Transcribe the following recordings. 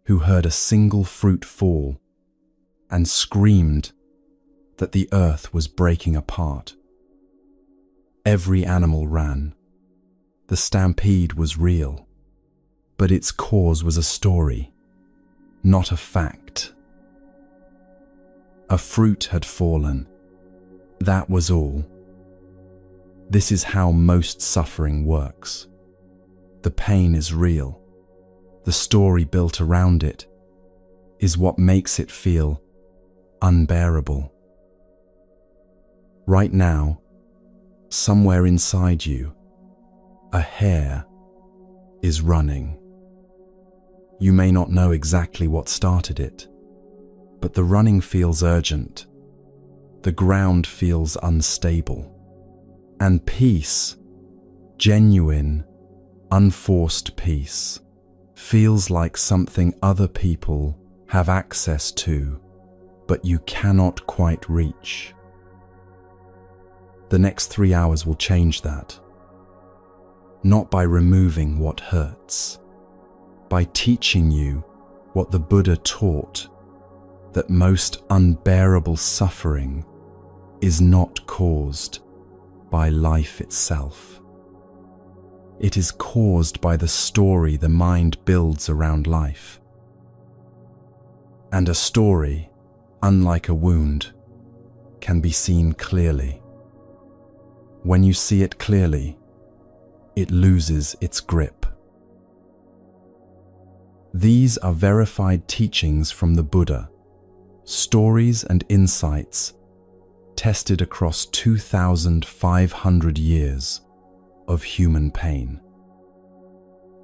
who heard a single fruit fall and screamed that the earth was breaking apart. Every animal ran. The stampede was real, but its cause was a story, not a fact. A fruit had fallen. That was all. This is how most suffering works. The pain is real. The story built around it is what makes it feel unbearable. Right now, somewhere inside you, a hair is running. You may not know exactly what started it, but the running feels urgent. The ground feels unstable. And peace, genuine, unforced peace, feels like something other people have access to, but you cannot quite reach. The next 3 hours will change that. Not by removing what hurts, by teaching you what the Buddha taught, that most unbearable suffering is not caused by life itself. It is caused by the story the mind builds around life. And a story, unlike a wound, can be seen clearly. When you see it clearly, it loses its grip. These are verified teachings from the Buddha, stories and insights tested across 2,500 years of human pain.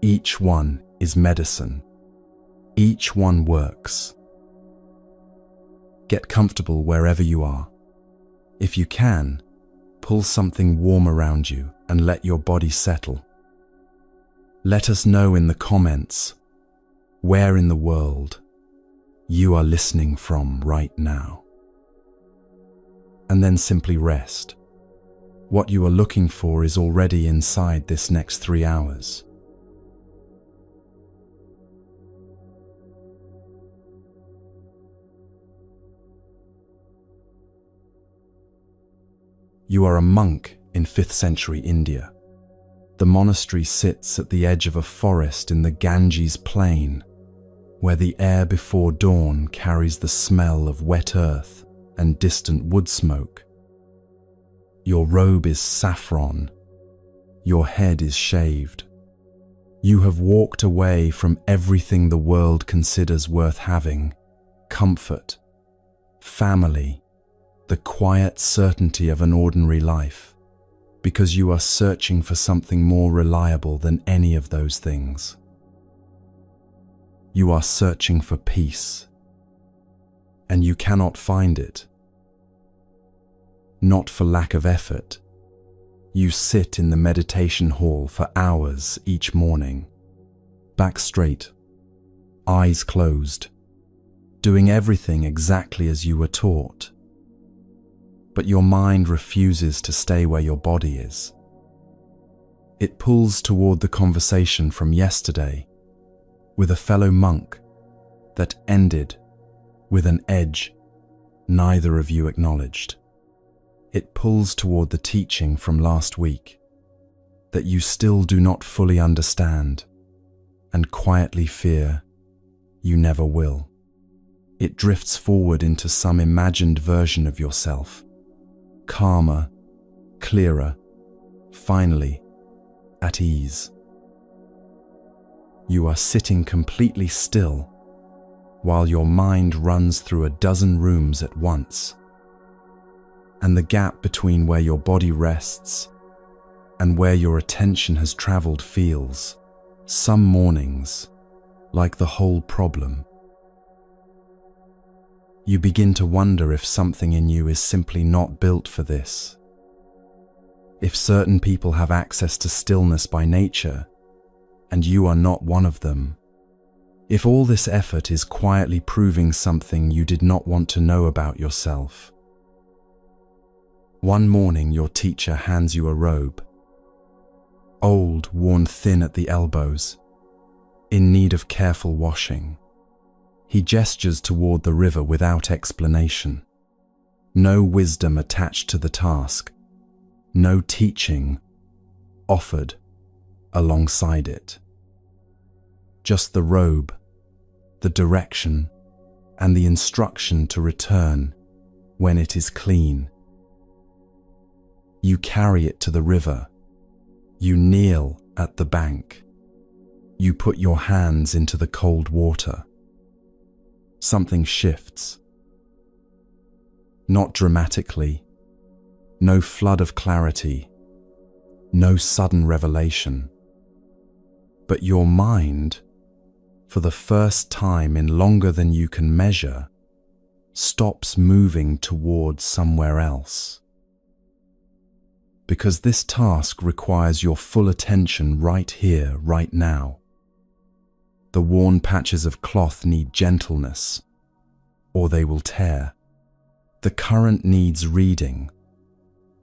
Each one is medicine. Each one works. Get comfortable wherever you are. If you can, pull something warm around you and let your body settle. Let us know in the comments where in the world you are listening from right now. And then simply rest. What you are looking for is already inside this next 3 hours. You are a monk in 5th century India. The monastery sits at the edge of a forest in the Ganges plain, where the air before dawn carries the smell of wet earth and distant wood smoke. Your robe is saffron. Your head is shaved. You have walked away from everything the world considers worth having: comfort, family, the quiet certainty of an ordinary life, because you are searching for something more reliable than any of those things. You are searching for peace, and you cannot find it. Not for lack of effort. You sit in the meditation hall for hours each morning, back straight, eyes closed, doing everything exactly as you were taught. But your mind refuses to stay where your body is. It pulls toward the conversation from yesterday with a fellow monk that ended with an edge neither of you acknowledged. It pulls toward the teaching from last week that you still do not fully understand and quietly fear you never will. It drifts forward into some imagined version of yourself, calmer, clearer, finally at ease. You are sitting completely still while your mind runs through a dozen rooms at once, and the gap between where your body rests and where your attention has traveled feels, some mornings, like the whole problem. You begin to wonder if something in you is simply not built for this. If certain people have access to stillness by nature, and you are not one of them. If all this effort is quietly proving something you did not want to know about yourself. One morning your teacher hands you a robe, old, worn thin at the elbows, in need of careful washing. He gestures toward the river without explanation. No wisdom attached to the task. No teaching offered alongside it. Just the robe, the direction, and the instruction to return when it is clean. You carry it to the river. You kneel at the bank. You put your hands into the cold water. Something shifts. Not dramatically. No flood of clarity. No sudden revelation. But your mind, for the first time in longer than you can measure, stops moving towards somewhere else. Because this task requires your full attention right here, right now. The worn patches of cloth need gentleness, or they will tear. The current needs reading,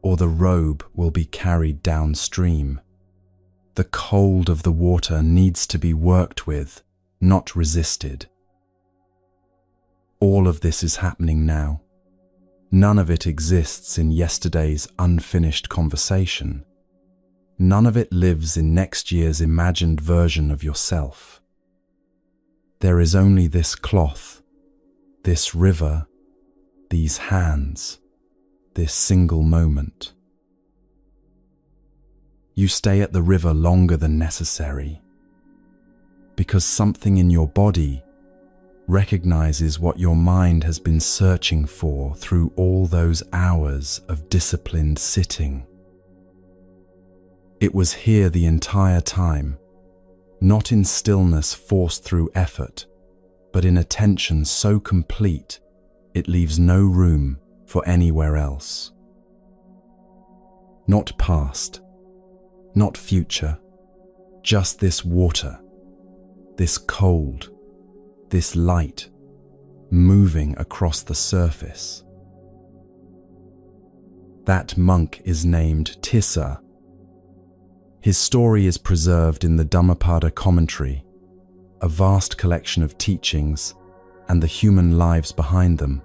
or the robe will be carried downstream. The cold of the water needs to be worked with, not resisted. All of this is happening now. None of it exists in yesterday's unfinished conversation. None of it lives in next year's imagined version of yourself. There is only this cloth, this river, these hands, this single moment. You stay at the river longer than necessary, because something in your body recognizes what your mind has been searching for through all those hours of disciplined sitting. It was here the entire time, not in stillness forced through effort, but in attention so complete it leaves no room for anywhere else. Not past, not future, just this water, this cold, this light, moving across the surface. That monk is named Tissa. His story is preserved in the Dhammapada commentary, a vast collection of teachings and the human lives behind them,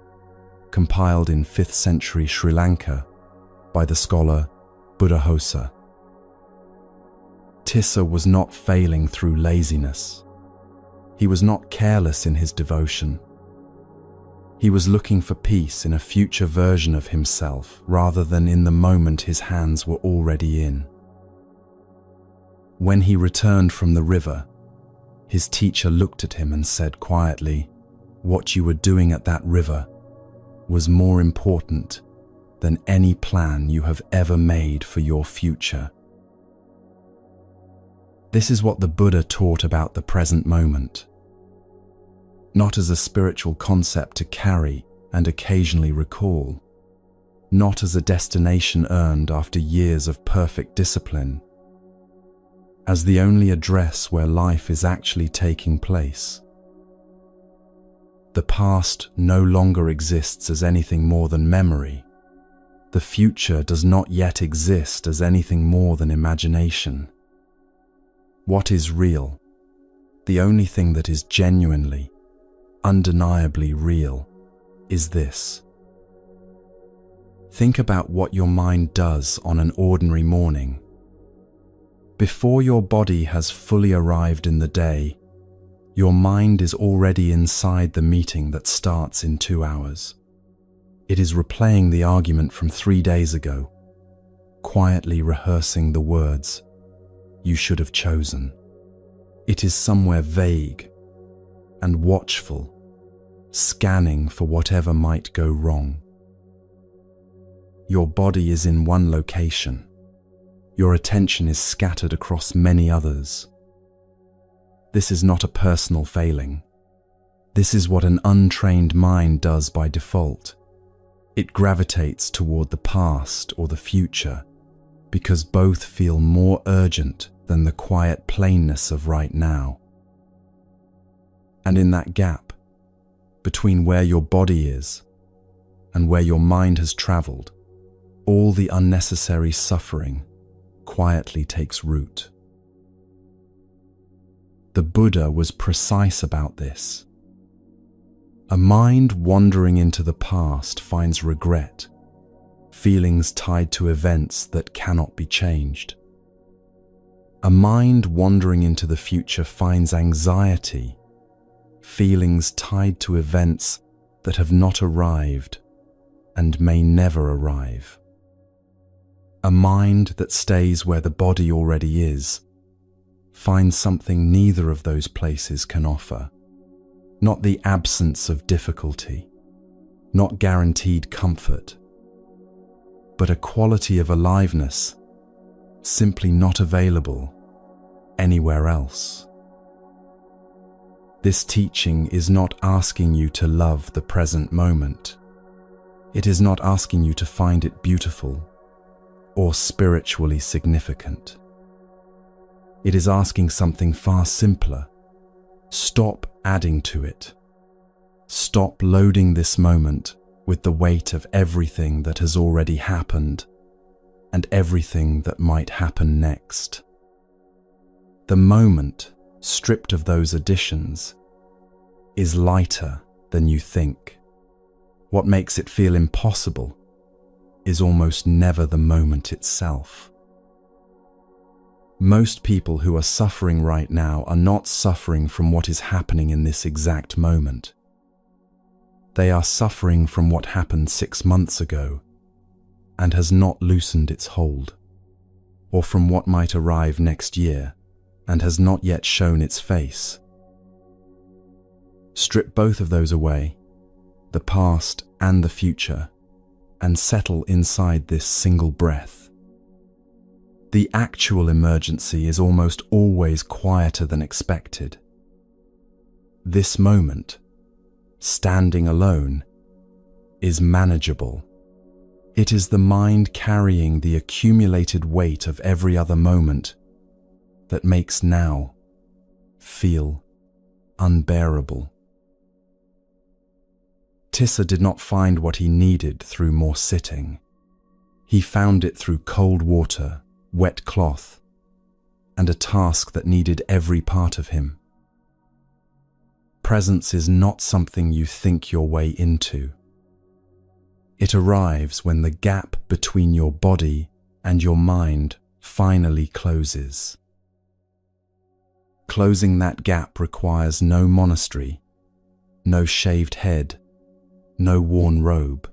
compiled in 5th century Sri Lanka by the scholar Buddhist. Tissa was not failing through laziness. He was not careless in his devotion. He was looking for peace in a future version of himself rather than in the moment his hands were already in. When he returned from the river, his teacher looked at him and said quietly, "What you were doing at that river was more important than any plan you have ever made for your future." This is what the Buddha taught about the present moment. Not as a spiritual concept to carry and occasionally recall, not as a destination earned after years of perfect discipline, as the only address where life is actually taking place. The past no longer exists as anything more than memory. The future does not yet exist as anything more than imagination. What is real, the only thing that is genuinely, undeniably real, is this. Think about what your mind does on an ordinary morning. Before your body has fully arrived in the day, your mind is already inside the meeting that starts in 2 hours. It is replaying the argument from 3 days ago, quietly rehearsing the words you should have chosen. It is somewhere vague and watchful, scanning for whatever might go wrong. Your body is in one location. Your attention is scattered across many others. This is not a personal failing. This is what an untrained mind does by default. It gravitates toward the past or the future because both feel more urgent than the quiet plainness of right now. And in that gap, between where your body is and where your mind has traveled, all the unnecessary suffering quietly takes root. The Buddha was precise about this. A mind wandering into the past finds regret, feelings tied to events that cannot be changed. A mind wandering into the future finds anxiety, feelings tied to events that have not arrived and may never arrive. A mind that stays where the body already is finds something neither of those places can offer. Not the absence of difficulty, not guaranteed comfort, but a quality of aliveness simply not available anywhere else. This teaching is not asking you to love the present moment. It is not asking you to find it beautiful or spiritually significant. It is asking something far simpler. Stop adding to it. Stop loading this moment with the weight of everything that has already happened and everything that might happen next. The moment, stripped of those additions, is lighter than you think. What makes it feel impossible is almost never the moment itself. Most people who are suffering right now are not suffering from what is happening in this exact moment. They are suffering from what happened 6 months ago and has not loosened its hold, or from what might arrive next year and has not yet shown its face. Strip both of those away, the past and the future, and settle inside this single breath. The actual emergency is almost always quieter than expected. This moment, standing alone, is manageable. It is the mind carrying the accumulated weight of every other moment that makes now feel unbearable. Tissa did not find what he needed through more sitting. He found it through cold water, wet cloth, and a task that needed every part of him. Presence is not something you think your way into. It arrives when the gap between your body and your mind finally closes. Closing that gap requires no monastery, no shaved head, no worn robe.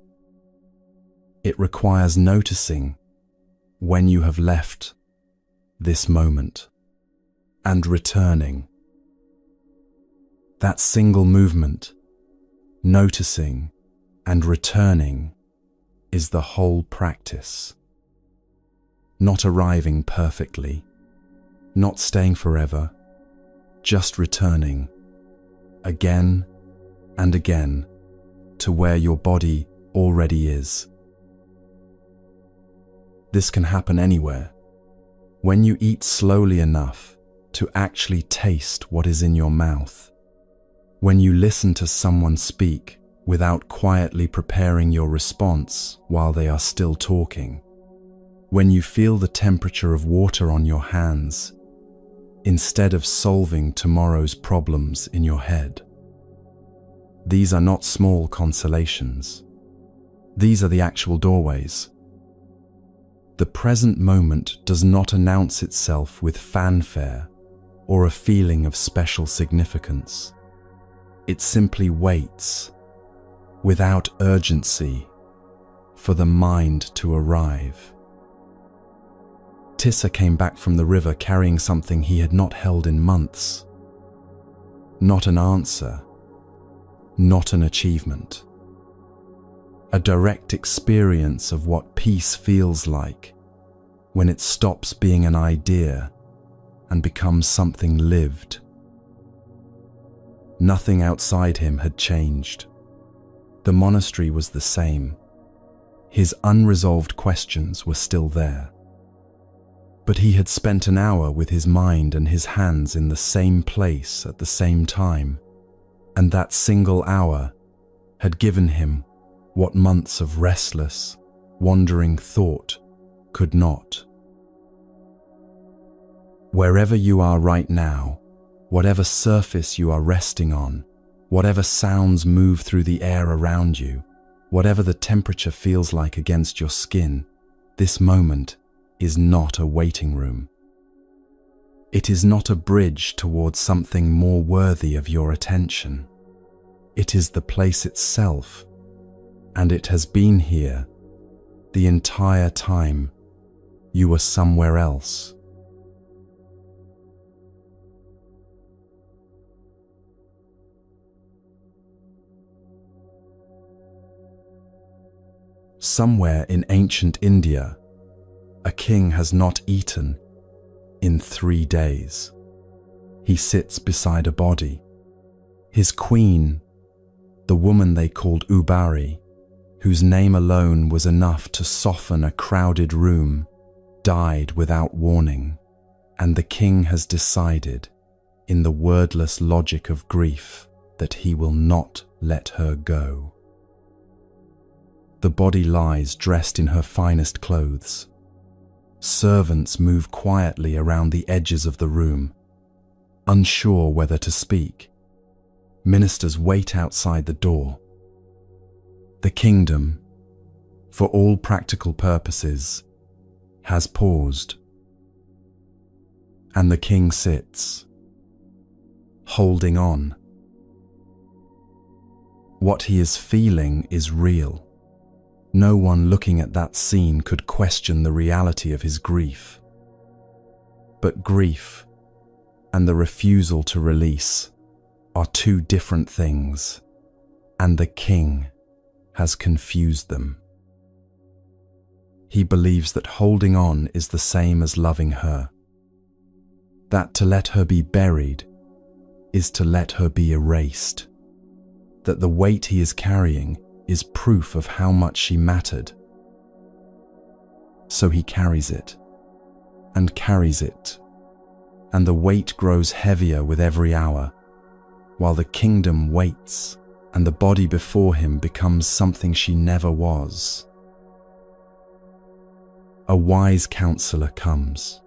It requires noticing when you have left this moment and returning. That single movement, noticing and returning, is the whole practice. Not arriving perfectly, not staying forever, just returning again and again to where your body already is. This can happen anywhere. When you eat slowly enough to actually taste what is in your mouth. When you listen to someone speak without quietly preparing your response while they are still talking. When you feel the temperature of water on your hands instead of solving tomorrow's problems in your head. These are not small consolations. These are the actual doorways. The present moment does not announce itself with fanfare or a feeling of special significance. It simply waits, without urgency, for the mind to arrive. Tissa came back from the river carrying something he had not held in months. Not an answer, not an achievement. A direct experience of what peace feels like when it stops being an idea and becomes something lived. Nothing outside him had changed. The monastery was the same. His unresolved questions were still there. But he had spent an hour with his mind and his hands in the same place at the same time, and that single hour had given him what months of restless, wandering thought could not. Wherever you are right now, whatever surface you are resting on, Whatever sounds move through the air around you, whatever the temperature feels like against your skin, this moment is not a waiting room. It is not a bridge towards something more worthy of your attention. It is the place itself, and it has been here the entire time you were somewhere else. Somewhere in ancient India, a king has not eaten in 3 days. He sits beside a body. His queen, the woman they called Ubari, whose name alone was enough to soften a crowded room, died without warning, and the king has decided, in the wordless logic of grief, that he will not let her go. The body lies dressed in her finest clothes. Servants move quietly around the edges of the room, unsure whether to speak. Ministers wait outside the door. The kingdom, for all practical purposes, has paused. And the king sits, holding on. What he is feeling is real. No one looking at that scene could question the reality of his grief. But grief and the refusal to release are two different things, and the king has confused them. He believes that holding on is the same as loving her, that to let her be buried is to let her be erased, that the weight he is carrying is proof of how much she mattered. So he carries it, and the weight grows heavier with every hour, while the kingdom waits, and the body before him becomes something she never was. A wise counselor comes,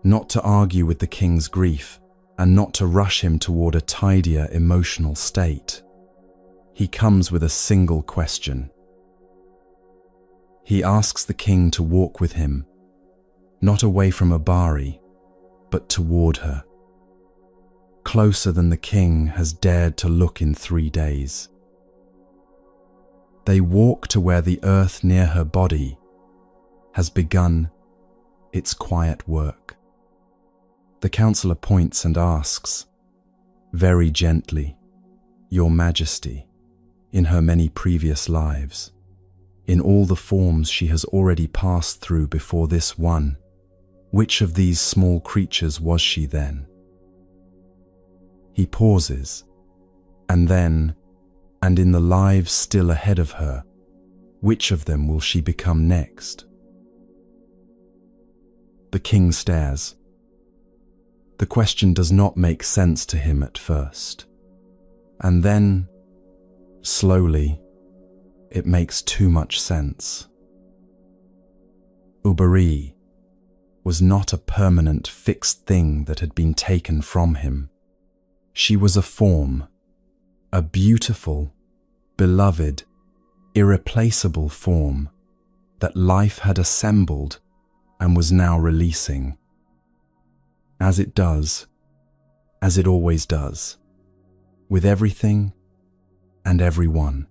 not to argue with the king's grief, and not to rush him toward a tidier emotional state. He comes with a single question. He asks the king to walk with him, not away from Ubari, but toward her, closer than the king has dared to look in 3 days. They walk to where the earth near her body has begun its quiet work. The counselor points and asks, very gently, "Your Majesty, in her many previous lives, in all the forms she has already passed through before this one, which of these small creatures was she then?" He pauses, and then, and in the lives still ahead of her, which of them will she become next? The king stares. The question does not make sense to him at first, and then, slowly, it makes too much sense. Ubari was not a permanent, fixed thing that had been taken from him. She was a form, a beautiful, beloved, irreplaceable form that life had assembled and was now releasing. As it does, as it always does, with everything and everyone.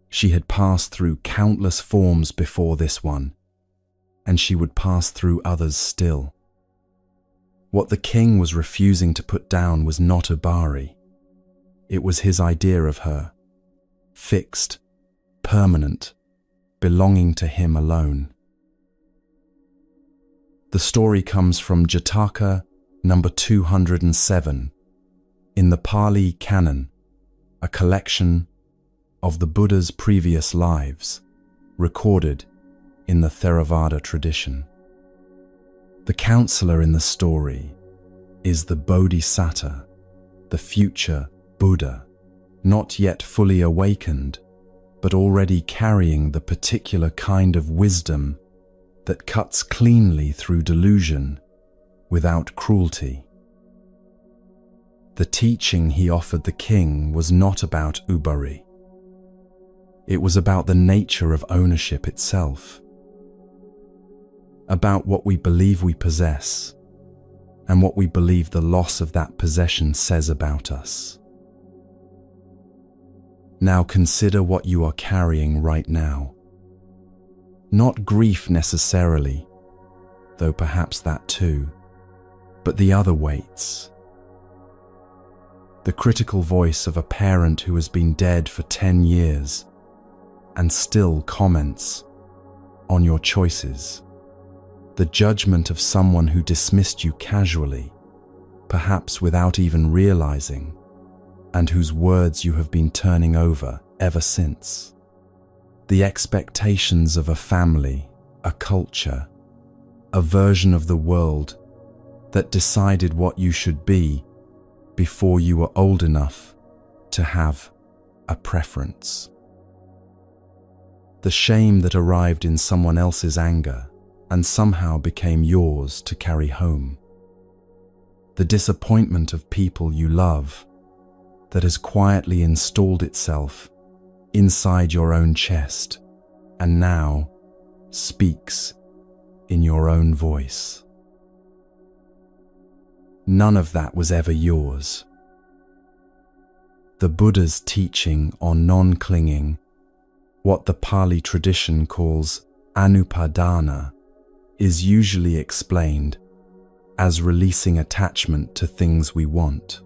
She had passed through countless forms before this one, and she would pass through others still. What the king was refusing to put down was not Ubari. It was his idea of her, fixed, permanent, belonging to him alone. The story comes from Jataka number 207 in the Pali Canon, a collection of the Buddha's previous lives, recorded in the Theravada tradition. The counselor in the story is the Bodhisattva, the future Buddha, not yet fully awakened, but already carrying the particular kind of wisdom that cuts cleanly through delusion without cruelty. The teaching he offered the king was not about ubari. It was about the nature of ownership itself, about what we believe we possess and what we believe the loss of that possession says about us. Now consider what you are carrying right now. Not grief necessarily, though perhaps that too, but the other weights. The critical voice of a parent who has been dead for 10 years and still comments on your choices. The judgment of someone who dismissed you casually, perhaps without even realizing, and whose words you have been turning over ever since. The expectations of a family, a culture, a version of the world that decided what you should be before you were old enough to have a preference. The shame that arrived in someone else's anger and somehow became yours to carry home. The disappointment of people you love that has quietly installed itself inside your own chest and now speaks in your own voice. None of that was ever yours. The Buddha's teaching on non-clinging, what the Pali tradition calls anupadana, is usually explained as releasing attachment to things we want.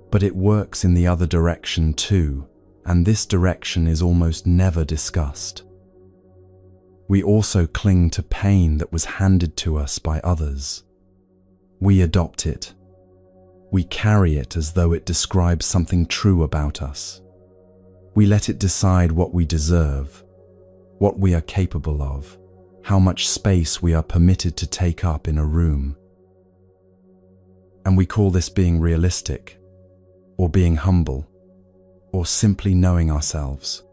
But it works in the other direction too, and this direction is almost never discussed. We also cling to pain that was handed to us by others. We adopt it. We carry it as though it describes something true about us. We let it decide what we deserve, what we are capable of, how much space we are permitted to take up in a room. And we call this being realistic, or being humble, or simply knowing ourselves.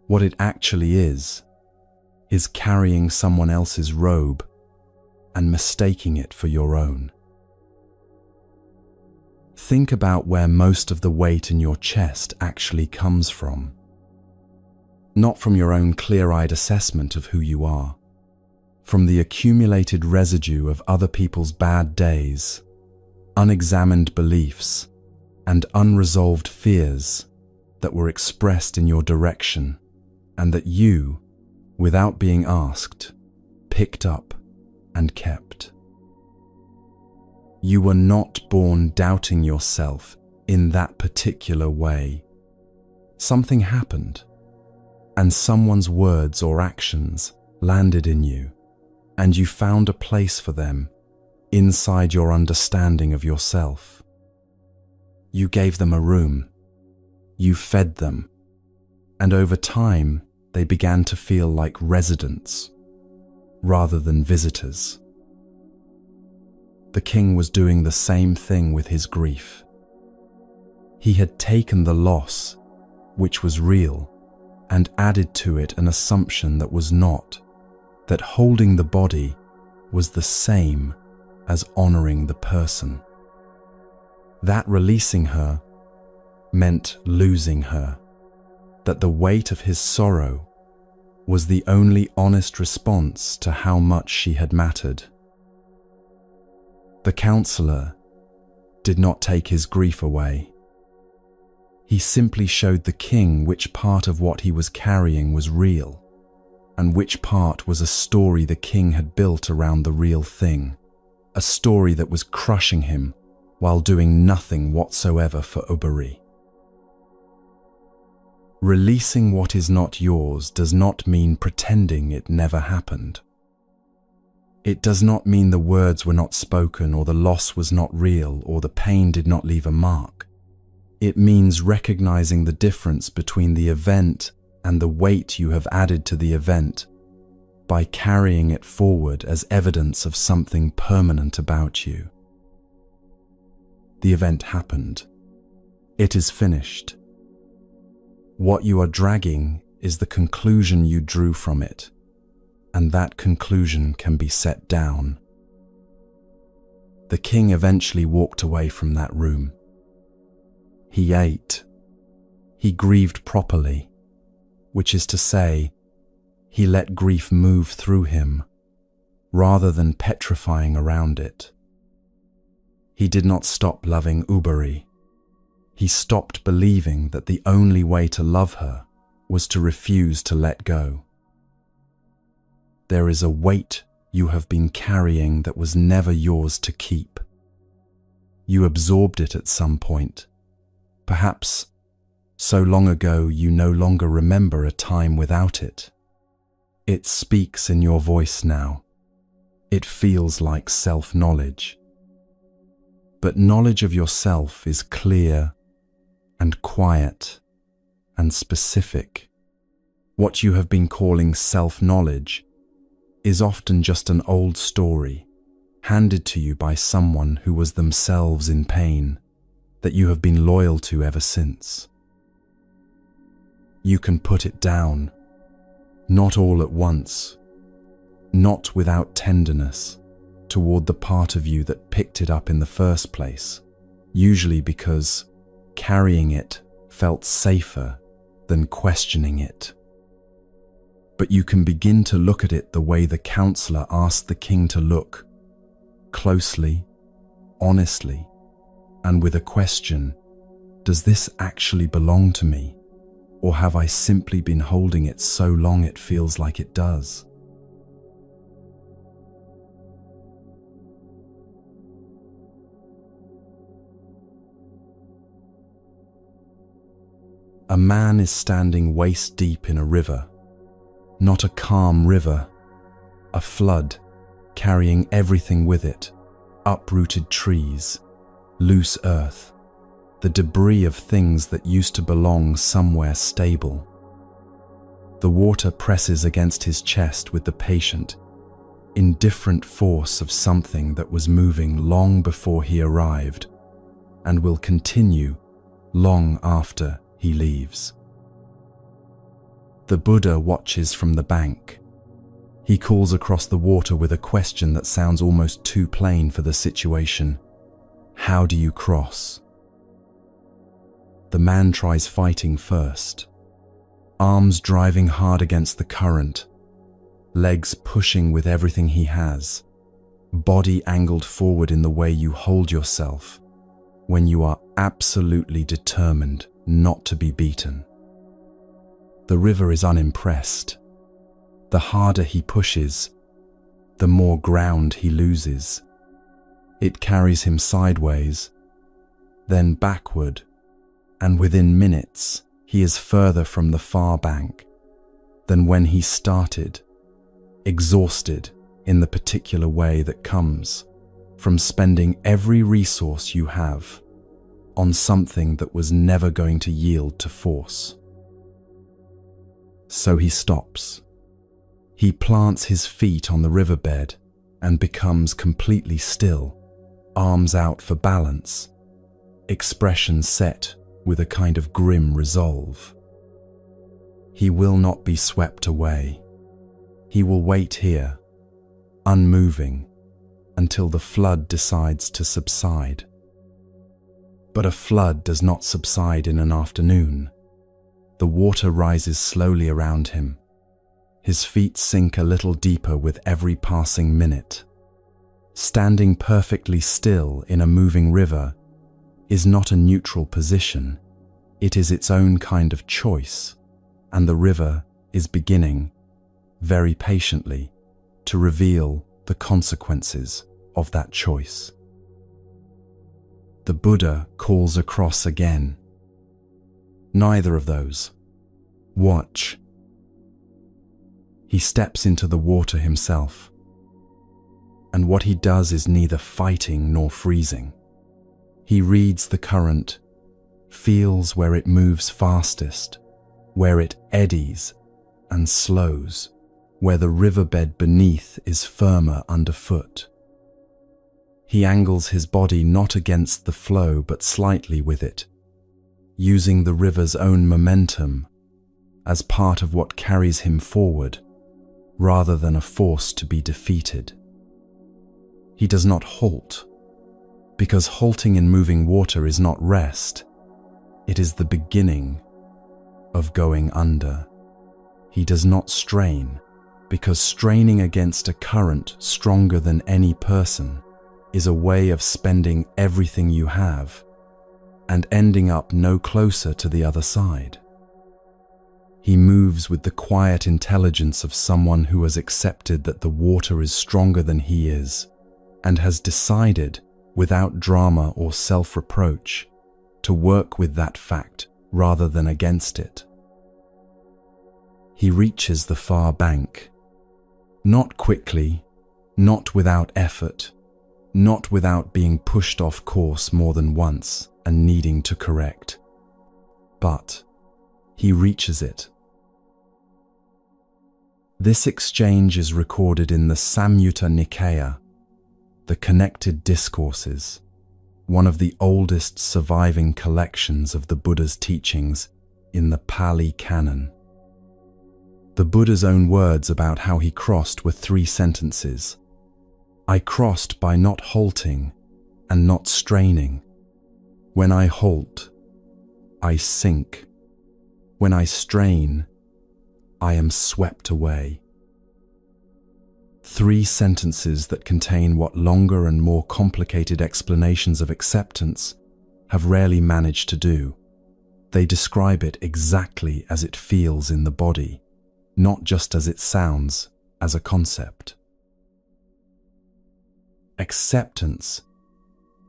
What it actually is carrying someone else's robe and mistaking it for your own. Think about where most of the weight in your chest actually comes from. Not from your own clear-eyed assessment of who you are, from the accumulated residue of other people's bad days, unexamined beliefs, and unresolved fears that were expressed in your direction and that you, without being asked, picked up and kept. You were not born doubting yourself in that particular way. Something happened, and someone's words or actions landed in you, and you found a place for them inside your understanding of yourself. You gave them a room, you fed them, and over time they began to feel like residents rather than visitors. The king was doing the same thing with his grief. He had taken the loss, which was real, and added to it an assumption that was not, that holding the body was the same as honoring the person. That releasing her meant losing her, that the weight of his sorrow was the only honest response to how much she had mattered. The counselor did not take his grief away. He simply showed the king which part of what he was carrying was real, and which part was a story the king had built around the real thing, a story that was crushing him while doing nothing whatsoever for Ubari. Releasing what is not yours does not mean pretending it never happened. It does not mean the words were not spoken, or the loss was not real, or the pain did not leave a mark. It means recognizing the difference between the event and the weight you have added to the event by carrying it forward as evidence of something permanent about you. The event happened. It is finished. What you are dragging is the conclusion you drew from it, and that conclusion can be set down. The king eventually walked away from that room. He ate. He grieved properly, which is to say, he let grief move through him, rather than petrifying around it. He did not stop loving Uberi. He stopped believing that the only way to love her was to refuse to let go. There is a weight you have been carrying that was never yours to keep. You absorbed it at some point, perhaps so long ago you no longer remember a time without it. It speaks in your voice now. It feels like self-knowledge. But knowledge of yourself is clear and quiet and specific. What you have been calling self-knowledge is often just an old story handed to you by someone who was themselves in pain that you have been loyal to ever since. You can put it down, not all at once, not without tenderness, toward the part of you that picked it up in the first place, usually because carrying it felt safer than questioning it. But you can begin to look at it the way the counselor asked the king to look, closely, honestly, and with a question: does this actually belong to me, or have I simply been holding it so long it feels like it does? A man is standing waist deep in a river, not a calm river, a flood carrying everything with it, uprooted trees, loose earth, the debris of things that used to belong somewhere stable. The water presses against his chest with the patient, indifferent force of something that was moving long before he arrived and will continue long after he leaves. The Buddha watches from the bank. He calls across the water with a question that sounds almost too plain for the situation. How do you cross? The man tries fighting first, arms driving hard against the current, legs pushing with everything he has, body angled forward in the way you hold yourself when you are absolutely determined not to be beaten. The river is unimpressed. The harder he pushes, the more ground he loses. It carries him sideways, then backward, and within minutes he is further from the far bank than when he started, exhausted in the particular way that comes from spending every resource you have on something that was never going to yield to force. So he stops. He plants his feet on the riverbed and becomes completely still, arms out for balance, expression set with a kind of grim resolve. He will not be swept away. He will wait here, unmoving, until the flood decides to subside. But a flood does not subside in an afternoon. The water rises slowly around him. His feet sink a little deeper with every passing minute. Standing perfectly still in a moving river is not a neutral position. It is its own kind of choice, and the river is beginning, very patiently, to reveal the consequences of that choice. The Buddha calls across again. Neither of those. Watch. He steps into the water himself, and what he does is neither fighting nor freezing. He reads the current, feels where it moves fastest, where it eddies and slows, where the riverbed beneath is firmer underfoot. He angles his body not against the flow but slightly with it, using the river's own momentum as part of what carries him forward, rather than a force to be defeated. He does not halt Because halting in moving water is not rest, it is the beginning of going under. He does not strain, because straining against a current stronger than any person is a way of spending everything you have and ending up no closer to the other side. He moves with the quiet intelligence of someone who has accepted that the water is stronger than he is and has decided, without drama or self-reproach, to work with that fact rather than against it. He reaches the far bank, not quickly, not without effort, not without being pushed off course more than once and needing to correct, but he reaches it. This exchange is recorded in the Samyutta Nikaya, the Connected Discourses, one of the oldest surviving collections of the Buddha's teachings in the Pali Canon. The Buddha's own words about how he crossed were 3 sentences. I crossed by not halting and not straining. When I halt, I sink. When I strain, I am swept away. 3 sentences that contain what longer and more complicated explanations of acceptance have rarely managed to do. They describe it exactly as it feels in the body, not just as it sounds as a concept. Acceptance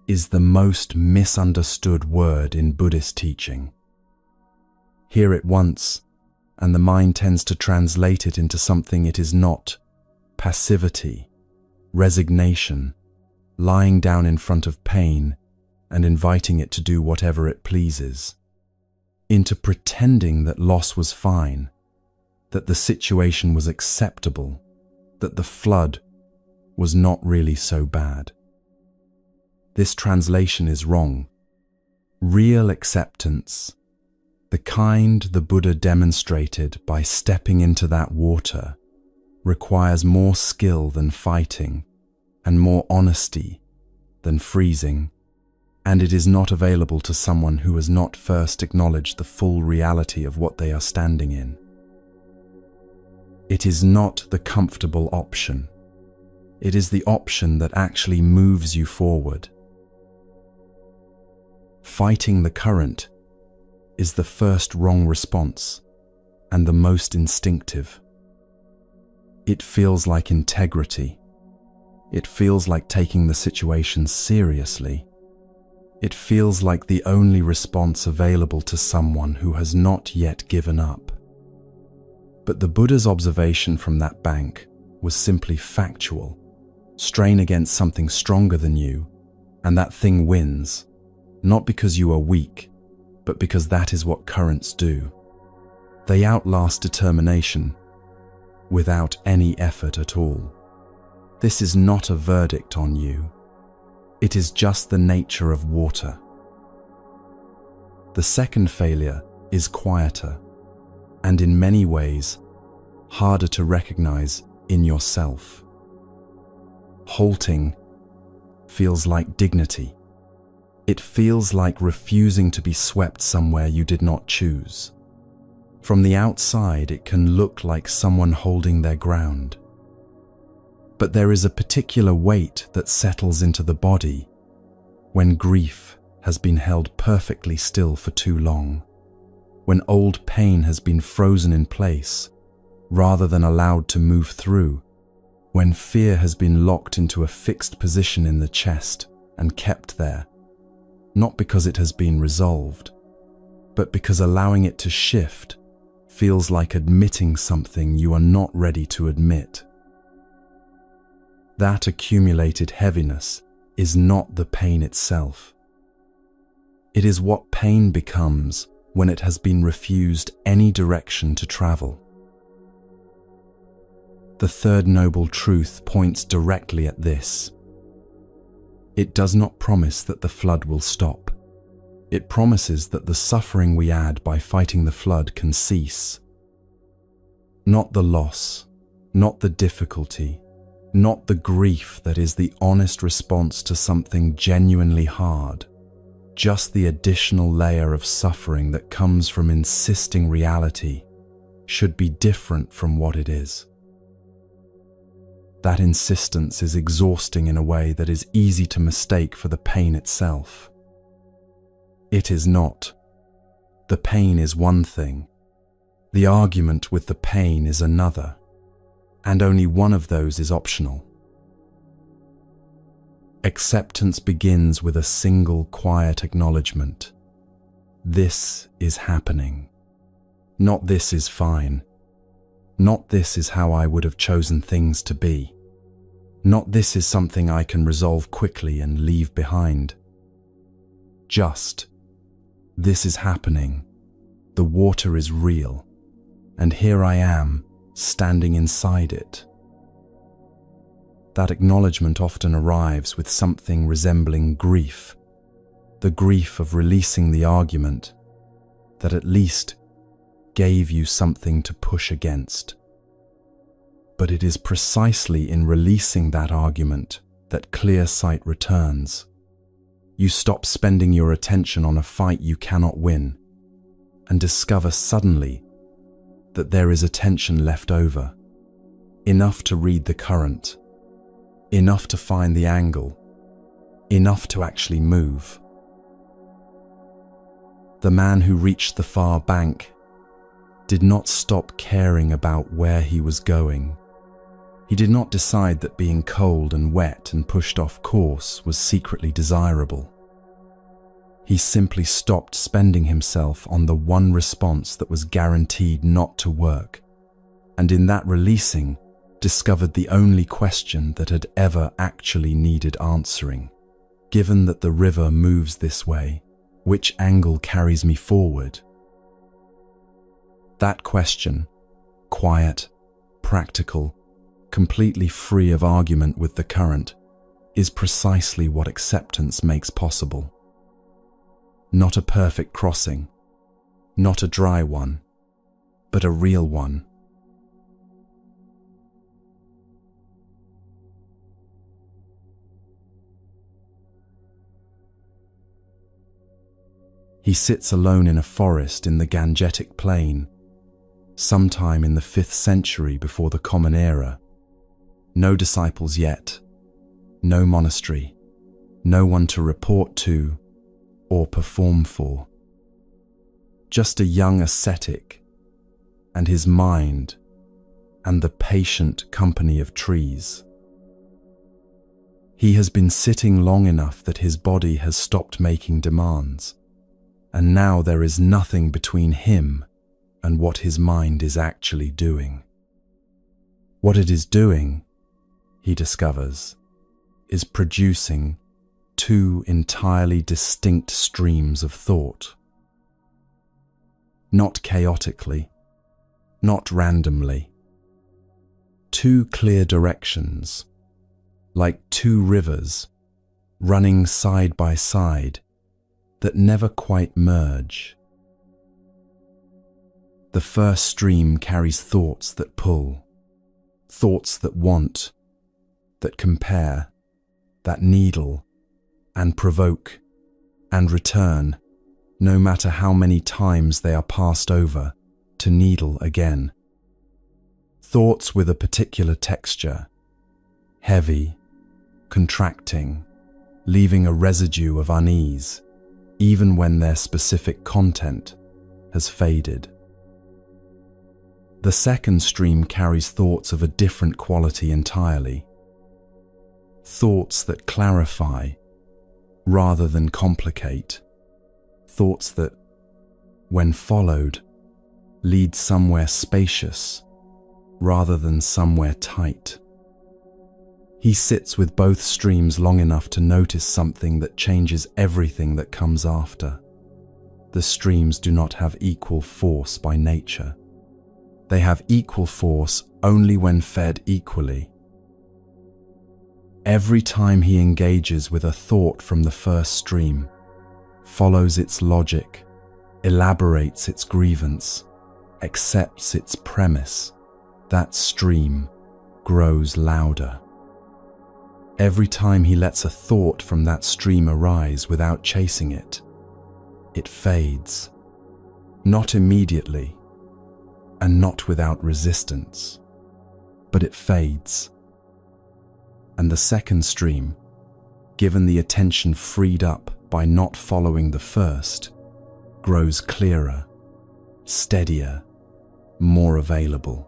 is the most misunderstood word in Buddhist teaching. Hear it once, and the mind tends to translate it into something it is not: passivity, resignation, lying down in front of pain and inviting it to do whatever it pleases, into pretending that loss was fine, that the situation was acceptable, that the flood was not really so bad. This translation is wrong. Real acceptance, the kind the Buddha demonstrated by stepping into that water, requires more skill than fighting and more honesty than freezing, and it is not available to someone who has not first acknowledged the full reality of what they are standing in. It is not the comfortable option. It is the option that actually moves you forward. Fighting the current is the first wrong response and the most instinctive. It feels like integrity. It feels like taking the situation seriously. It feels like the only response available to someone who has not yet given up. But the Buddha's observation from that bank was simply factual. Strain against something stronger than you, and that thing wins, not because you are weak, but because that is what currents do. They outlast determination without any effort at all. This is not a verdict on you. It is just the nature of water. The second failure is quieter, and in many ways, harder to recognize in yourself. Halting feels like dignity. It feels like refusing to be swept somewhere you did not choose. From the outside, it can look like someone holding their ground. But there is a particular weight that settles into the body when grief has been held perfectly still for too long, when old pain has been frozen in place rather than allowed to move through, when fear has been locked into a fixed position in the chest and kept there, not because it has been resolved, but because allowing it to shift feels like admitting something you are not ready to admit. That accumulated heaviness is not the pain itself. It is what pain becomes when it has been refused any direction to travel. The third noble truth points directly at this. It does not promise that the flood will stop. It promises that the suffering we add by fighting the flood can cease. Not the loss, not the difficulty, not the grief that is the honest response to something genuinely hard, just the additional layer of suffering that comes from insisting reality should be different from what it is. That insistence is exhausting in a way that is easy to mistake for the pain itself. It is not. The pain is one thing. The argument with the pain is another, and only one of those is optional. Acceptance begins with a single quiet acknowledgement. This is happening. Not this is fine. Not this is how I would have chosen things to be. Not this is something I can resolve quickly and leave behind. Just, this is happening. The water is real, and here I am, standing inside it. That acknowledgement often arrives with something resembling grief, the grief of releasing the argument that at least gave you something to push against. But it is precisely in releasing that argument that clear sight returns. You stop spending your attention on a fight you cannot win and discover suddenly that there is attention left over, enough to read the current, enough to find the angle, enough to actually move. The man who reached the far bank did not stop caring about where he was going. He did not decide that being cold and wet and pushed off course was secretly desirable. He simply stopped spending himself on the one response that was guaranteed not to work, and in that releasing, discovered the only question that had ever actually needed answering. Given that the river moves this way, which angle carries me forward? That question, quiet, practical, completely free of argument with the current, is precisely what acceptance makes possible. Not a perfect crossing, not a dry one, but a real one. He sits alone in a forest in the Gangetic Plain, sometime in the 5th century before the Common Era. No disciples yet, no monastery, no one to report to or perform for. Just a young ascetic and his mind and the patient company of trees. He has been sitting long enough that his body has stopped making demands, and now there is nothing between him and what his mind is actually doing. What it is doing, he discovers, is producing two entirely distinct streams of thought. Not chaotically, not randomly. Two clear directions, like two rivers running side by side that never quite merge. The first stream carries thoughts that pull, thoughts that want, that compare, that needle, and provoke, and return, no matter how many times they are passed over, to needle again. Thoughts with a particular texture, heavy, contracting, leaving a residue of unease, even when their specific content has faded. The second stream carries thoughts of a different quality entirely. Thoughts that clarify rather than complicate. Thoughts that, when followed, lead somewhere spacious rather than somewhere tight. He sits with both streams long enough to notice something that changes everything that comes after. The streams do not have equal force by nature. They have equal force only when fed equally. Every time he engages with a thought from the first stream, follows its logic, elaborates its grievance, accepts its premise, that stream grows louder. Every time he lets a thought from that stream arise without chasing it, it fades. Not immediately, and not without resistance, but it fades. And the second stream, given the attention freed up by not following the first, grows clearer, steadier, more available.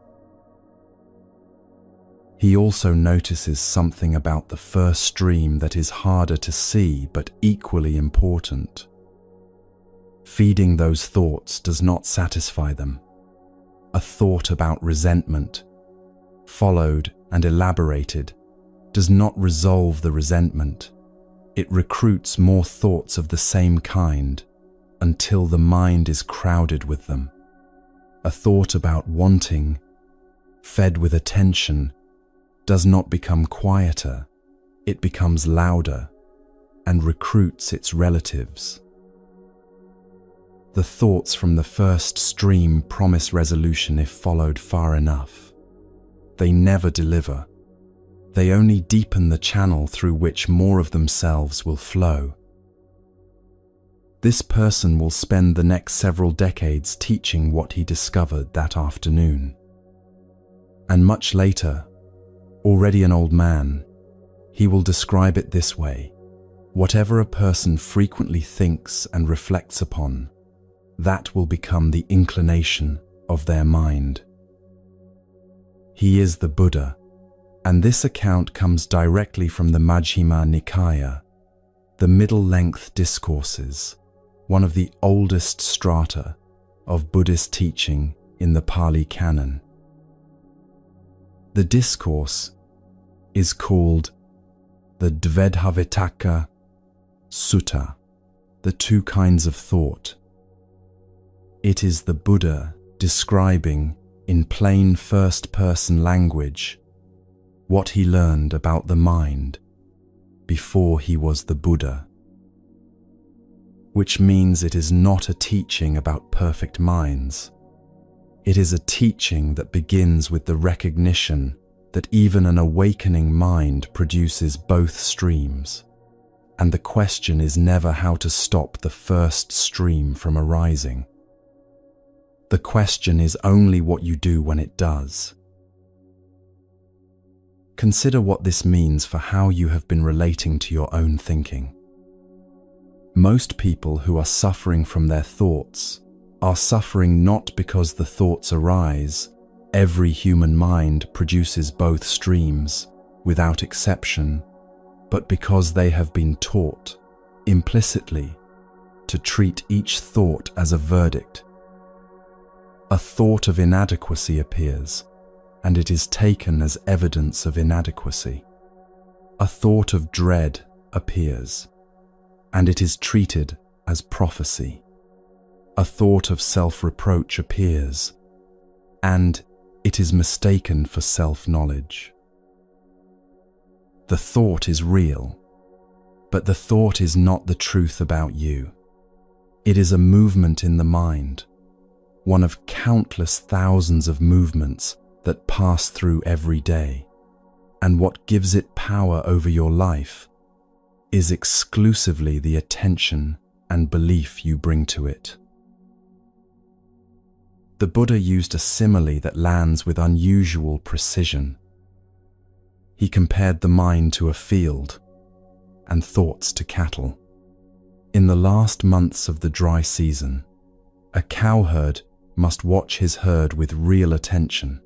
He also notices something about the first stream that is harder to see but equally important. Feeding those thoughts does not satisfy them. A thought about resentment, followed and elaborated, does not resolve the resentment. It recruits more thoughts of the same kind until the mind is crowded with them. A thought about wanting, fed with attention, does not become quieter, it becomes louder and recruits its relatives. The thoughts from the first stream promise resolution if followed far enough. They never deliver. They only deepen the channel through which more of themselves will flow. This person will spend the next several decades teaching what he discovered that afternoon. And much later, already an old man, he will describe it this way: whatever a person frequently thinks and reflects upon, that will become the inclination of their mind. He is the Buddha, and this account comes directly from the Majjhima Nikaya, the middle-length discourses, one of the oldest strata of Buddhist teaching in the Pali Canon. The discourse is called the Dvedhavitaka Sutta, the two kinds of thought. It is the Buddha describing in plain first-person language what he learned about the mind before he was the Buddha, which means it is not a teaching about perfect minds. It is a teaching that begins with the recognition that even an awakening mind produces both streams, and the question is never how to stop the first stream from arising. The question is only what you do when it does. Consider what this means for how you have been relating to your own thinking. Most people who are suffering from their thoughts are suffering not because the thoughts arise. Every human mind produces both streams, without exception, but because they have been taught, implicitly, to treat each thought as a verdict. A thought of inadequacy appears, and it is taken as evidence of inadequacy. A thought of dread appears, and it is treated as prophecy. A thought of self-reproach appears, and it is mistaken for self-knowledge. The thought is real, but the thought is not the truth about you. It is a movement in the mind, one of countless thousands of movements that pass through every day, and what gives it power over your life is exclusively the attention and belief you bring to it. The Buddha used a simile that lands with unusual precision. He compared the mind to a field and thoughts to cattle. In the last months of the dry season, a cowherd must watch his herd with real attention,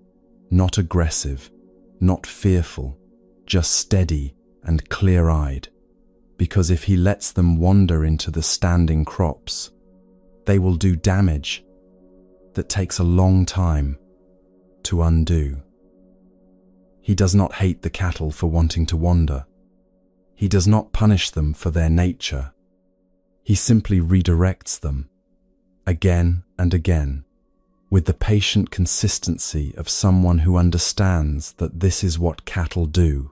not aggressive, not fearful, just steady and clear-eyed, because if he lets them wander into the standing crops, they will do damage that takes a long time to undo. He does not hate the cattle for wanting to wander. He does not punish them for their nature. He simply redirects them, again and again, with the patient consistency of someone who understands that this is what cattle do,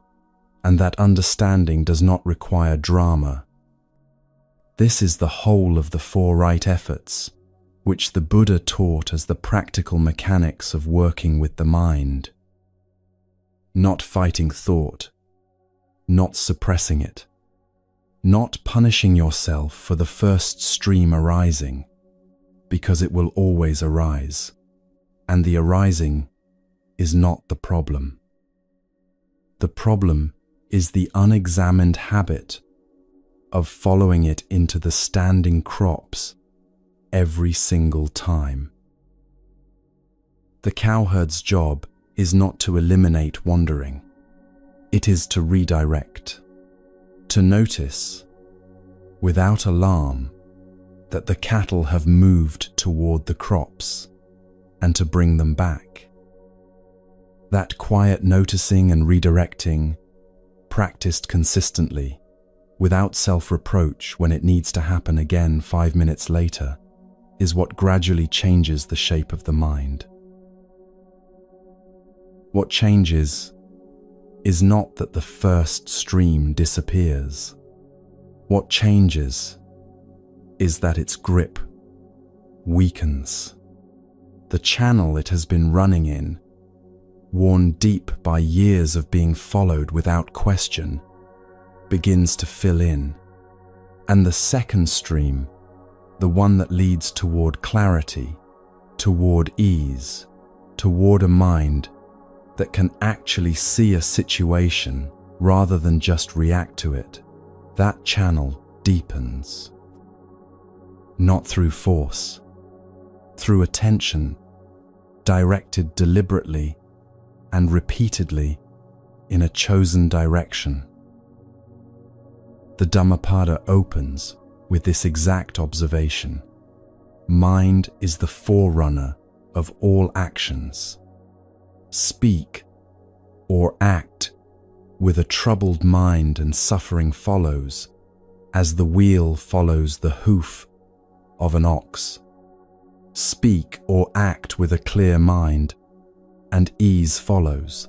and that understanding does not require drama. This is the whole of the four right efforts, which the Buddha taught as the practical mechanics of working with the mind. Not fighting thought, not suppressing it, not punishing yourself for the first stream arising, because it will always arise, and the arising is not the problem. The problem is the unexamined habit of following it into the standing crops every single time. The cowherd's job is not to eliminate wandering. It is to redirect, to notice, without alarm, that the cattle have moved toward the crops, and to bring them back. That quiet noticing and redirecting, practiced consistently, without self-reproach when it needs to happen again 5 minutes later, is what gradually changes the shape of the mind. What changes is not that the first stream disappears. What changes is that its grip weakens. The channel it has been running in, worn deep by years of being followed without question, begins to fill in, and the second stream, the one that leads toward clarity, toward ease, toward a mind that can actually see a situation rather than just react to it, that channel deepens. Not through force, through attention, directed deliberately and repeatedly in a chosen direction. The Dhammapada opens with this exact observation. Mind is the forerunner of all actions. Speak or act with a troubled mind and suffering follows, as the wheel follows the hoof of an ox. Speak or act with a clear mind, and ease follows,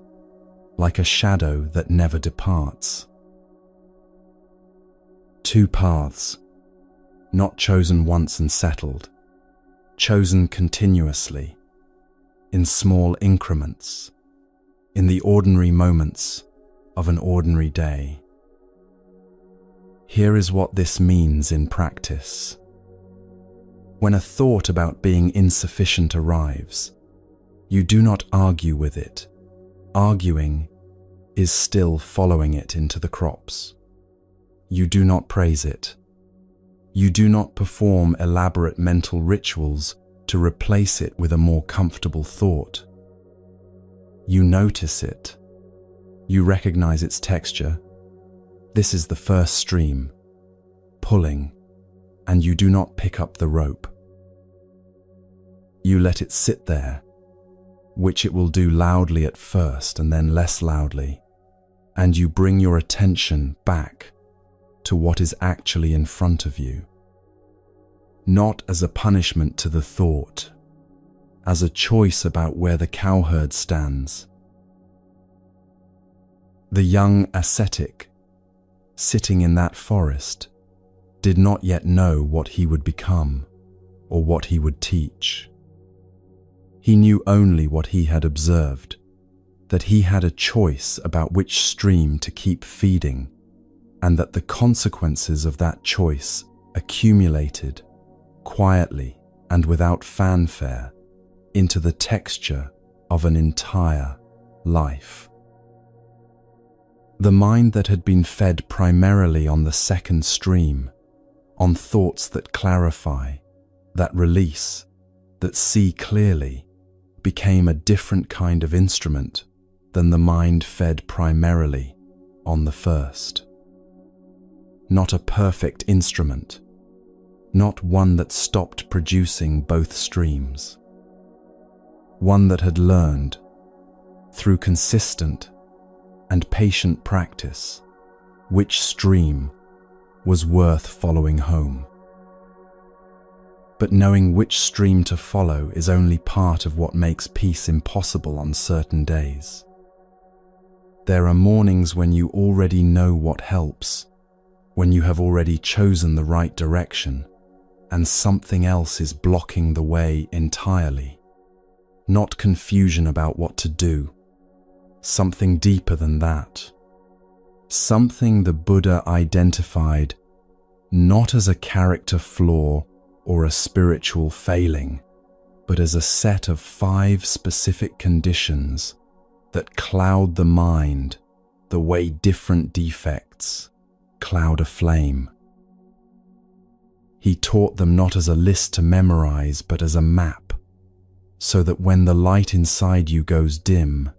like a shadow that never departs. Two paths, not chosen once and settled, chosen continuously, in small increments, in the ordinary moments of an ordinary day. Here is what this means in practice. When a thought about being insufficient arrives, you do not argue with it. Arguing is still following it into the crops. You do not praise it. You do not perform elaborate mental rituals to replace it with a more comfortable thought. You notice it. You recognize its texture. This is the first stream, pulling, and you do not pick up the rope. You let it sit there, which it will do loudly at first and then less loudly, and you bring your attention back to what is actually in front of you. Not as a punishment to the thought, as a choice about where the cowherd stands. The young ascetic, sitting in that forest, did not yet know what he would become or what he would teach. He knew only what he had observed, that he had a choice about which stream to keep feeding, and that the consequences of that choice accumulated quietly and without fanfare into the texture of an entire life. The mind that had been fed primarily on the second stream, on thoughts that clarify, that release, that see clearly, became a different kind of instrument than the mind fed primarily on the first. Not a perfect instrument, not one that stopped producing both streams. One that had learned, through consistent and patient practice, which stream was worth following home. But knowing which stream to follow is only part of what makes peace impossible on certain days. There are mornings when you already know what helps, when you have already chosen the right direction, and something else is blocking the way entirely. Not confusion about what to do, something deeper than that. something the Buddha identified not as a character flaw or a spiritual failing, but as a set of 5 specific conditions that cloud the mind the way different defects cloud a flame. He taught them not as a list to memorize, but as a map, so that when the light inside you goes dim,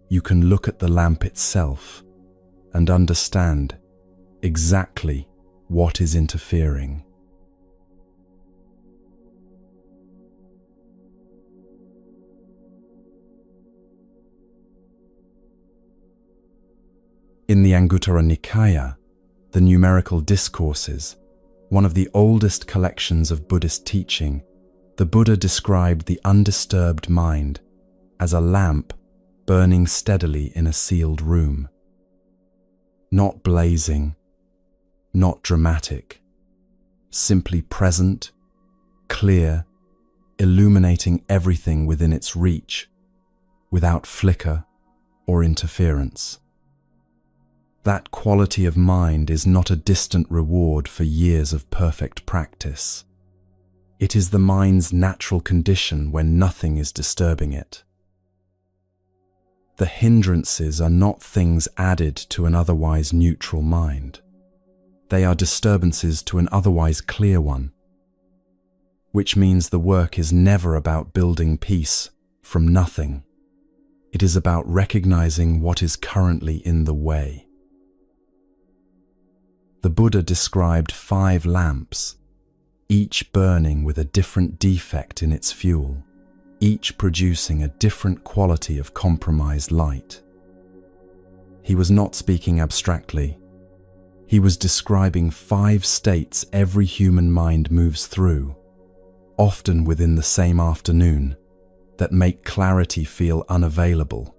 you can look at the lamp itself and understand exactly what is interfering. In the Anguttara Nikaya, the numerical discourses, one of the oldest collections of Buddhist teaching, the Buddha described the undisturbed mind as a lamp burning steadily in a sealed room. Not blazing, not dramatic, simply present, clear, illuminating everything within its reach, without flicker or interference. That quality of mind is not a distant reward for years of perfect practice. It is the mind's natural condition when nothing is disturbing it. The hindrances are not things added to an otherwise neutral mind. They are disturbances to an otherwise clear one, which means the work is never about building peace from nothing. It is about recognizing what is currently in the way. The Buddha described 5 lamps, each burning with a different defect in its fuel, each producing a different quality of compromised light. He was not speaking abstractly. He was describing 5 states every human mind moves through, often within the same afternoon, that make clarity feel unavailable,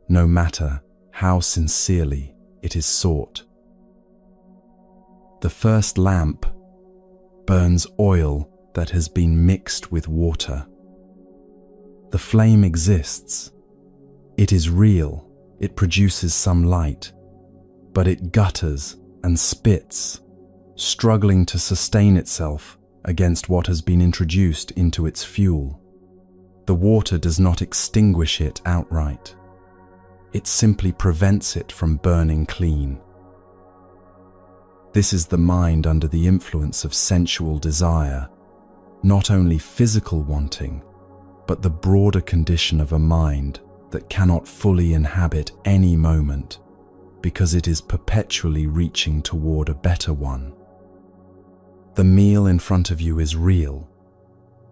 no matter how sincerely it is sought. The first lamp burns oil that has been mixed with water. The flame exists. It is real. It produces some light, but it gutters and spits, struggling to sustain itself against what has been introduced into its fuel. The water does not extinguish it outright. It simply prevents it from burning clean. This is the mind under the influence of sensual desire, not only physical wanting, but the broader condition of a mind that cannot fully inhabit any moment because it is perpetually reaching toward a better one. The meal in front of you is real,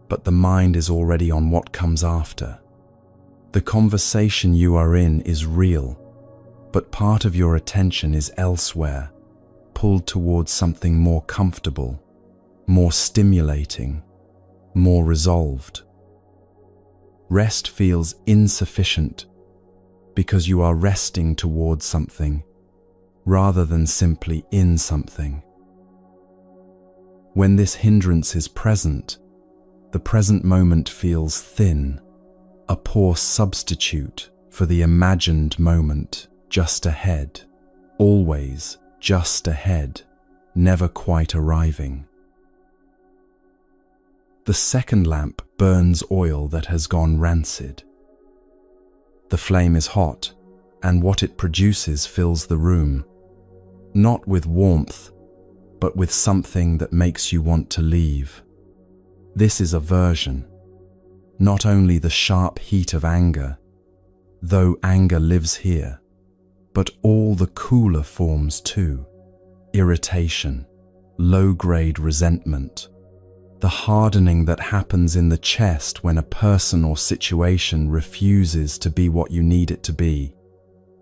but the mind is already on what comes after. The conversation you are in is real, but part of your attention is elsewhere, pulled towards something more comfortable, more stimulating, more resolved. Rest feels insufficient because you are resting towards something rather than simply in something. When this hindrance is present, the present moment feels thin, a poor substitute for the imagined moment just ahead, always just ahead, never quite arriving. The second lamp burns oil that has gone rancid. The flame is hot, and what it produces fills the room, not with warmth, but with something that makes you want to leave. This is aversion, not only the sharp heat of anger, though anger lives here, but all the cooler forms too: irritation, low-grade resentment, the hardening that happens in the chest when a person or situation refuses to be what you need it to be,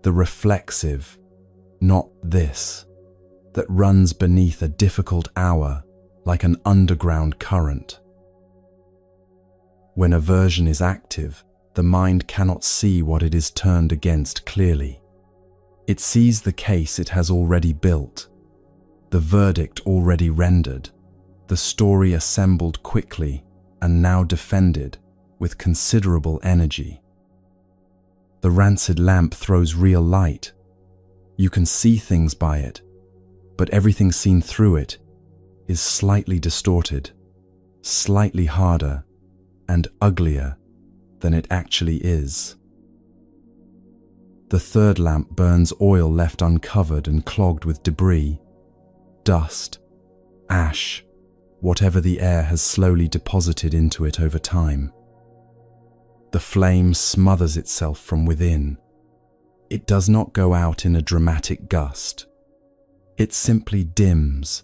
the reflexive, not this, that runs beneath a difficult hour like an underground current. When aversion is active, the mind cannot see what it is turned against clearly. It sees the case it has already built, the verdict already rendered, the story assembled quickly and now defended with considerable energy. The rancid lamp throws real light, You can see things by it, but everything seen through it is slightly distorted, slightly harder, and uglier than it actually is. The third lamp burns oil left uncovered and clogged with debris, dust, ash, whatever the air has slowly deposited into it over time. The flame smothers itself from within. It does not go out in a dramatic gust. It simply dims,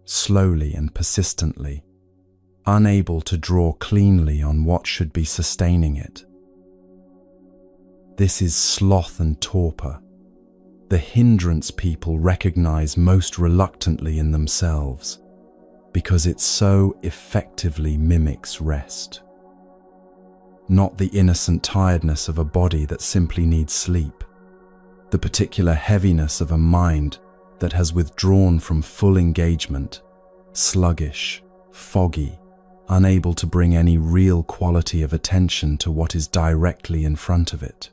slowly and persistently, unable to draw cleanly on what should be sustaining it. This is sloth and torpor, the hindrance people recognize most reluctantly in themselves, because it so effectively mimics rest. Not the innocent tiredness of a body that simply needs sleep, the particular heaviness of a mind that has withdrawn from full engagement, sluggish, foggy, unable to bring any real quality of attention to what is directly in front of it.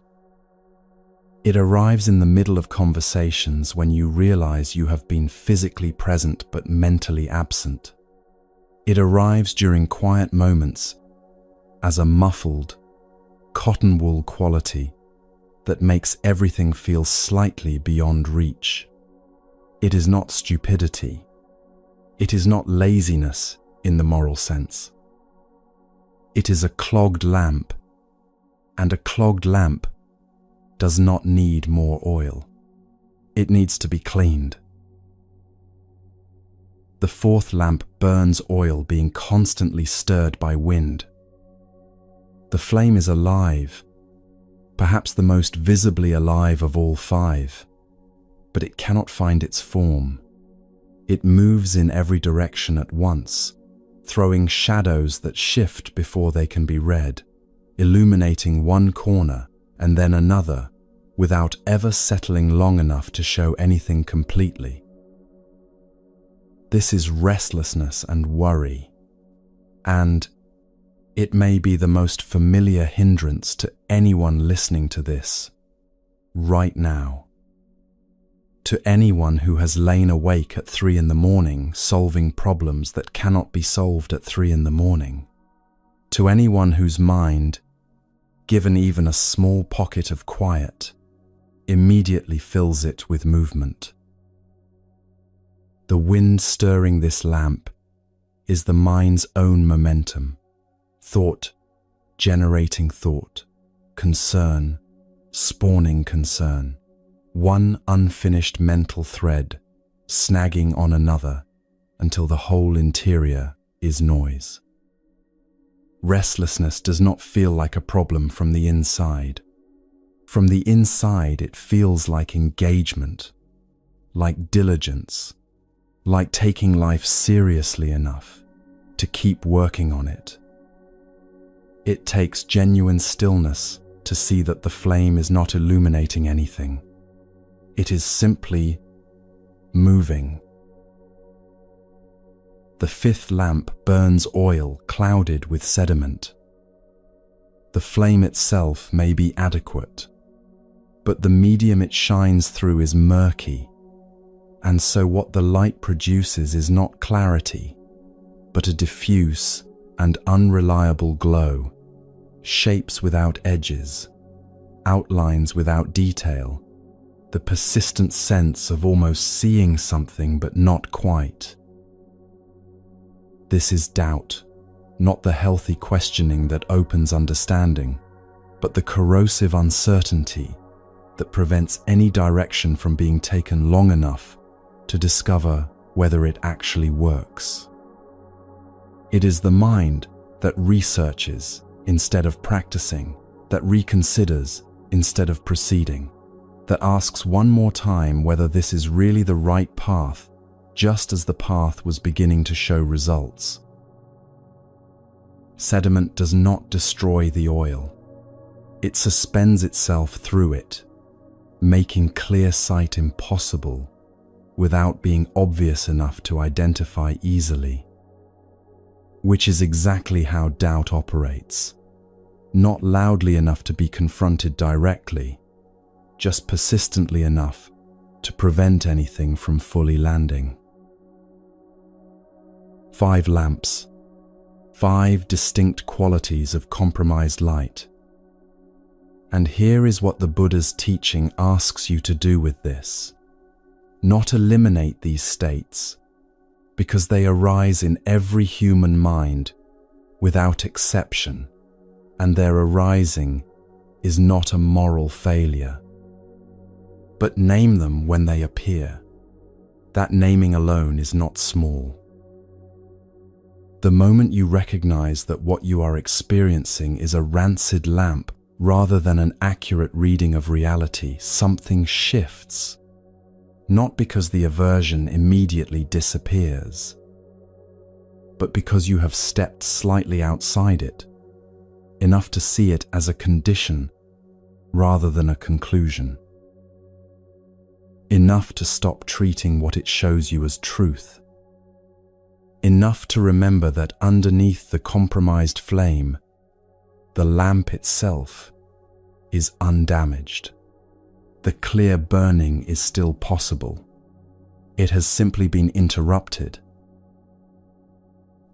It arrives in the middle of conversations when you realize you have been physically present but mentally absent. It arrives during quiet moments as a muffled, cotton wool quality that makes everything feel slightly beyond reach. It is not stupidity. It is not laziness in the moral sense. It is a clogged lamp, and a clogged lamp does not need more oil. It needs to be cleaned. The fourth lamp burns oil being constantly stirred by wind. The flame is alive, perhaps the most visibly alive of all five, but it cannot find its form. It moves in every direction at once, throwing shadows that shift before they can be read, illuminating one corner and then another, without ever settling long enough to show anything completely. This is restlessness and worry, and it may be the most familiar hindrance to anyone listening to this right now. To anyone who has lain awake at 3 a.m. solving problems that cannot be solved at 3 a.m. To anyone whose mind, given even a small pocket of quiet, immediately fills it with movement. The wind stirring this lamp is the mind's own momentum, thought generating thought, concern spawning concern, one unfinished mental thread snagging on another until the whole interior is noise. Restlessness does not feel like a problem from the inside. From the inside, it feels like engagement, like diligence, like taking life seriously enough to keep working on it. It takes genuine stillness to see that the flame is not illuminating anything. It is simply moving. The fifth lamp burns oil clouded with sediment. The flame itself may be adequate, but the medium it shines through is murky, and so what the light produces is not clarity, but a diffuse and unreliable glow, shapes without edges, outlines without detail, the persistent sense of almost seeing something but not quite. This is doubt, not the healthy questioning that opens understanding, but the corrosive uncertainty that prevents any direction from being taken long enough to discover whether it actually works. It is the mind that researches instead of practicing, that reconsiders instead of proceeding, that asks one more time whether this is really the right path, just as the path was beginning to show results. Sediment does not destroy the oil. It suspends itself through it, making clear sight impossible without being obvious enough to identify easily. Which is exactly how doubt operates. Not loudly enough to be confronted directly, just persistently enough to prevent anything from fully landing. 5 lamps, 5 distinct qualities of compromised light. And here is what the Buddha's teaching asks you to do with this. Not eliminate these states, because they arise in every human mind without exception, and their arising is not a moral failure. But name them when they appear. That naming alone is not small. The moment you recognize that what you are experiencing is a rancid lamp rather than an accurate reading of reality, something shifts. Not because the aversion immediately disappears, but because you have stepped slightly outside it, enough to see it as a condition rather than a conclusion. Enough to stop treating what it shows you as truth. Enough to remember that underneath the compromised flame, the lamp itself is undamaged. The clear burning is still possible. It has simply been interrupted.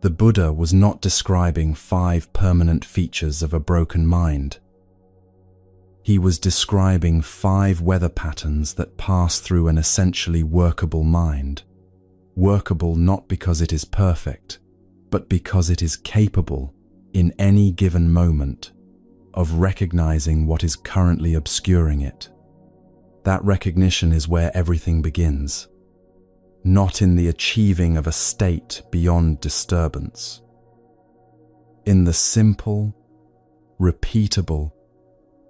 The Buddha was not describing 5 permanent features of a broken mind. He was describing 5 weather patterns that pass through an essentially workable mind. Workable not because it is perfect, but because it is capable, in any given moment, of recognizing what is currently obscuring it. That recognition is where everything begins, not in the achieving of a state beyond disturbance. In the simple, repeatable,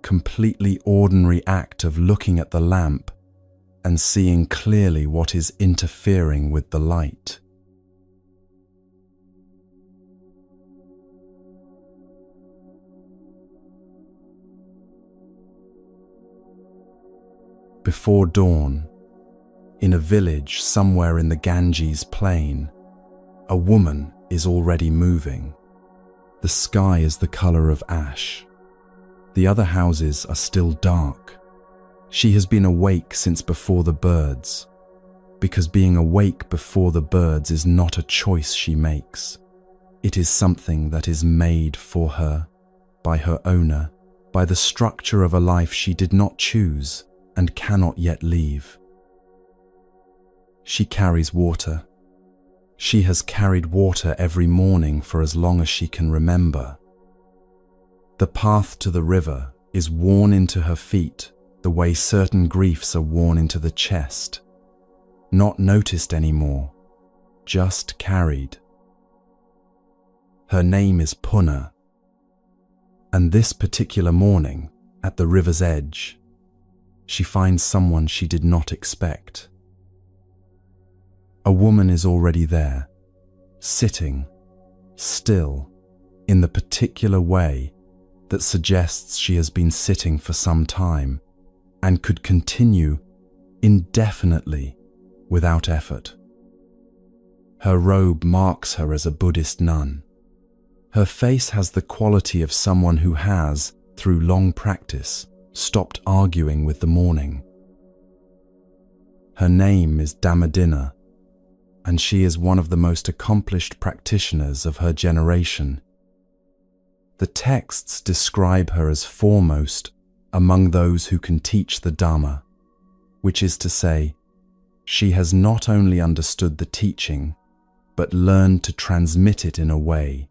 completely ordinary act of looking at the lamp and seeing clearly what is interfering with the light. Before dawn, in a village somewhere in the Ganges plain, a woman is already moving. The sky is the color of ash. The other houses are still dark. She has been awake since before the birds, because being awake before the birds is not a choice she makes. It is something that is made for her, by her owner, by the structure of a life she did not choose and cannot yet leave. She carries water. She has carried water every morning for as long as she can remember. The path to the river is worn into her feet the way certain griefs are worn into the chest. Not noticed anymore, just carried. Her name is Puna. And this particular morning, at the river's edge, she finds someone she did not expect. A woman is already there, sitting, still, in the particular way that suggests she has been sitting for some time and could continue indefinitely without effort. Her robe marks her as a Buddhist nun. Her face has the quality of someone who has, through long practice, stopped arguing with the morning. Her name is Dhammadinna, and she is one of the most accomplished practitioners of her generation. The texts describe her as foremost among those who can teach the Dhamma, which is to say, she has not only understood the teaching, but learned to transmit it in a way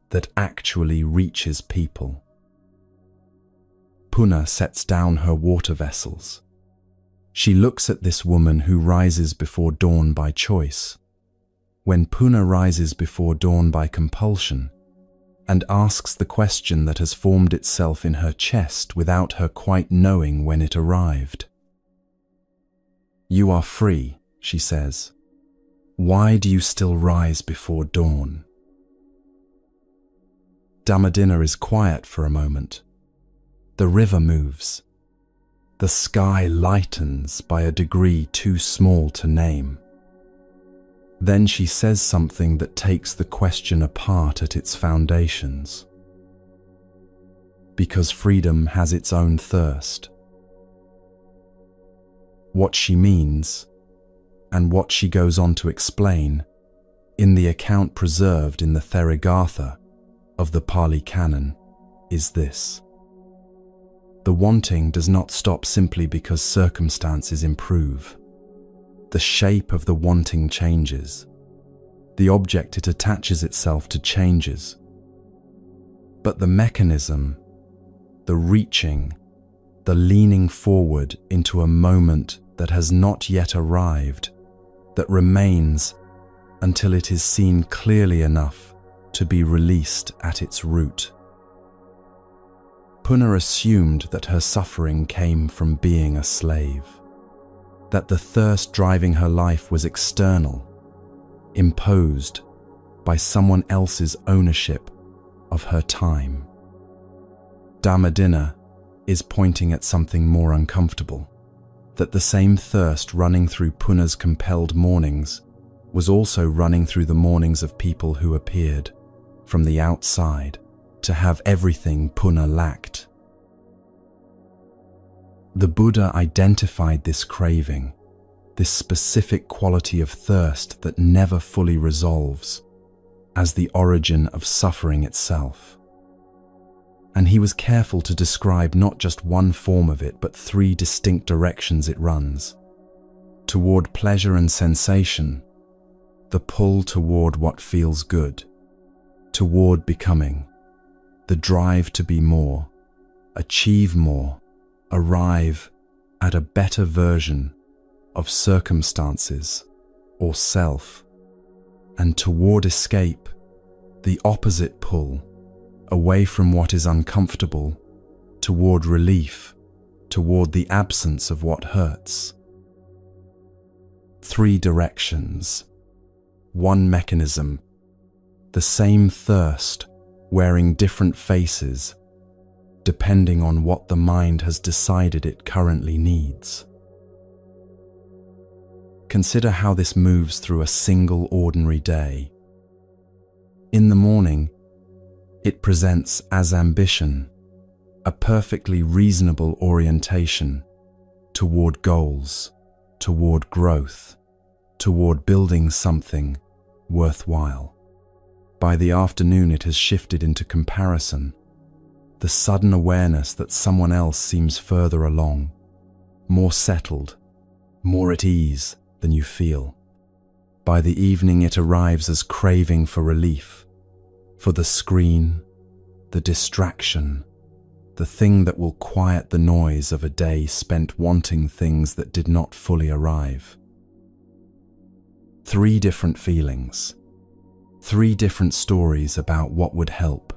that actually reaches people. Puna sets down her water vessels. She looks at this woman who rises before dawn by choice. When Puna rises before dawn by compulsion, and asks the question that has formed itself in her chest without her quite knowing when it arrived. "You are free," she says. "Why do you still rise before dawn?" Dhammadinna is quiet for a moment. The river moves. The sky lightens by a degree too small to name. Then she says something that takes the question apart at its foundations. Because freedom has its own thirst. what she means, and what she goes on to explain in the account preserved in the Therigatha of the Pali Canon is this. The wanting does not stop simply because circumstances improve. The shape of the wanting changes. The object it attaches itself to changes. But the mechanism, the reaching, the leaning forward into a moment that has not yet arrived, that remains until it is seen clearly enough to be released at its root. Puna assumed that her suffering came from being a slave, that the thirst driving her life was external, imposed by someone else's ownership of her time. Dhammadinna is pointing at something more uncomfortable, that the same thirst running through Puna's compelled mornings was also running through the mornings of people who appeared, from the outside, to have everything Puna lacked. The Buddha identified this craving, this specific quality of thirst that never fully resolves, as the origin of suffering itself. And he was careful to describe not just one form of it, but three distinct directions it runs. Toward pleasure and sensation, the pull toward what feels good, toward becoming, the drive to be more, achieve more, arrive at a better version of circumstances or self, and toward escape, the opposite pull, away from what is uncomfortable, toward relief, toward the absence of what hurts. Three directions, one mechanism, the same thirst wearing different faces, depending on what the mind has decided it currently needs. Consider how this moves through a single ordinary day. In the morning, it presents as ambition, a perfectly reasonable orientation toward goals, toward growth, toward building something worthwhile. By the afternoon, it has shifted into comparison, the sudden awareness that someone else seems further along, more settled, more at ease than you feel. By the evening, it arrives as craving for relief, for the screen, the distraction, the thing that will quiet the noise of a day spent wanting things that did not fully arrive. Three different feelings, three different stories about what would help,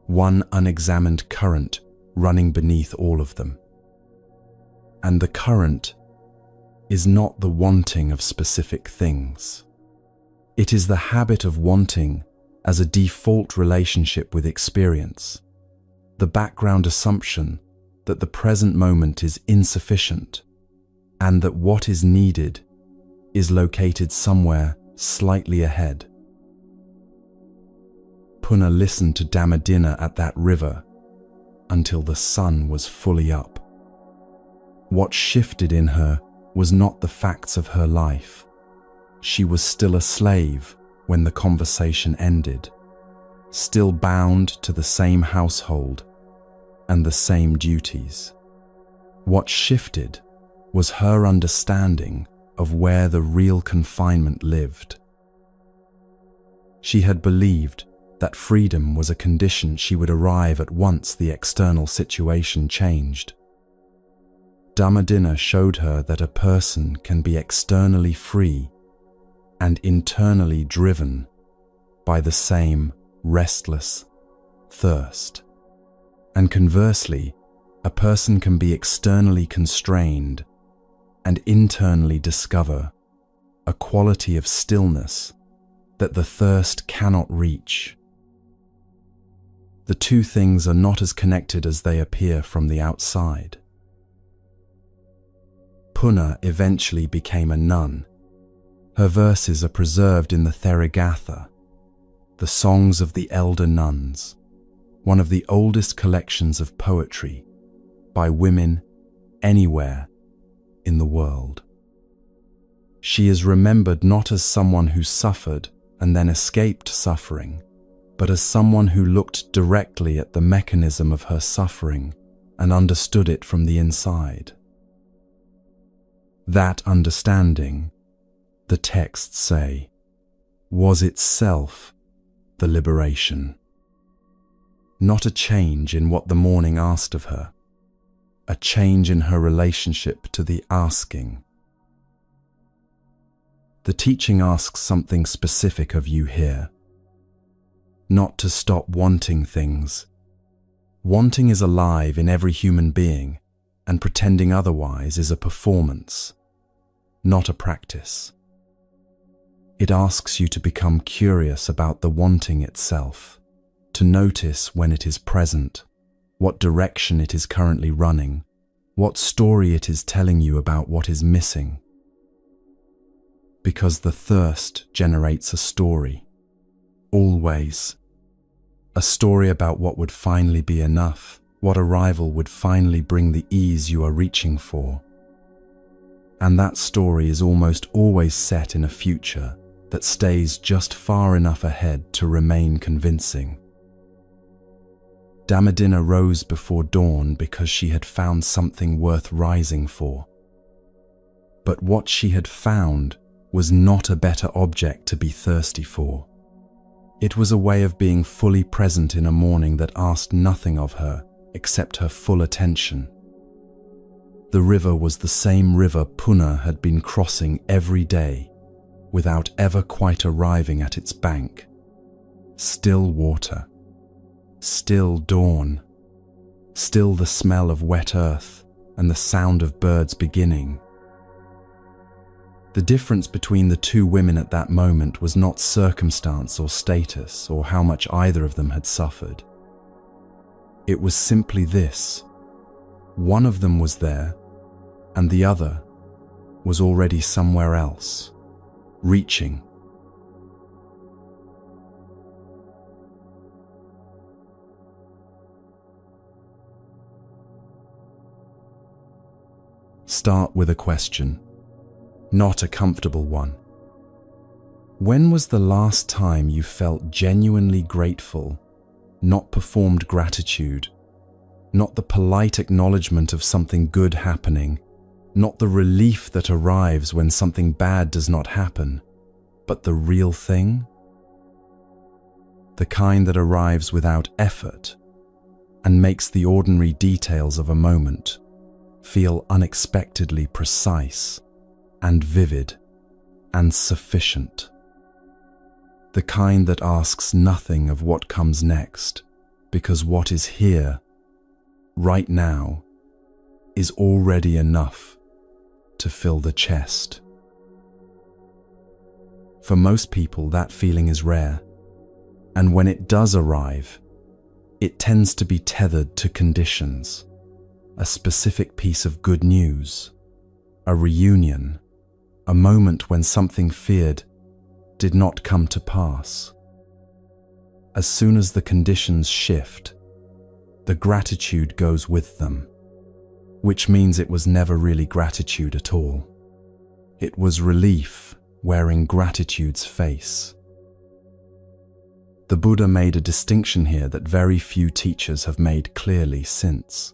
one unexamined current running beneath all of them. And the current is not the wanting of specific things. It is the habit of wanting as a default relationship with experience, the background assumption that the present moment is insufficient and that what is needed is located somewhere slightly ahead. Puna listened to Dhammadinna at that river until the sun was fully up. What shifted in her was not the facts of her life. She was still a slave when the conversation ended, still bound to the same household and the same duties. What shifted was her understanding of where the real confinement lived. She had believed that freedom was a condition she would arrive at once the external situation changed. Dhammadinna showed her that a person can be externally free and internally driven by the same restless thirst. And conversely, a person can be externally constrained and internally discover a quality of stillness that the thirst cannot reach. The two things are not as connected as they appear from the outside. Puna eventually became a nun. Her verses are preserved in the Therigatha, the songs of the elder nuns, one of the oldest collections of poetry by women anywhere in the world. She is remembered not as someone who suffered and then escaped suffering, but as someone who looked directly at the mechanism of her suffering and understood it from the inside. That understanding, the texts say, was itself the liberation. Not a change in what the morning asked of her, a change in her relationship to the asking. The teaching asks something specific of you here. Not to stop wanting things. Wanting is alive in every human being, and pretending otherwise is a performance, not a practice. It asks you to become curious about the wanting itself, to notice when it is present, what direction it is currently running, what story it is telling you about what is missing. Because the thirst generates a story, always. A story about what would finally be enough, what arrival would finally bring the ease you are reaching for. And that story is almost always set in a future that stays just far enough ahead to remain convincing. Damadina rose before dawn because she had found something worth rising for. But what she had found was not a better object to be thirsty for. It was a way of being fully present in a morning that asked nothing of her except her full attention. The river was the same river Puna had been crossing every day, without ever quite arriving at its bank. Still water, still dawn, still the smell of wet earth and the sound of birds beginning. The difference between the two women at that moment was not circumstance or status or how much either of them had suffered. It was simply this: one of them was there, and the other was already somewhere else, reaching. Start with a question, not a comfortable one. When was the last time you felt genuinely grateful, not performed gratitude, not the polite acknowledgement of something good happening, not the relief that arrives when something bad does not happen, but the real thing? The kind that arrives without effort and makes the ordinary details of a moment feel unexpectedly precise and vivid and sufficient. The kind that asks nothing of what comes next, because what is here, right now, is already enough to fill the chest. For most people, that feeling is rare, and when it does arrive, it tends to be tethered to conditions, a specific piece of good news, a reunion, a moment when something feared did not come to pass. As soon as the conditions shift, the gratitude goes with them, which means it was never really gratitude at all. It was relief wearing gratitude's face. The Buddha made a distinction here that very few teachers have made clearly since.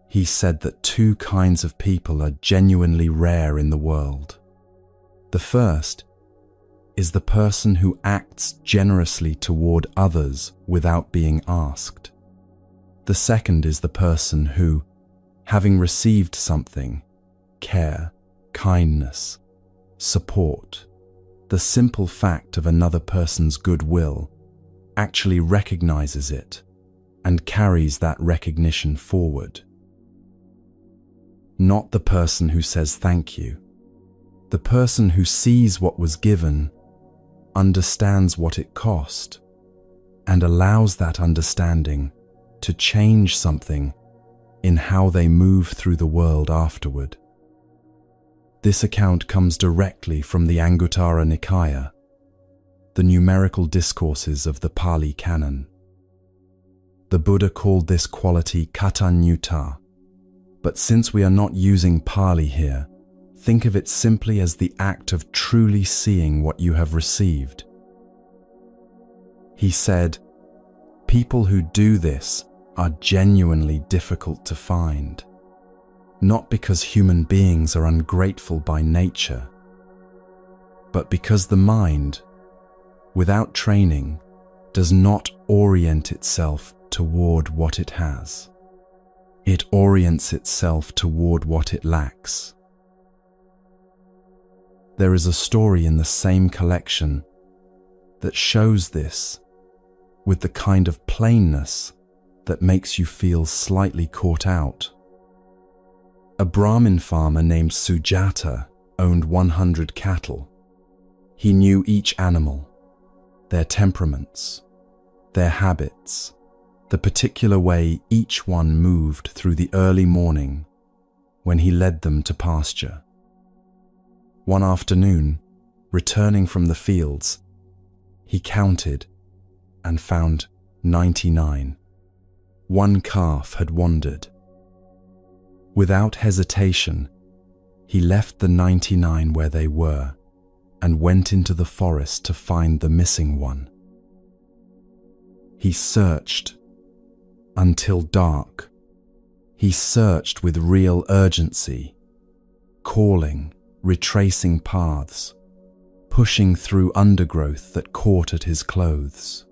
He said that two kinds of people are genuinely rare in the world. The first is the person who acts generously toward others without being asked. The second is the person who, having received something, care, kindness, support, the simple fact of another person's goodwill, actually recognizes it and carries that recognition forward. Not the person who says thank you. The person who sees what was given, understands what it cost, and allows that understanding to change something in how they move through the world afterward. This account comes directly from the Anguttara Nikaya, the numerical discourses of the Pali Canon. The Buddha called this quality katanyuta, But since we are not using Pali here, think of it simply as the act of truly seeing what you have received. He said, people who do this are genuinely difficult to find, not because human beings are ungrateful by nature, but because the mind, without training, does not orient itself toward what it has. It orients itself toward what it lacks. There is a story in the same collection that shows this with the kind of plainness that makes you feel slightly caught out. A Brahmin farmer named Sujata owned 100 cattle. He knew each animal, their temperaments, their habits, the particular way each one moved through the early morning when he led them to pasture. One afternoon, returning from the fields, he counted and found 99. One calf had wandered. Without hesitation, he left the 99 where they were and went into the forest to find the missing one. He searched until dark. He searched with real urgency, calling, retracing paths, pushing through undergrowth that caught at his clothes.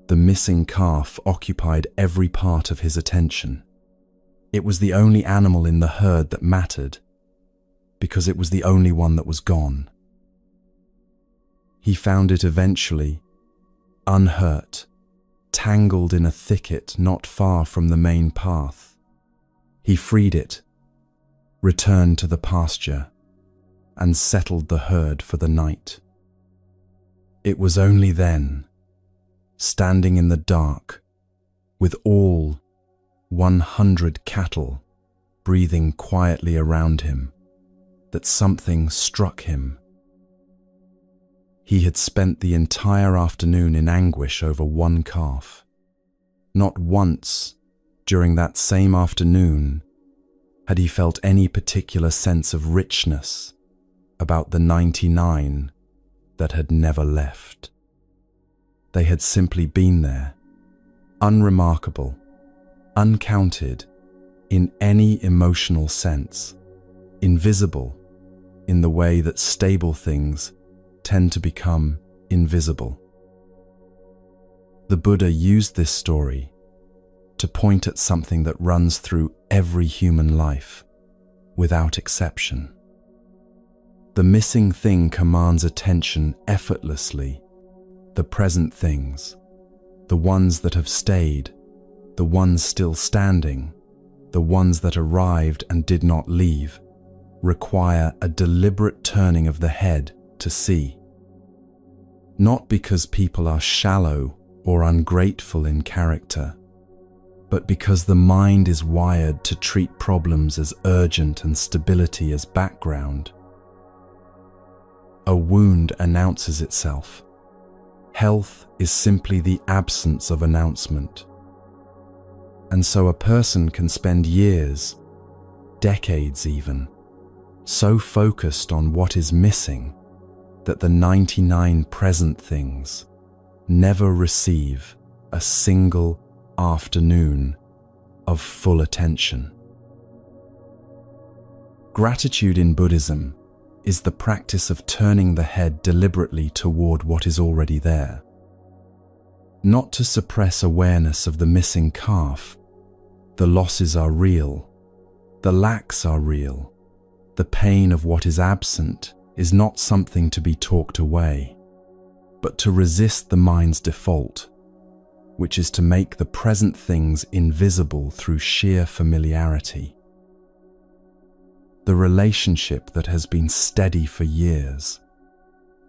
The missing calf occupied every part of his attention. It was the only animal in the herd that mattered, because it was the only one that was gone. He found it eventually, unhurt, tangled in a thicket not far from the main path. He freed it, returned to the pasture, and settled the herd for the night. It was only then, standing in the dark, with all 100 cattle breathing quietly around him, that something struck him. He had spent the entire afternoon in anguish over one calf. Not once during that same afternoon had he felt any particular sense of richness about the 99 that had never left. They had simply been there, unremarkable, uncounted in any emotional sense, invisible in the way that stable things tend to become invisible. The Buddha used this story to point at something that runs through every human life, without exception. The missing thing commands attention effortlessly. The present things, the ones that have stayed, the ones still standing, the ones that arrived and did not leave, require a deliberate turning of the head to see. Not because people are shallow or ungrateful in character, but because the mind is wired to treat problems as urgent and stability as background. A wound announces itself. Health is simply the absence of announcement. And so a person can spend years, decades even, so focused on what is missing that the 99 present things never receive a single afternoon of full attention. Gratitude in Buddhism is the practice of turning the head deliberately toward what is already there. Not to suppress awareness of the missing calf. The losses are real. The lacks are real. The pain of what is absent is not something to be talked away, but to resist the mind's default, which is to make the present things invisible through sheer familiarity. The relationship that has been steady for years,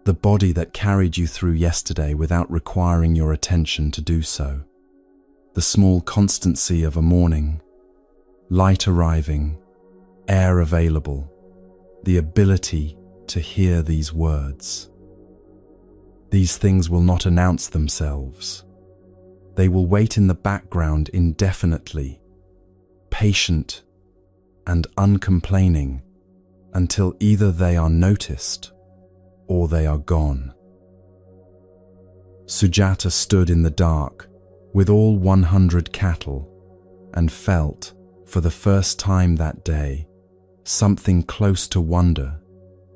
the body that carried you through yesterday without requiring your attention to do so, the small constancy of a morning, light arriving, air available, the ability to hear these words. These things will not announce themselves. They will wait in the background indefinitely, patient and uncomplaining until either they are noticed or they are gone. Sujata stood in the dark with all 100 cattle and felt, for the first time that day, something close to wonder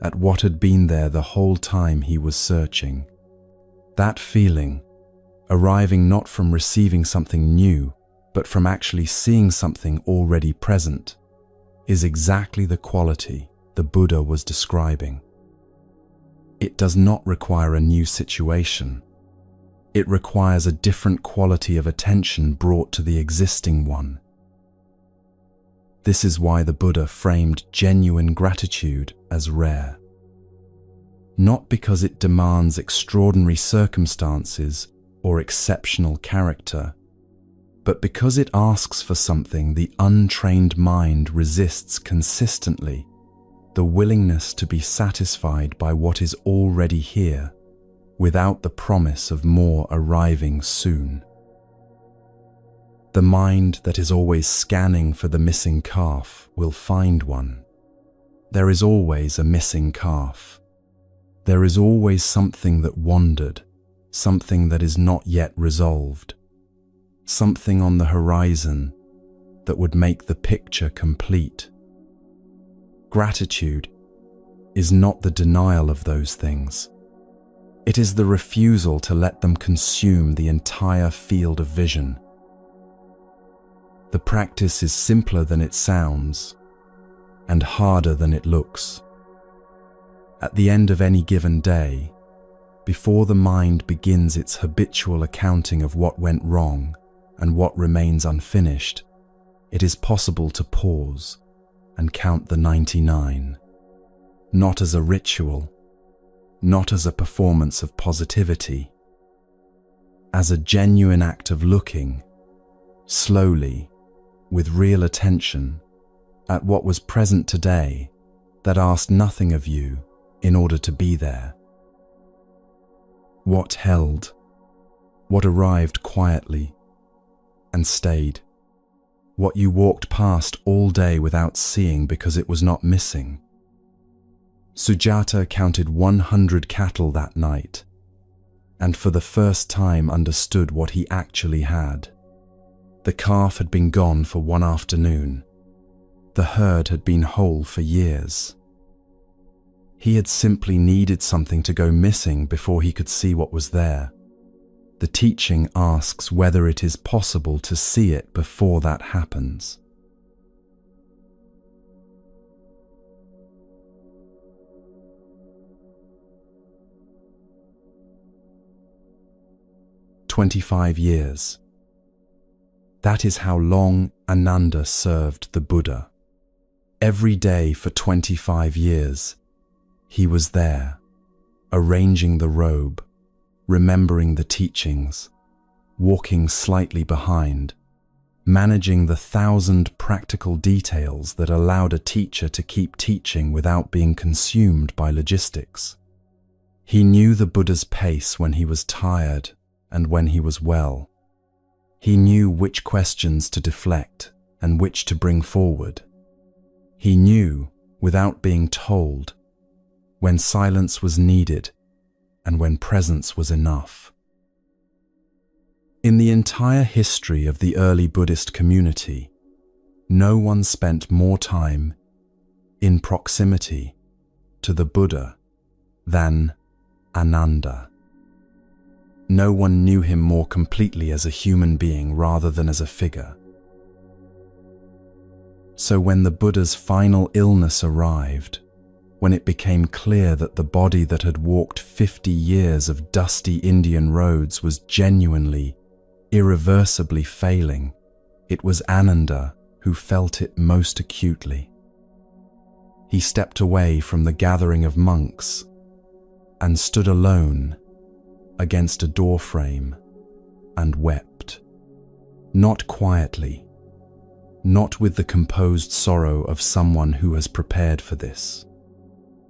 at what had been there the whole time he was searching. That feeling, arriving not from receiving something new, but from actually seeing something already present, is exactly the quality the Buddha was describing. It does not require a new situation. It requires a different quality of attention brought to the existing one. This is why the Buddha framed genuine gratitude as rare. Not because it demands extraordinary circumstances or exceptional character, but because it asks for something the untrained mind resists consistently: the willingness to be satisfied by what is already here, without the promise of more arriving soon. The mind that is always scanning for the missing calf will find one. There is always a missing calf. There is always something that wandered, something that is not yet resolved, something on the horizon that would make the picture complete. Gratitude is not the denial of those things. It is the refusal to let them consume the entire field of vision. The practice is simpler than it sounds and harder than it looks. At the end of any given day, before the mind begins its habitual accounting of what went wrong and what remains unfinished, it is possible to pause and count the 99, not as a ritual, not as a performance of positivity, as a genuine act of looking, slowly, with real attention, at what was present today that asked nothing of you in order to be there. What held, what arrived quietly and stayed, what you walked past all day without seeing because it was not missing. Sujata counted 100 cattle that night, and for the first time understood what he actually had. The calf had been gone for one afternoon. The herd had been whole for years. He had simply needed something to go missing before he could see what was there. The teaching asks whether it is possible to see it before that happens. "25 years. That is how long Ananda served the Buddha. Every day for 25 years, he was there, arranging the robe, remembering the teachings, walking slightly behind, managing the 1,000 practical details that allowed a teacher to keep teaching without being consumed by logistics. He knew the Buddha's pace when he was tired and when he was well. He knew which questions to deflect and which to bring forward. He knew, without being told, when silence was needed and when presence was enough. In the entire history of the early Buddhist community, no one spent more time in proximity to the Buddha than Ananda. No one knew him more completely as a human being rather than as a figure. So when the Buddha's final illness arrived, when it became clear that the body that had walked 50 years of dusty Indian roads was genuinely, irreversibly failing, it was Ananda who felt it most acutely. He stepped away from the gathering of monks and stood alone against a doorframe and wept. Not quietly, not with the composed sorrow of someone who has prepared for this.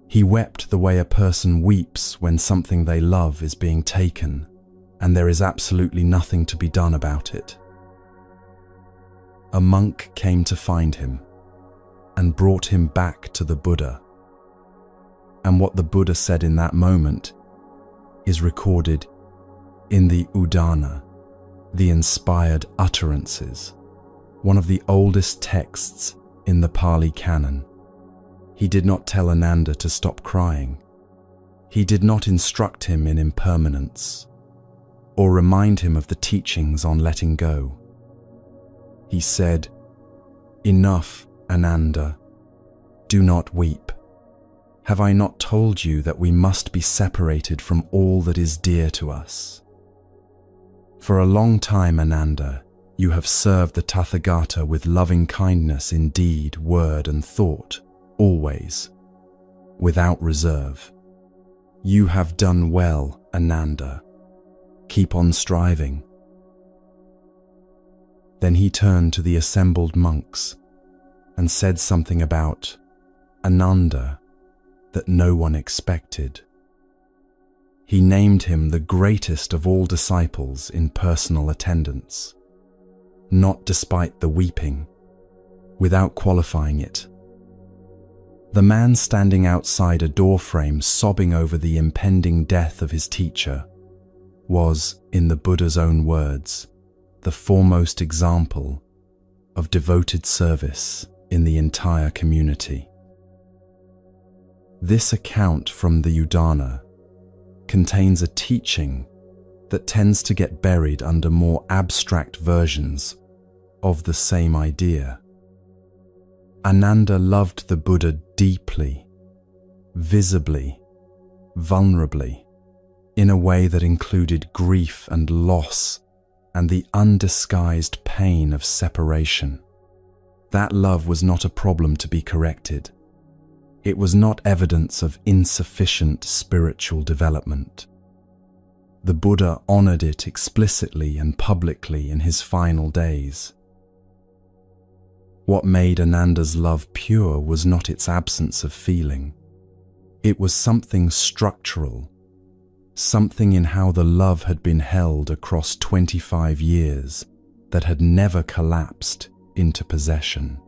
He wept the way a person weeps when something they love is being taken and there is absolutely nothing to be done about it. A monk came to find him and brought him back to the Buddha. And what the Buddha said in that moment is recorded in the Udana, the inspired utterances, one of the oldest texts in the Pali Canon. He did not tell Ananda to stop crying. He did not instruct him in impermanence or remind him of the teachings on letting go. He said, "Enough, Ananda. Do not weep. Have I not told you that we must be separated from all that is dear to us? For a long time, Ananda, you have served the Tathagata with loving kindness in deed, word, and thought, always, without reserve. You have done well, Ananda. Keep on striving." Then he turned to the assembled monks and said something about Ananda that no one expected. He named him the greatest of all disciples in personal attendance, not despite the weeping, without qualifying it. The man standing outside a doorframe sobbing over the impending death of his teacher was, in the Buddha's own words, the foremost example of devoted service in the entire community. This account from the Udana contains a teaching that tends to get buried under more abstract versions of the same idea. Ananda loved the Buddha deeply, visibly, vulnerably, in a way that included grief and loss and the undisguised pain of separation. That love was not a problem to be corrected. It was not evidence of insufficient spiritual development. The Buddha honored it explicitly and publicly in his final days. What made Ananda's love pure was not its absence of feeling. It was something structural, something in how the love had been held across 25 years that had never collapsed into possession.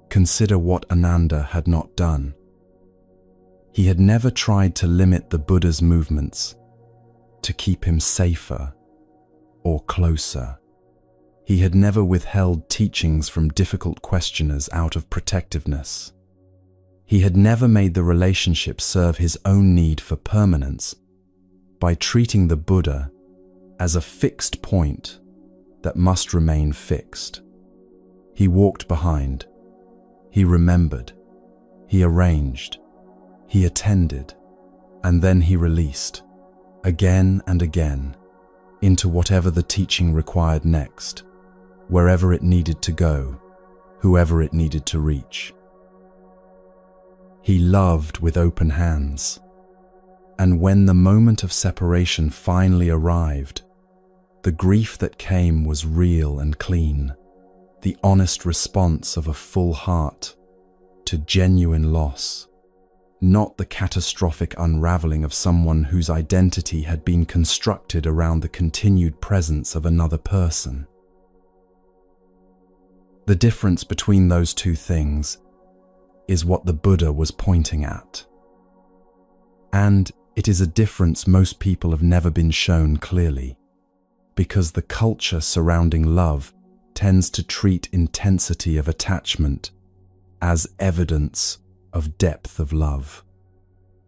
Consider what Ananda had not done. He had never tried to limit the Buddha's movements to keep him safer or closer. He had never withheld teachings from difficult questioners out of protectiveness. He had never made the relationship serve his own need for permanence by treating the Buddha as a fixed point that must remain fixed. He walked behind. He remembered. He arranged. He attended. And then he released, again and again, into whatever the teaching required next, wherever it needed to go, whoever it needed to reach. He loved with open hands, and when the moment of separation finally arrived, the grief that came was real and clean, the honest response of a full heart to genuine loss, not the catastrophic unraveling of someone whose identity had been constructed around the continued presence of another person. The difference between those two things is what the Buddha was pointing at. And it is a difference most people have never been shown clearly, because the culture surrounding love tends to treat intensity of attachment as evidence of depth of love.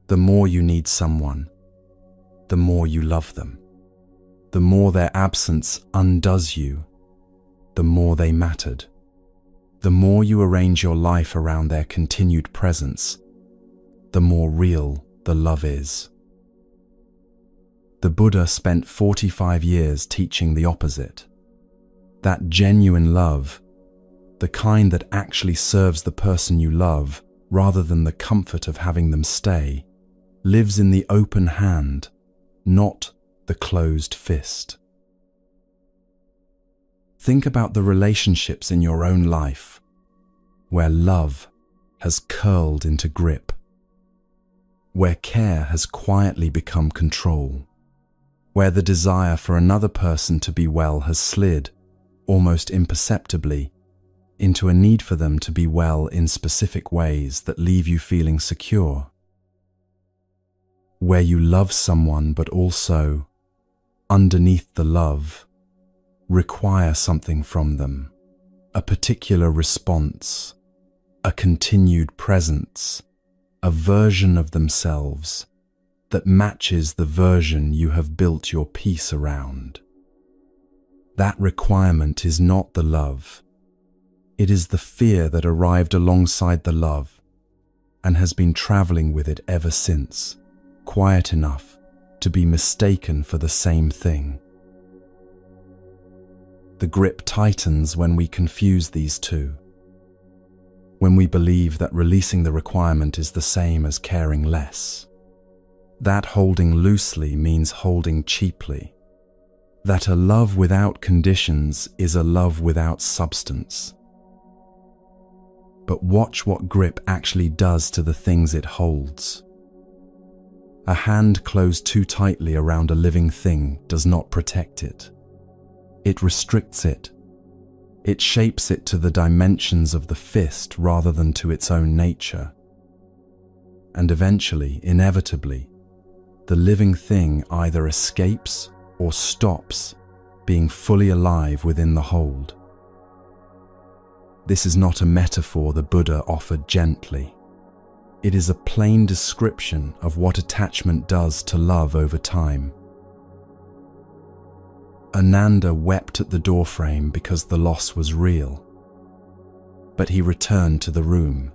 The more you need someone, the more you love them. The more their absence undoes you, the more they mattered. The more you arrange your life around their continued presence, the more real the love is. The Buddha spent 45 years teaching the opposite. That genuine love, the kind that actually serves the person you love rather than the comfort of having them stay, lives in the open hand, not the closed fist. Think about the relationships in your own life where love has curled into grip, where care has quietly become control, where the desire for another person to be well has slid, almost imperceptibly, into a need for them to be well in specific ways that leave you feeling secure, where you love someone but also, underneath the love, require something from them, a particular response, a continued presence, a version of themselves that matches the version you have built your peace around. That requirement is not the love. It is the fear that arrived alongside the love and has been traveling with it ever since, quiet enough to be mistaken for the same thing. The grip tightens when we confuse these two, when we believe that releasing the requirement is the same as caring less. That holding loosely means holding cheaply. That a love without conditions is a love without substance. But watch what grip actually does to the things it holds. A hand closed too tightly around a living thing does not protect it. It restricts it. It shapes it to the dimensions of the fist rather than to its own nature. And eventually, inevitably, the living thing either escapes or stops being fully alive within the hold. This is not a metaphor the Buddha offered gently. It is a plain description of what attachment does to love over time. Ananda wept at the doorframe because the loss was real. But he returned to the room.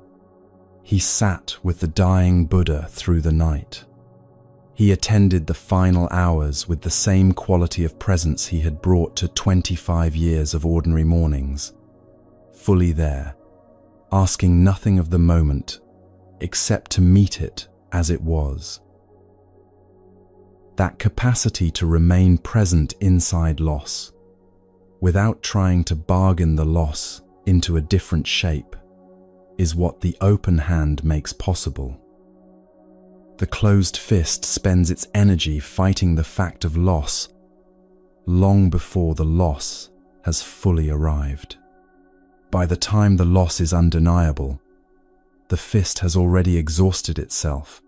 He sat with the dying Buddha through the night. He attended the final hours with the same quality of presence he had brought to 25 years of ordinary mornings, fully there, asking nothing of the moment except to meet it as it was. That capacity to remain present inside loss, without trying to bargain the loss into a different shape, is what the open hand makes possible. The closed fist spends its energy fighting the fact of loss long before the loss has fully arrived. By the time the loss is undeniable, the fist has already exhausted itself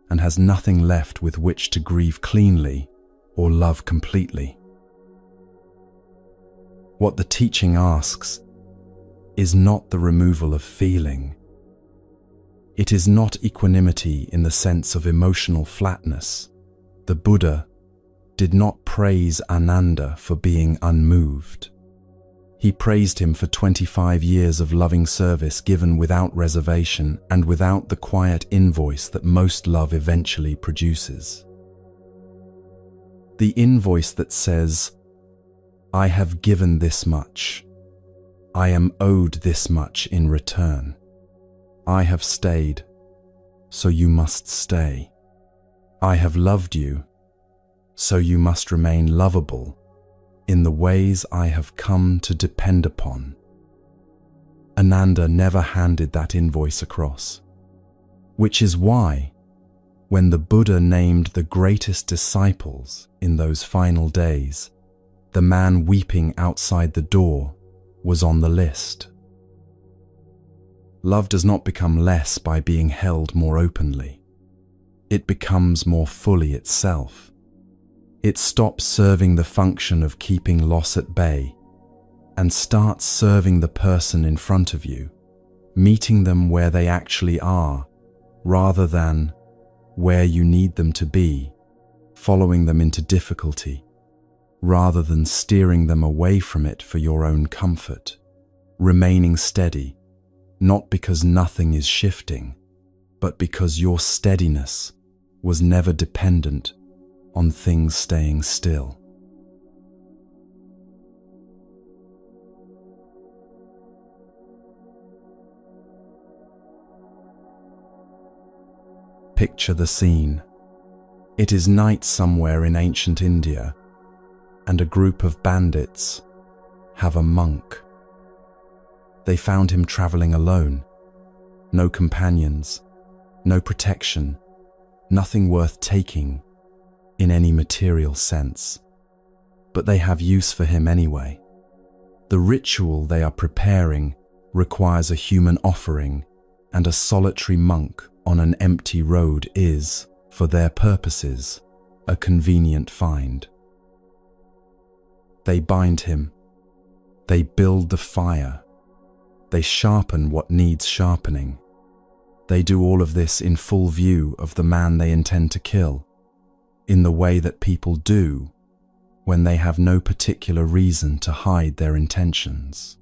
and has nothing left with which to grieve cleanly or love completely. What the teaching asks is not the removal of feeling. It is not equanimity in the sense of emotional flatness. The Buddha did not praise Ananda for being unmoved. He praised him for 25 years of loving service given without reservation and without the quiet invoice that most love eventually produces. The invoice that says, "I have given this much. I am owed this much in return. I have stayed, so you must stay. I have loved you, so you must remain lovable in the ways I have come to depend upon." Ananda never handed that invoice across, which is why, when the Buddha named the greatest disciples in those final days, the man weeping outside the door was on the list. Love does not become less by being held more openly. It becomes more fully itself. It stops serving the function of keeping loss at bay and starts serving the person in front of you, meeting them where they actually are, rather than where you need them to be, following them into difficulty, rather than steering them away from it for your own comfort, remaining steady, not because nothing is shifting, but because your steadiness was never dependent on things staying still. Picture the scene. It is night somewhere in ancient India, and a group of bandits have a monk. They found him traveling alone. No companions, no protection, nothing worth taking in any material sense. But they have use for him anyway. The ritual they are preparing requires a human offering, and a solitary monk on an empty road is, for their purposes, a convenient find. They bind him. They build the fire. They sharpen what needs sharpening. They do all of this in full view of the man they intend to kill, in the way that people do when they have no particular reason to hide their intentions.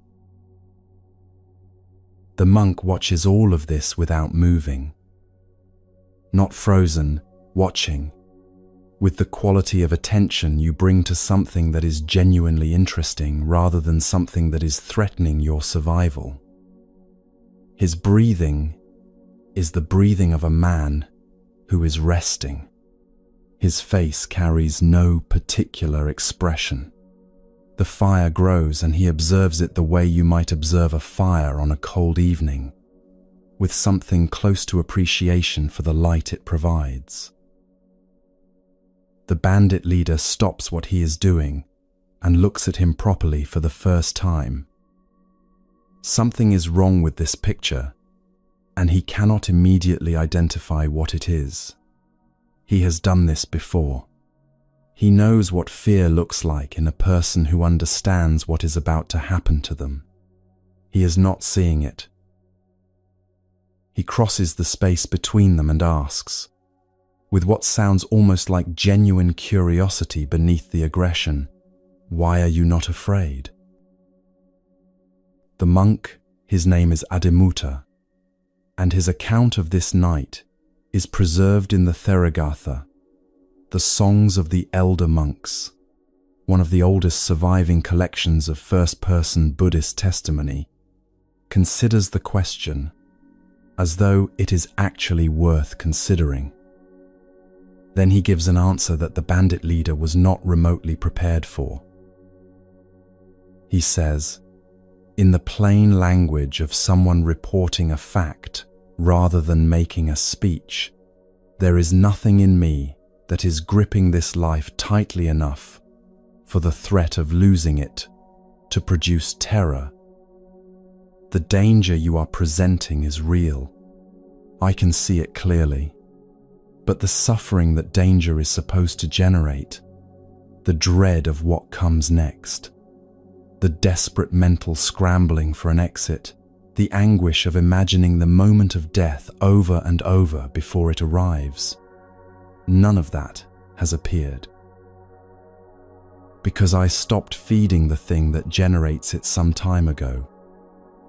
The monk watches all of this without moving, not frozen, watching, with the quality of attention you bring to something that is genuinely interesting rather than something that is threatening your survival. His breathing is the breathing of a man who is resting. His face carries no particular expression. The fire grows and he observes it the way you might observe a fire on a cold evening, with something close to appreciation for the light it provides. The bandit leader stops what he is doing and looks at him properly for the first time. Something is wrong with this picture, and he cannot immediately identify what it is. He has done this before. He knows what fear looks like in a person who understands what is about to happen to them. He is not seeing it. He crosses the space between them and asks, with what sounds almost like genuine curiosity beneath the aggression, "Why are you not afraid?" The monk, his name is Adimutta, and his account of this night is preserved in the Theragatha, the Songs of the Elder Monks, one of the oldest surviving collections of first-person Buddhist testimony, considers the question as though it is actually worth considering. Then he gives an answer that the bandit leader was not remotely prepared for. He says, in the plain language of someone reporting a fact rather than making a speech, there is nothing in me that is gripping this life tightly enough for the threat of losing it to produce terror. The danger you are presenting is real. I can see it clearly. But the suffering that danger is supposed to generate, the dread of what comes next, the desperate mental scrambling for an exit, the anguish of imagining the moment of death over and over before it arrives, none of that has appeared. Because I stopped feeding the thing that generates it some time ago,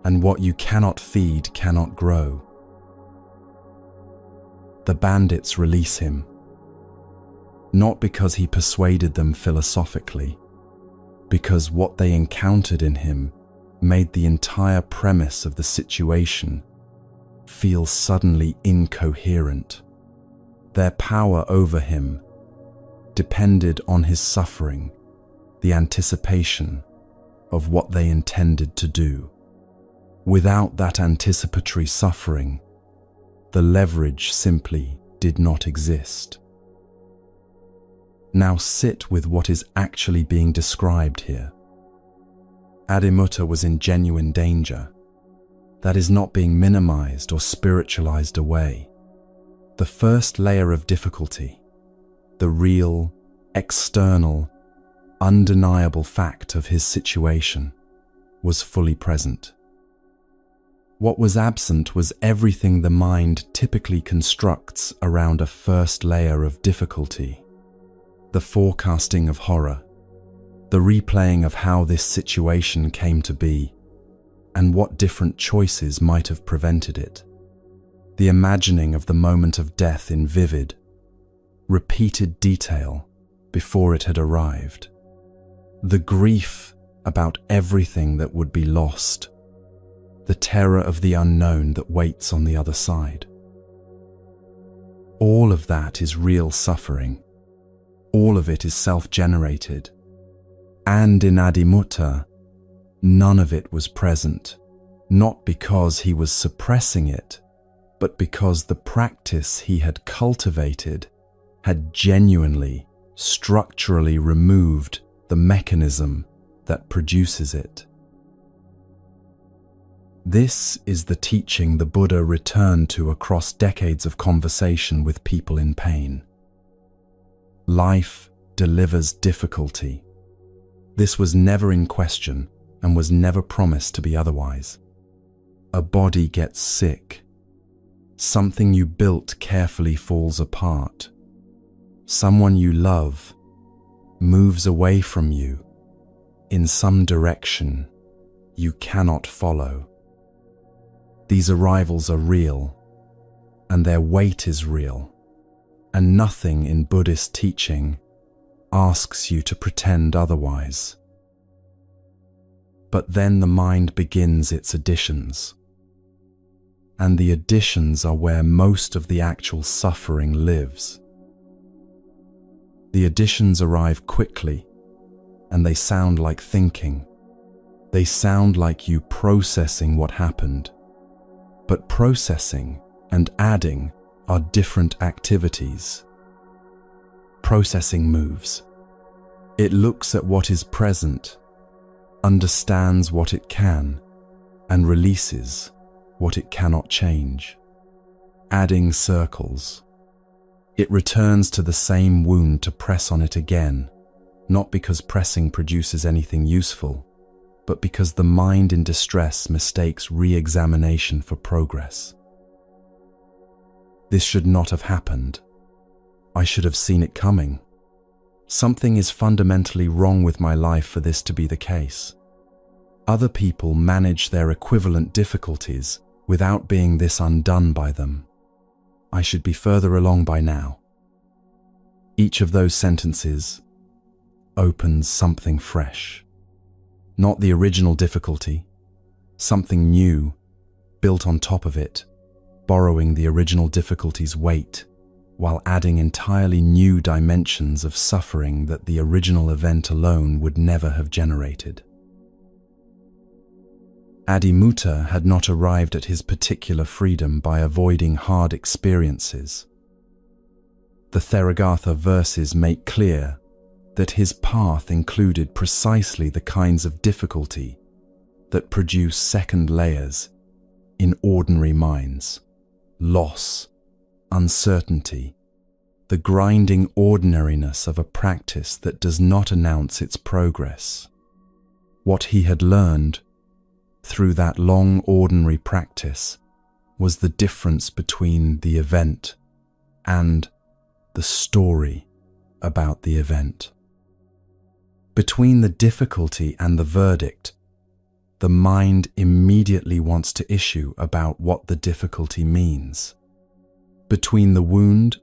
and what you cannot feed cannot grow. The bandits release him, not because he persuaded them philosophically, because what they encountered in him made the entire premise of the situation feel suddenly incoherent. Their power over him depended on his suffering, the anticipation of what they intended to do. Without that anticipatory suffering, the leverage simply did not exist. Now sit with what is actually being described here. Adimutta was in genuine danger. That is not being minimized or spiritualized away. The first layer of difficulty, the real, external, undeniable fact of his situation, was fully present. What was absent was everything the mind typically constructs around a first layer of difficulty. The forecasting of horror, the replaying of how this situation came to be, and what different choices might have prevented it. The imagining of the moment of death in vivid, repeated detail before it had arrived. The grief about everything that would be lost. The terror of the unknown that waits on the other side. All of that is real suffering. All of it is self-generated. And in Adimutta, none of it was present, not because he was suppressing it, but because the practice he had cultivated had genuinely, structurally removed the mechanism that produces it. This is the teaching the Buddha returned to across decades of conversation with people in pain. Life delivers difficulty. This was never in question and was never promised to be otherwise. A body gets sick. Something you built carefully falls apart. Someone you love moves away from you in some direction you cannot follow. These arrivals are real, and their weight is real, and nothing in Buddhist teaching asks you to pretend otherwise. But then the mind begins its additions, and the additions are where most of the actual suffering lives. The additions arrive quickly, and they sound like thinking. They sound like you processing what happened. But processing and adding are different activities. Processing moves. It looks at what is present, understands what it can, and releases what it cannot change. Adding circles. It returns to the same wound to press on it again, not because pressing produces anything useful, but because the mind in distress mistakes re-examination for progress. This should not have happened. I should have seen it coming. Something is fundamentally wrong with my life for this to be the case. Other people manage their equivalent difficulties without being this undone by them. I should be further along by now. Each of those sentences opens something fresh. Not the original difficulty, something new, built on top of it, borrowing the original difficulty's weight, while adding entirely new dimensions of suffering that the original event alone would never have generated. Adimutta had not arrived at his particular freedom by avoiding hard experiences. The Theragatha verses make clear that his path included precisely the kinds of difficulty that produce second layers in ordinary minds: loss, uncertainty, the grinding ordinariness of a practice that does not announce its progress. What he had learned through that long ordinary practice was the difference between the event and the story about the event. Between the difficulty and the verdict, the mind immediately wants to issue about what the difficulty means. Between the wound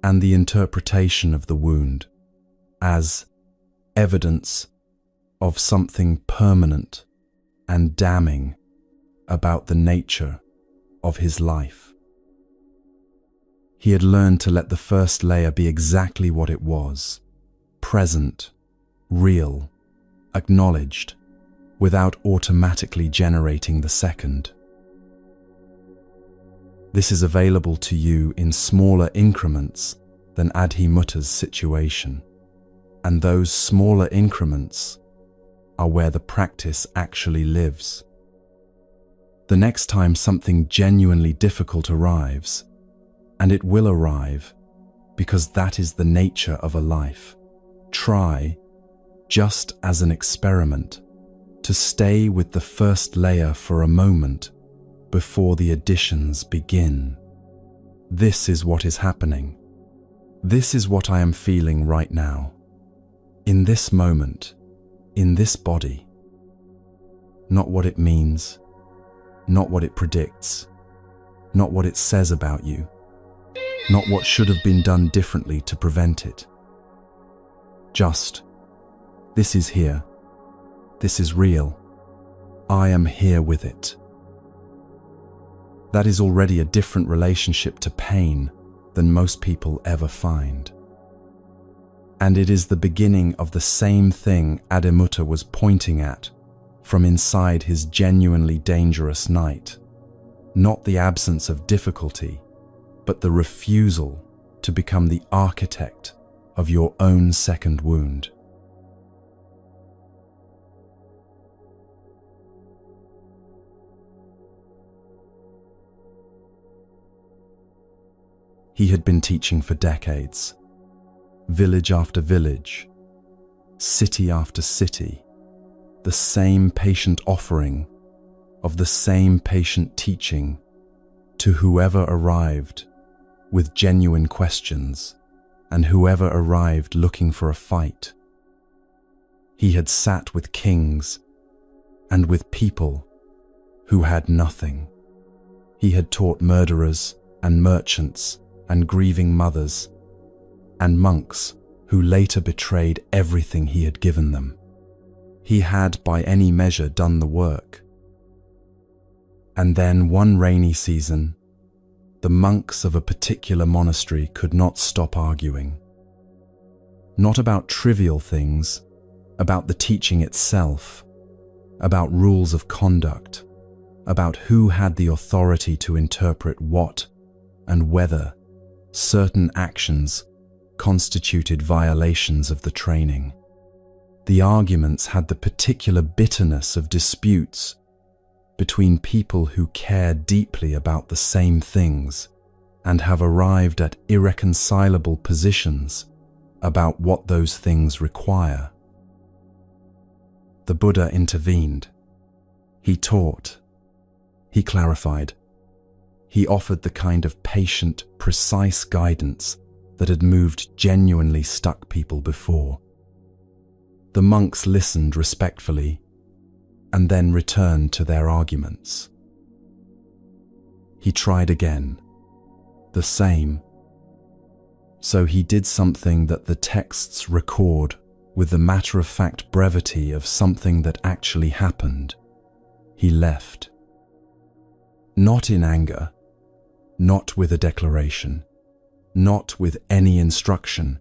and the interpretation of the wound as evidence of something permanent and damning about the nature of his life. He had learned to let the first layer be exactly what it was: present, real, acknowledged, without automatically generating the second. This is available to you in smaller increments than Adhimutta's situation, and those smaller increments are where the practice actually lives. The next time something genuinely difficult arrives, and it will arrive because that is the nature of a life, try, just as an experiment, to stay with the first layer for a moment before the additions begin. This is what is happening. This is what I am feeling right now, in this moment, in this body. Not what it means, not what it predicts, not what it says about you, not what should have been done differently to prevent it. Just, this is here. This is real. I am here with it. That is already a different relationship to pain than most people ever find. And it is the beginning of the same thing Adimutta was pointing at from inside his genuinely dangerous night. Not the absence of difficulty, but the refusal to become the architect of your own second wound. He had been teaching for decades, village after village, city after city, the same patient offering of the same patient teaching to whoever arrived with genuine questions and whoever arrived looking for a fight. He had sat with kings and with people who had nothing. He had taught murderers and merchants and grieving mothers and monks who later betrayed everything he had given them. He had by any measure done the work. And then one rainy season, the monks of a particular monastery could not stop arguing. Not about trivial things, about the teaching itself, about rules of conduct, about who had the authority to interpret what and whether certain actions constituted violations of the training. The arguments had the particular bitterness of disputes between people who care deeply about the same things and have arrived at irreconcilable positions about what those things require. The Buddha intervened. He taught. He clarified. He offered the kind of patient, precise guidance that had moved genuinely stuck people before. The monks listened respectfully and then returned to their arguments. He tried again, the same. So he did something that the texts record with the matter-of-fact brevity of something that actually happened. He left. Not in anger, not with a declaration, not with any instruction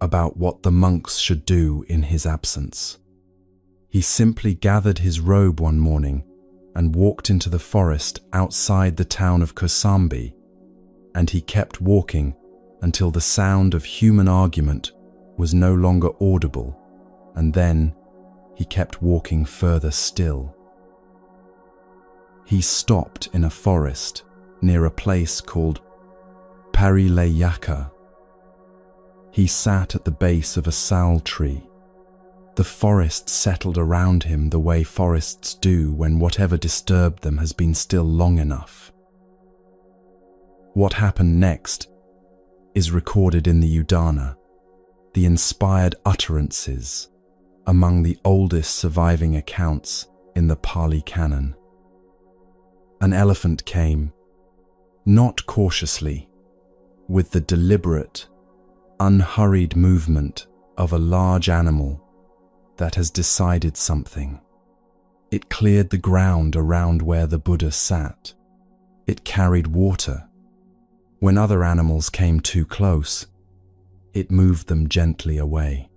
about what the monks should do in his absence. He simply gathered his robe one morning and walked into the forest outside the town of Kosambi, and he kept walking until the sound of human argument was no longer audible, and then he kept walking further still. He stopped in a forest near a place called Parilayaka. He sat at the base of a sal tree. The forest settled around him the way forests do when whatever disturbed them has been still long enough. What happened next is recorded in the Udana, the inspired utterances among the oldest surviving accounts in the Pali Canon. An elephant came, not cautiously, with the deliberate, unhurried movement of a large animal that has decided something. It cleared the ground around where the Buddha sat. It carried water. When other animals came too close, it moved them gently away.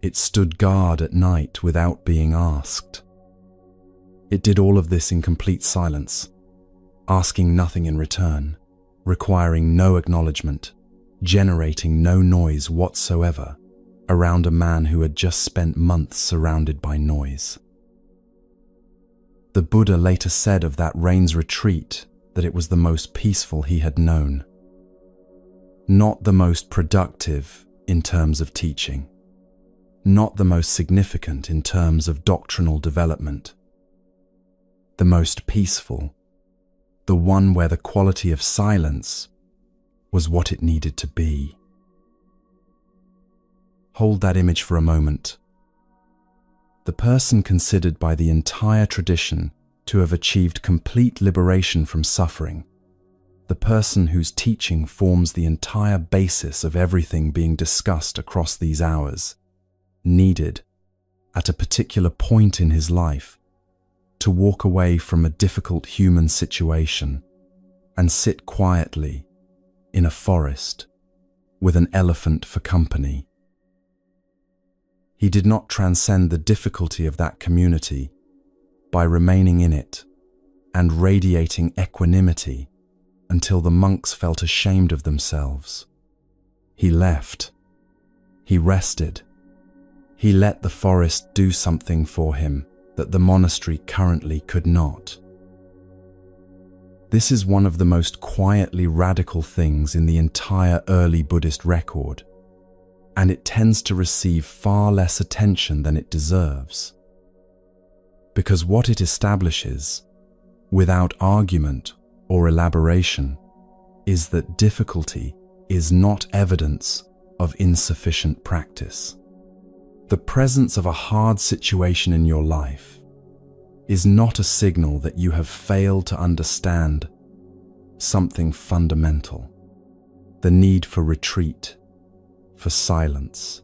It stood guard at night without being asked. It did all of this in complete silence, asking nothing in return, requiring no acknowledgement, generating no noise whatsoever around a man who had just spent months surrounded by noise. The Buddha later said of that rain's retreat that it was the most peaceful he had known. Not the most productive in terms of teaching, not the most significant in terms of doctrinal development. The most peaceful, the one where the quality of silence was what it needed to be. Hold that image for a moment. The person considered by the entire tradition to have achieved complete liberation from suffering, the person whose teaching forms the entire basis of everything being discussed across these hours, needed, at a particular point in his life, to walk away from a difficult human situation and sit quietly in a forest with an elephant for company. He did not transcend the difficulty of that community by remaining in it and radiating equanimity until the monks felt ashamed of themselves. He left. He rested. He let the forest do something for him that the monastery currently could not. This is one of the most quietly radical things in the entire early Buddhist record, and it tends to receive far less attention than it deserves. Because what it establishes, without argument or elaboration, is that difficulty is not evidence of insufficient practice. The presence of a hard situation in your life is not a signal that you have failed to understand something fundamental. The need for retreat, for silence,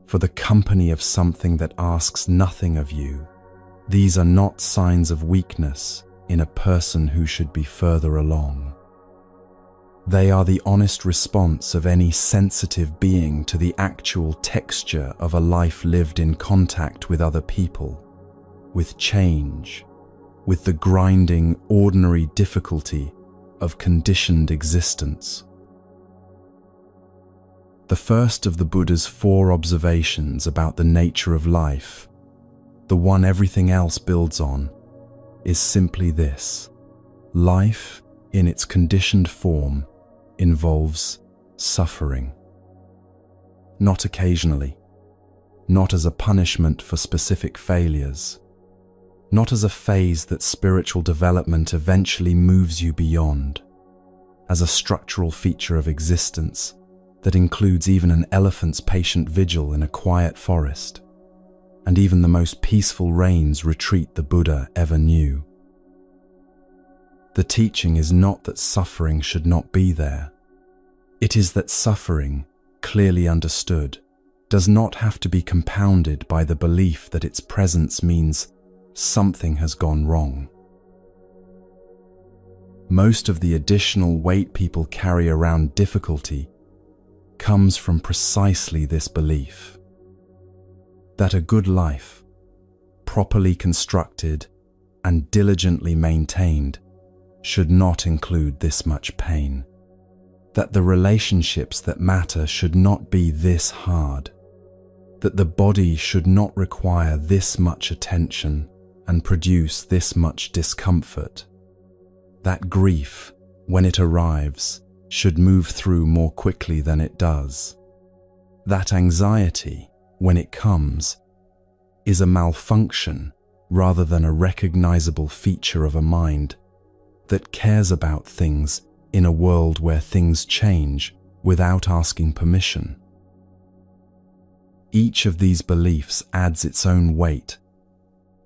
for the company of something that asks nothing of you. These are not signs of weakness in a person who should be further along. They are the honest response of any sensitive being to the actual texture of a life lived in contact with other people, with change, with the grinding, ordinary difficulty of conditioned existence. The first of the Buddha's 4 observations about the nature of life, the one everything else builds on, is simply this: life, in its conditioned form, involves suffering. Not occasionally, not as a punishment for specific failures, not as a phase that spiritual development eventually moves you beyond, as a structural feature of existence that includes even an elephant's patient vigil in a quiet forest, and even the most peaceful rains retreat the Buddha ever knew. The teaching is not that suffering should not be there. It is that suffering, clearly understood, does not have to be compounded by the belief that its presence means something has gone wrong. Most of the additional weight people carry around difficulty comes from precisely this belief: that a good life, properly constructed and diligently maintained, should not include this much pain, that the relationships that matter should not be this hard, that the body should not require this much attention and produce this much discomfort, that grief, when it arrives, should move through more quickly than it does, that anxiety, when it comes, is a malfunction rather than a recognizable feature of a mind that cares about things in a world where things change without asking permission. Each of these beliefs adds its own weight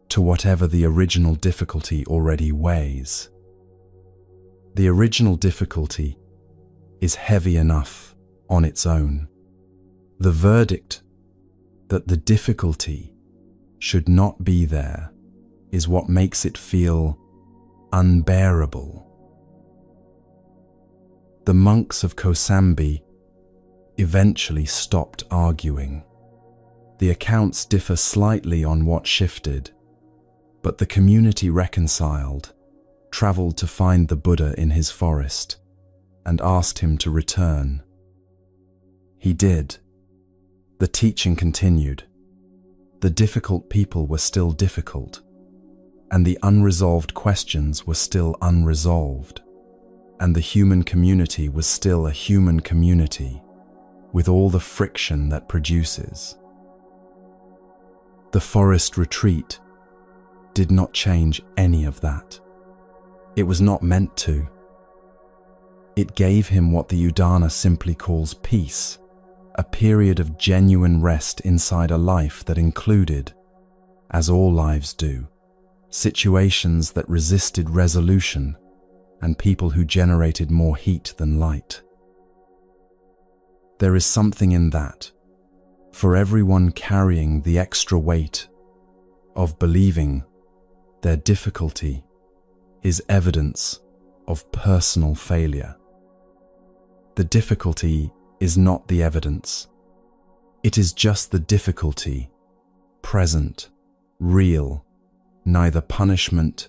to whatever the original difficulty already weighs. The original difficulty is heavy enough on its own. The verdict that the difficulty should not be there is what makes it feel unbearable. The monks of Kosambi eventually stopped arguing. The accounts differ slightly on what shifted, but the community reconciled, traveled to find the Buddha in his forest, and asked him to return. He did. The teaching continued. The difficult people were still difficult, and the unresolved questions were still unresolved, and the human community was still a human community, with all the friction that produces. The forest retreat did not change any of that. It was not meant to. It gave him what the Udana simply calls peace, a period of genuine rest inside a life that included, as all lives do, situations that resisted resolution and people who generated more heat than light. There is something in that, for everyone carrying the extra weight of believing their difficulty is evidence of personal failure. The difficulty is not the evidence. It is just the difficulty, present, real, neither punishment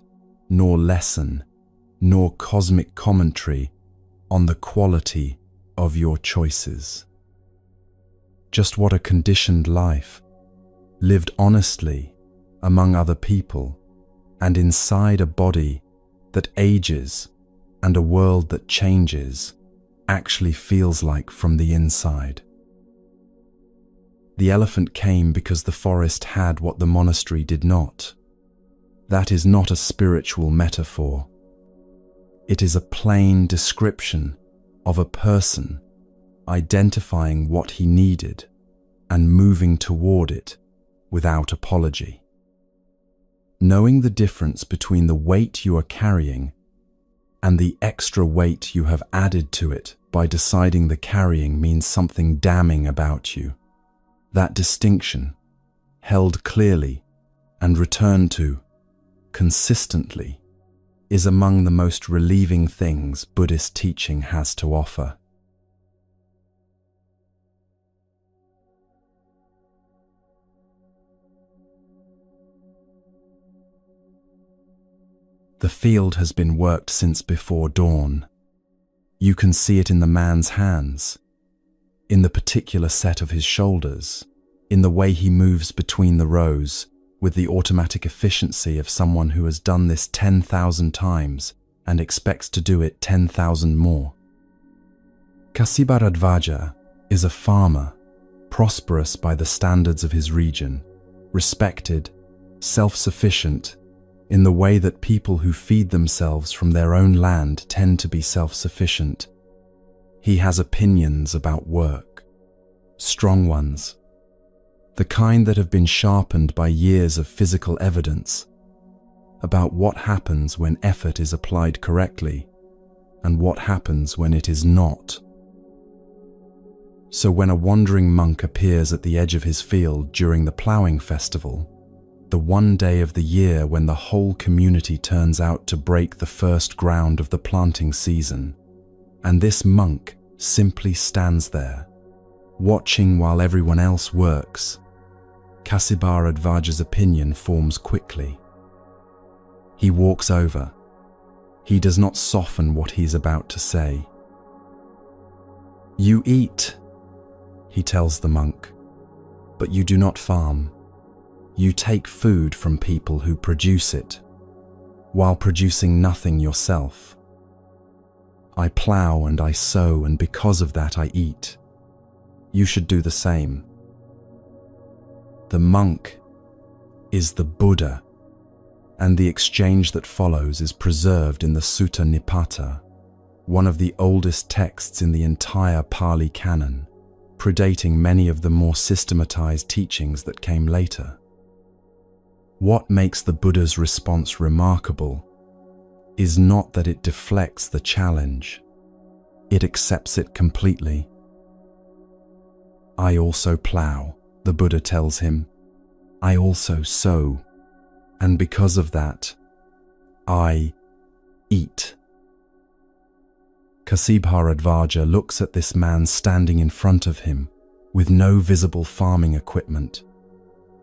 nor lesson nor cosmic commentary on the quality of your choices. Just what a conditioned life, lived honestly among other people and inside a body that ages and a world that changes actually feels like from the inside. The elephant came because the forest had what the monastery did not. That is not a spiritual metaphor. It is a plain description of a person identifying what he needed and moving toward it without apology. Knowing the difference between the weight you are carrying and the extra weight you have added to it by deciding the carrying means something damning about you. That distinction, held clearly and returned to consistently, is among the most relieving things Buddhist teaching has to offer. The field has been worked since before dawn. You can see it in the man's hands, in the particular set of his shoulders, in the way he moves between the rows, with the automatic efficiency of someone who has done this 10,000 times and expects to do it 10,000 more. Kasibharadvaja is a farmer, prosperous by the standards of his region, respected, self-sufficient, in the way that people who feed themselves from their own land tend to be self-sufficient. He has opinions about work, strong ones, the kind that have been sharpened by years of physical evidence, about what happens when effort is applied correctly and what happens when it is not. So when a wandering monk appears at the edge of his field during the ploughing festival, the one day of the year when the whole community turns out to break the first ground of the planting season, and this monk simply stands there, watching while everyone else works, Kasibharadvaja's opinion forms quickly. He walks over. He does not soften what he is about to say. "You eat," he tells the monk, "but you do not farm. You take food from people who produce it, while producing nothing yourself. I plow and I sow, and because of that I eat. You should do the same." The monk is the Buddha, and the exchange that follows is preserved in the Sutta Nipata, one of the oldest texts in the entire Pali canon, predating many of the more systematized teachings that came later. What makes the Buddha's response remarkable is not that it deflects the challenge. It accepts it completely. "I also plow," the Buddha tells him. "I also sow, and because of that, I eat." Kasibharadvaja looks at this man standing in front of him with no visible farming equipment,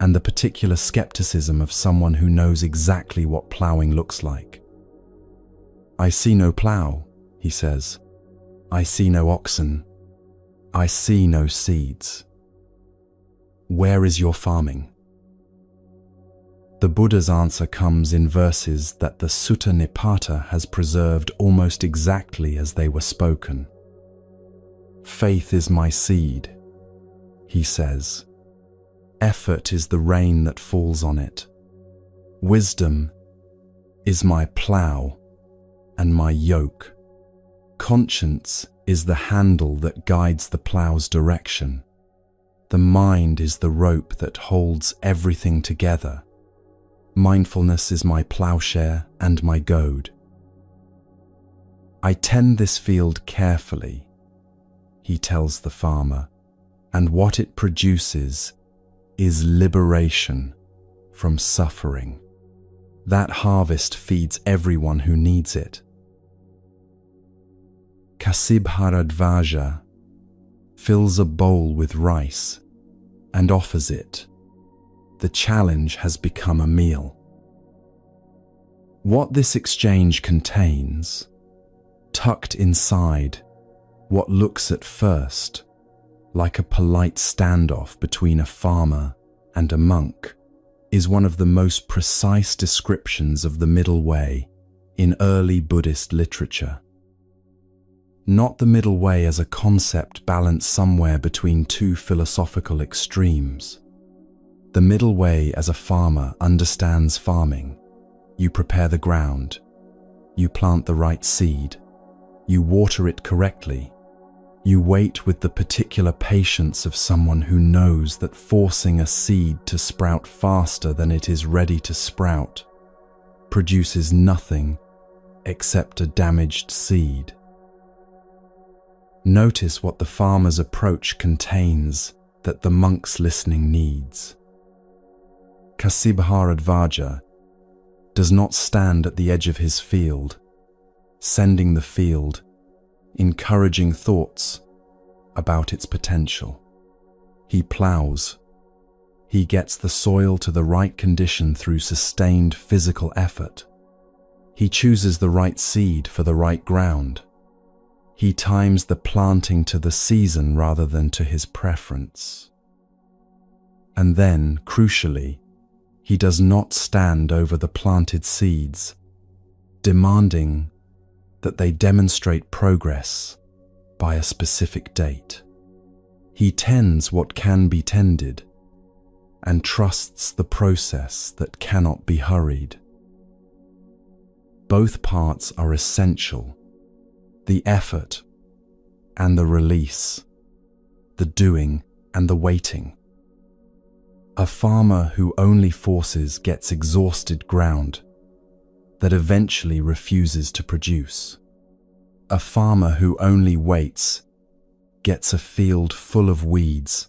and the particular skepticism of someone who knows exactly what ploughing looks like. "I see no plough," he says. "I see no oxen. I see no seeds. Where is your farming?" The Buddha's answer comes in verses that the Sutta Nipata has preserved almost exactly as they were spoken. "Faith is my seed," he says. "Effort is the rain that falls on it. Wisdom is my plough and my yoke. Conscience is the handle that guides the plough's direction. The mind is the rope that holds everything together. Mindfulness is my plowshare and my goad. I tend this field carefully," he tells the farmer, "and what it produces is liberation from suffering. That harvest feeds everyone who needs it." Kasibharadvaja fills a bowl with rice and offers it. The challenge has become a meal. What this exchange contains, tucked inside what looks at first like a polite standoff between a farmer and a monk, is one of the most precise descriptions of the middle way in early Buddhist literature. not the middle way as a concept balanced somewhere between two philosophical extremes. The middle way as a farmer understands farming. You prepare the ground, you plant the right seed, you water it correctly, you wait with the particular patience of someone who knows that forcing a seed to sprout faster than it is ready to sprout produces nothing except a damaged seed. Notice what the farmer's approach contains that the monk's listening needs. Kasibharadvaja does not stand at the edge of his field, sending the field encouraging thoughts about its potential. He plows. He gets the soil to the right condition through sustained physical effort. He chooses the right seed for the right ground. He times the planting to the season rather than to his preference. And then, crucially, he does not stand over the planted seeds, demanding that they demonstrate progress by a specific date. He tends what can be tended and trusts the process that cannot be hurried. Both parts are essential, the effort and the release, the doing and the waiting. A farmer who only forces gets exhausted ground that eventually refuses to produce. A farmer who only waits gets a field full of weeds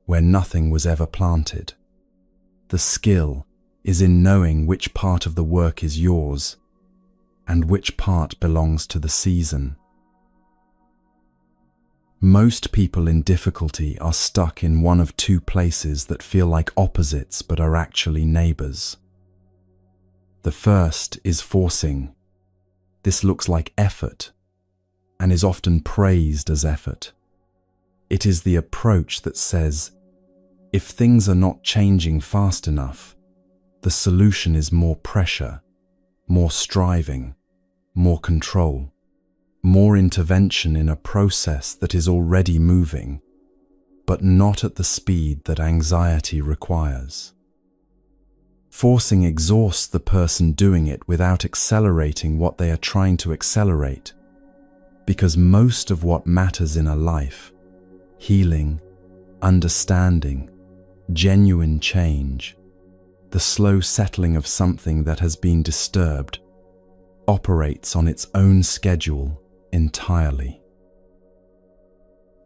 where nothing was ever planted. The skill is in knowing which part of the work is yours and which part belongs to the season. Most people in difficulty are stuck in one of two places that feel like opposites but are actually neighbors. The first is forcing. This looks like effort and is often praised as effort. It is the approach that says, if things are not changing fast enough, the solution is more pressure, more striving, more control, more intervention in a process that is already moving, but not at the speed that anxiety requires. Forcing exhausts the person doing it without accelerating what they are trying to accelerate, because most of what matters in a life, healing, understanding, genuine change, the slow settling of something that has been disturbed, operates on its own schedule entirely.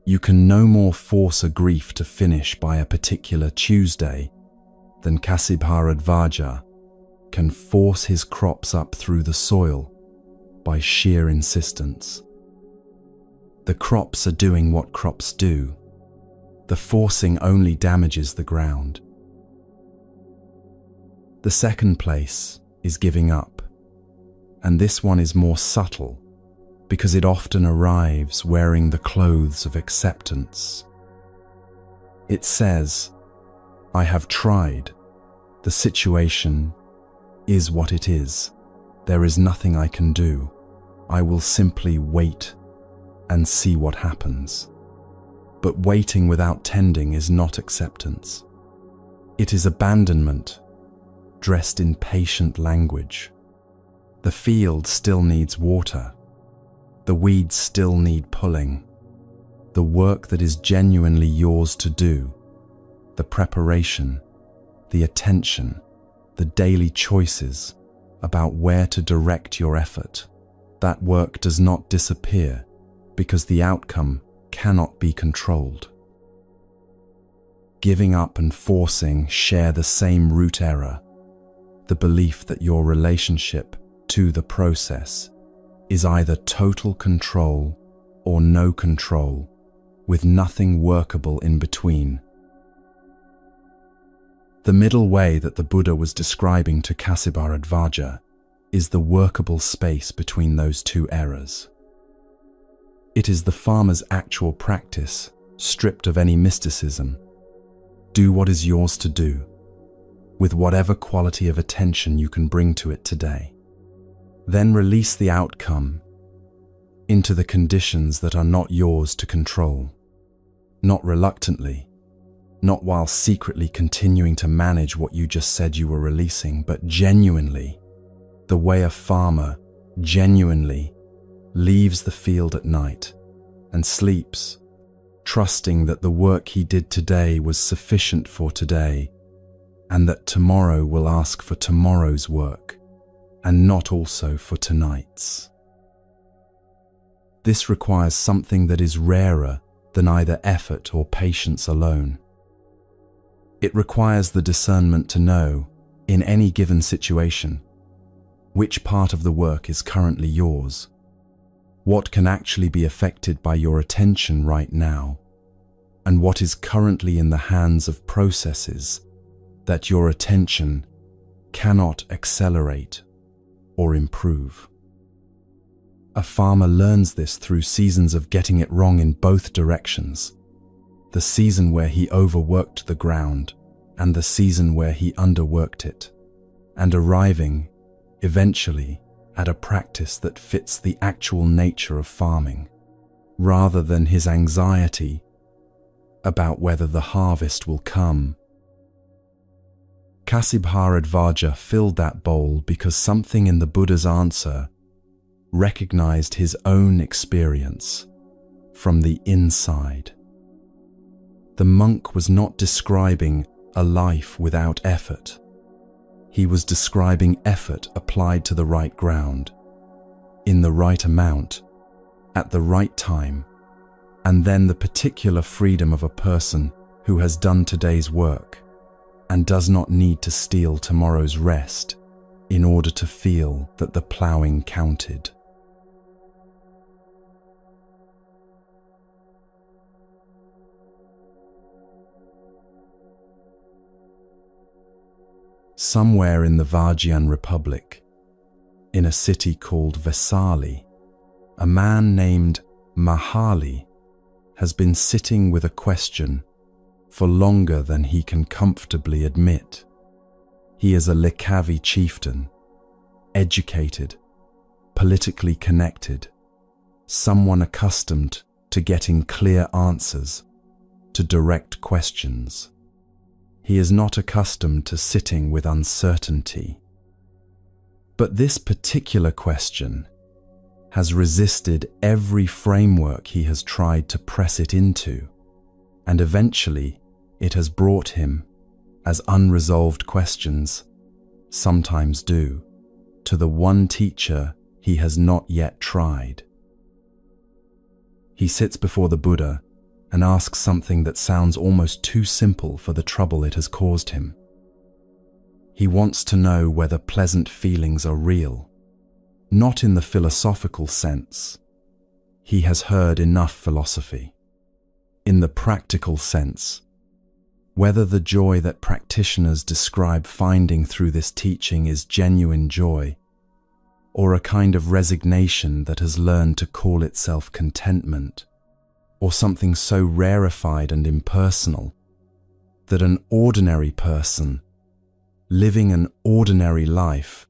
You can no more force a grief to finish by a particular Tuesday than Kasibharadvaja can force his crops up through the soil by sheer insistence. The crops are doing what crops do. The forcing only damages the ground. The second place is giving up, and this one is more subtle because it often arrives wearing the clothes of acceptance. It says, I have tried. The situation is what it is. There is nothing I can do. I will simply wait and see what happens. But waiting without tending is not acceptance. It is abandonment, dressed in patient language. The field still needs water. The weeds still need pulling. The work that is genuinely yours to do, the preparation, the attention, the daily choices about where to direct your effort, that work does not disappear because the outcome cannot be controlled. Giving up and forcing share the same root error, the belief that your relationship to the process is either total control or no control, with nothing workable in between. The middle way that the Buddha was describing to Kasibharadvaja is the workable space between those two errors. It is the farmer's actual practice, stripped of any mysticism. Do what is yours to do, with whatever quality of attention you can bring to it today. Then release the outcome into the conditions that are not yours to control. Not reluctantly, not while secretly continuing to manage what you just said you were releasing, but genuinely, the way a farmer genuinely leaves the field at night and sleeps, trusting that the work he did today was sufficient for today, and that tomorrow will ask for tomorrow's work, and not also for tonight's. This requires something that is rarer than either effort or patience alone. It requires the discernment to know, in any given situation, which part of the work is currently yours, what can actually be affected by your attention right now, and what is currently in the hands of processes that your attention cannot accelerate or improve. A farmer learns this through seasons of getting it wrong in both directions, the season where he overworked the ground and the season where he underworked it, and arriving, eventually, at a practice that fits the actual nature of farming, rather than his anxiety about whether the harvest will come. Kasibharadvaja filled that bowl because something in the Buddha's answer recognized his own experience from the inside. The monk was not describing a life without effort. He was describing effort applied to the right ground, in the right amount, at the right time, and then the particular freedom of a person who has done today's work and does not need to steal tomorrow's rest in order to feel that the ploughing counted. Somewhere in the Vajjian Republic, in a city called Vesali, a man named Mahali has been sitting with a question for longer than he can comfortably admit. He is a Likavi chieftain, educated, politically connected, someone accustomed to getting clear answers to direct questions. He is not accustomed to sitting with uncertainty. But this particular question has resisted every framework he has tried to press it into, and eventually it has brought him, as unresolved questions sometimes do, to the one teacher he has not yet tried. He sits before the Buddha and asks something that sounds almost too simple for the trouble it has caused him. He wants to know whether pleasant feelings are real, not in the philosophical sense. He has heard enough philosophy. In the practical sense, whether the joy that practitioners describe finding through this teaching is genuine joy, or a kind of resignation that has learned to call itself contentment, or something so rarefied and impersonal that an ordinary person living an ordinary life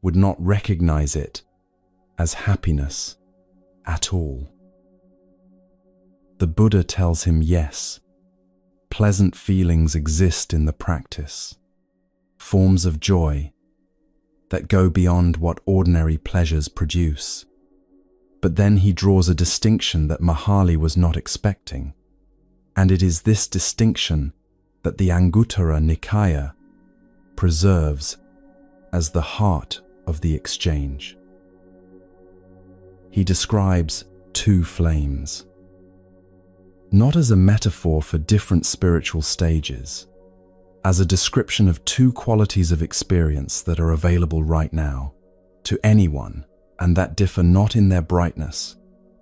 would not recognize it as happiness at all. The Buddha tells him yes, pleasant feelings exist in the practice, forms of joy that go beyond what ordinary pleasures produce. But then he draws a distinction that Mahali was not expecting, and it is this distinction that the Anguttara Nikaya preserves as the heart of the exchange. He describes two flames, not as a metaphor for different spiritual stages, as a description of two qualities of experience that are available right now to anyone, and that differ not in their brightness,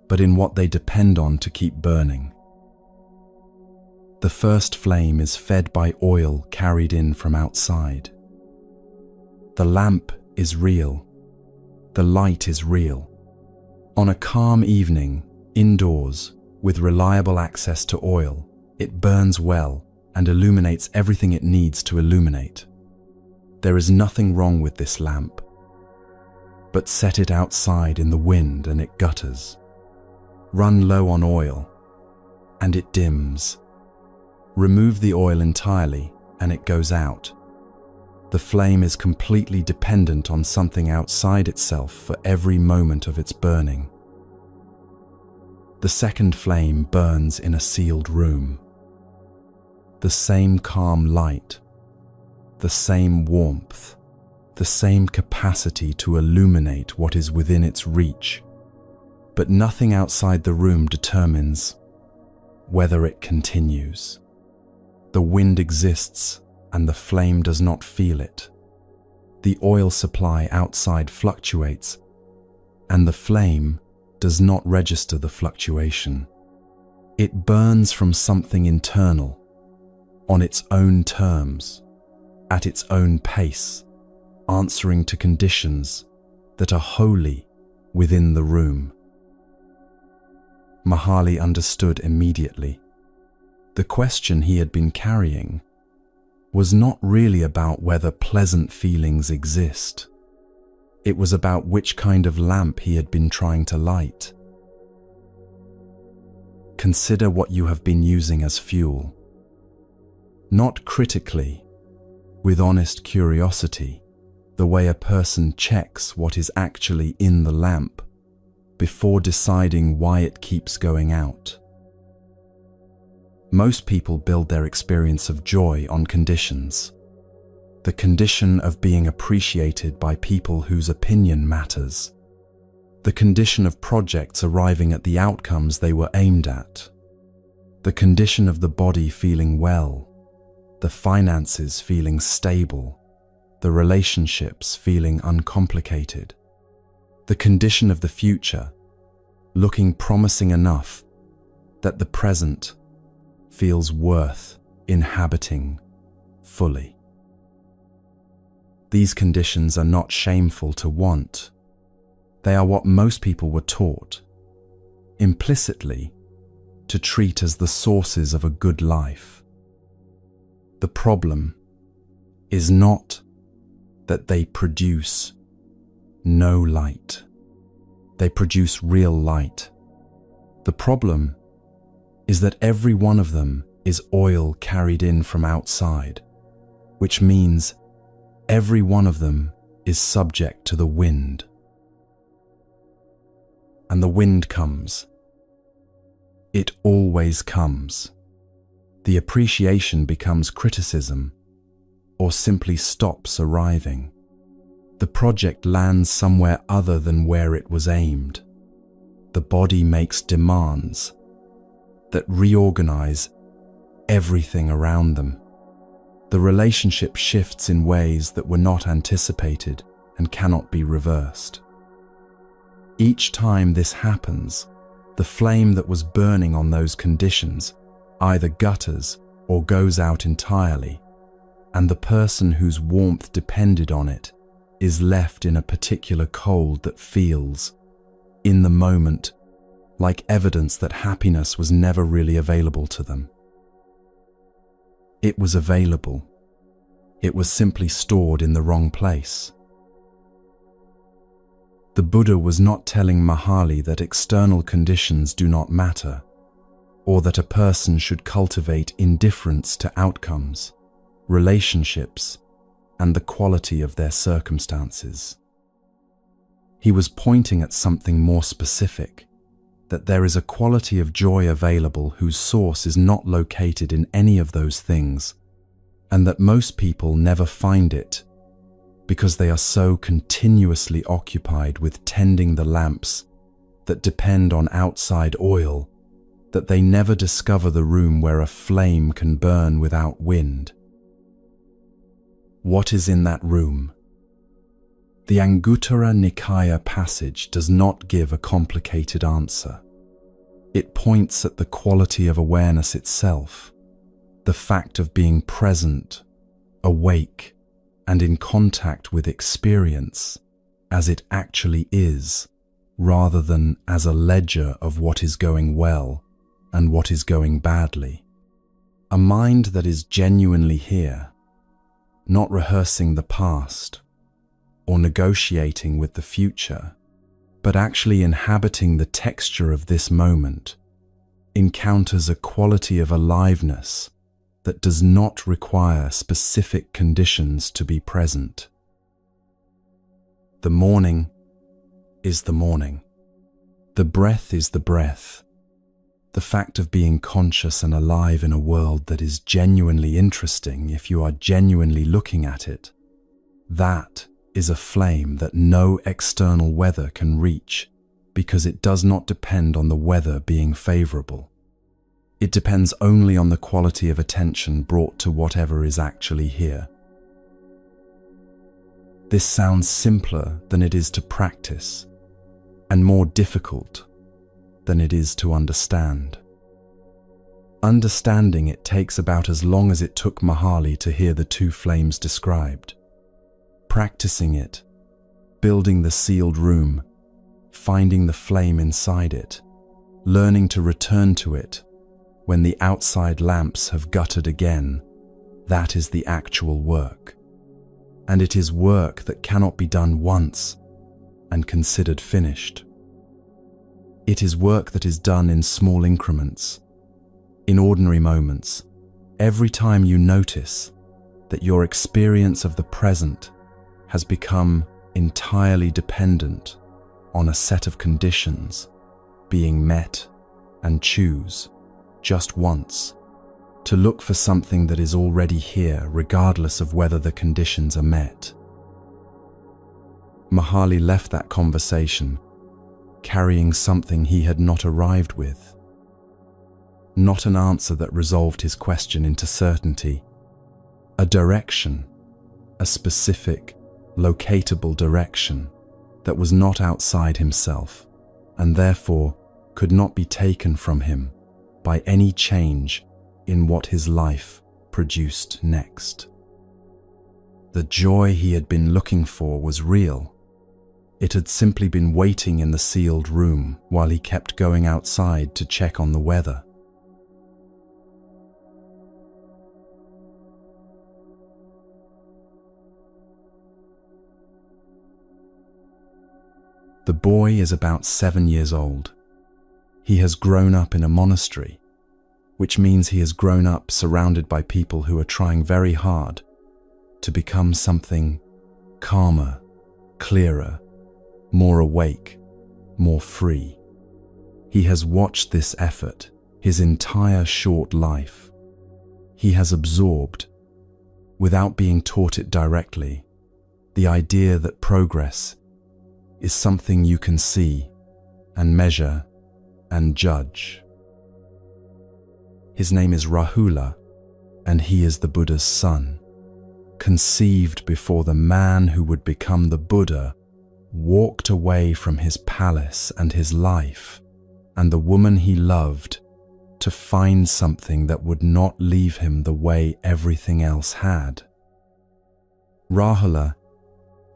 but in what they depend on to keep burning. The first flame is fed by oil carried in from outside. The lamp is real. The light is real. On a calm evening, indoors, with reliable access to oil, it burns well and illuminates everything it needs to illuminate. There is nothing wrong with this lamp. but set it outside in the wind and it gutters. Run low on oil and it dims. Remove the oil entirely and it goes out. The flame is completely dependent on something outside itself for every moment of its burning. The second flame burns in a sealed room. The same calm light, the same warmth, the same capacity to illuminate what is within its reach. But nothing outside the room determines whether it continues. The wind exists and the flame does not feel it. The oil supply outside fluctuates and the flame does not register the fluctuation. It burns from something internal, on its own terms, at its own pace, answering to conditions that are wholly within the room. Mahali understood immediately. The question he had been carrying was not really about whether pleasant feelings exist. It was about which kind of lamp he had been trying to light. Consider what you have been using as fuel. Not critically, with honest curiosity, the way a person checks what is actually in the lamp before deciding why it keeps going out. Most people build their experience of joy on conditions. The condition of being appreciated by people whose opinion matters. The condition of projects arriving at the outcomes they were aimed at. The condition of the body feeling well. The finances feeling stable. The relationships feeling uncomplicated. The condition of the future looking promising enough that the present feels worth inhabiting fully. These conditions are not shameful to want. They are what most people were taught, implicitly, to treat as the sources of a good life. The problem is not that they produce no light. They produce real light. The problem is that every one of them is oil carried in from outside, which means every one of them is subject to the wind. And the wind comes. It always comes. The appreciation becomes criticism, or simply stops arriving. The project lands somewhere other than where it was aimed. The body makes demands that reorganize everything around them. The relationship shifts in ways that were not anticipated and cannot be reversed. Each time this happens, the flame that was burning on those conditions either gutters or goes out entirely, and the person whose warmth depended on it is left in a particular cold that feels, in the moment, like evidence that happiness was never really available to them. It was available. It was simply stored in the wrong place. The Buddha was not telling Mahali that external conditions do not matter, or that a person should cultivate indifference to outcomes, relationships, and the quality of their circumstances. He was pointing at something more specific, that there is a quality of joy available whose source is not located in any of those things, and that most people never find it because they are so continuously occupied with tending the lamps that depend on outside oil that they never discover the room where a flame can burn without wind. What is in that room? The Anguttara Nikaya passage does not give a complicated answer. It points at the quality of awareness itself, the fact of being present, awake, and in contact with experience as it actually is, rather than as a ledger of what is going well and what is going badly. A mind that is genuinely here, not rehearsing the past, or negotiating with the future, but actually inhabiting the texture of this moment, encounters a quality of aliveness that does not require specific conditions to be present. The morning is the morning. The breath is the breath. The fact of being conscious and alive in a world that is genuinely interesting if you are genuinely looking at it, that is a flame that no external weather can reach because it does not depend on the weather being favorable. It depends only on the quality of attention brought to whatever is actually here. This sounds simpler than it is to practice, and more difficult than it is to understand. Understanding it takes about as long as it took Mahali to hear the two flames described. Practicing it, building the sealed room, finding the flame inside it, learning to return to it when the outside lamps have guttered again, that is the actual work. And it is work that cannot be done once and considered finished. It is work that is done in small increments, in ordinary moments, every time you notice that your experience of the present has become entirely dependent on a set of conditions being met, and choose, just once, to look for something that is already here regardless of whether the conditions are met. Mahali left that conversation carrying something he had not arrived with. Not an answer that resolved his question into certainty. A direction, a specific, locatable direction that was not outside himself and therefore could not be taken from him by any change in what his life produced next. The joy he had been looking for was real. It had simply been waiting in the sealed room while he kept going outside to check on the weather. The boy is about 7 years old. He has grown up in a monastery, which means he has grown up surrounded by people who are trying very hard to become something calmer, clearer, more awake, more free. He has watched this effort his entire short life. He has absorbed, without being taught it directly, the idea that progress is something you can see and measure and judge. His name is Rahula, and he is the Buddha's son, conceived before the man who would become the Buddha walked away from his palace and his life and the woman he loved to find something that would not leave him the way everything else had. Rahula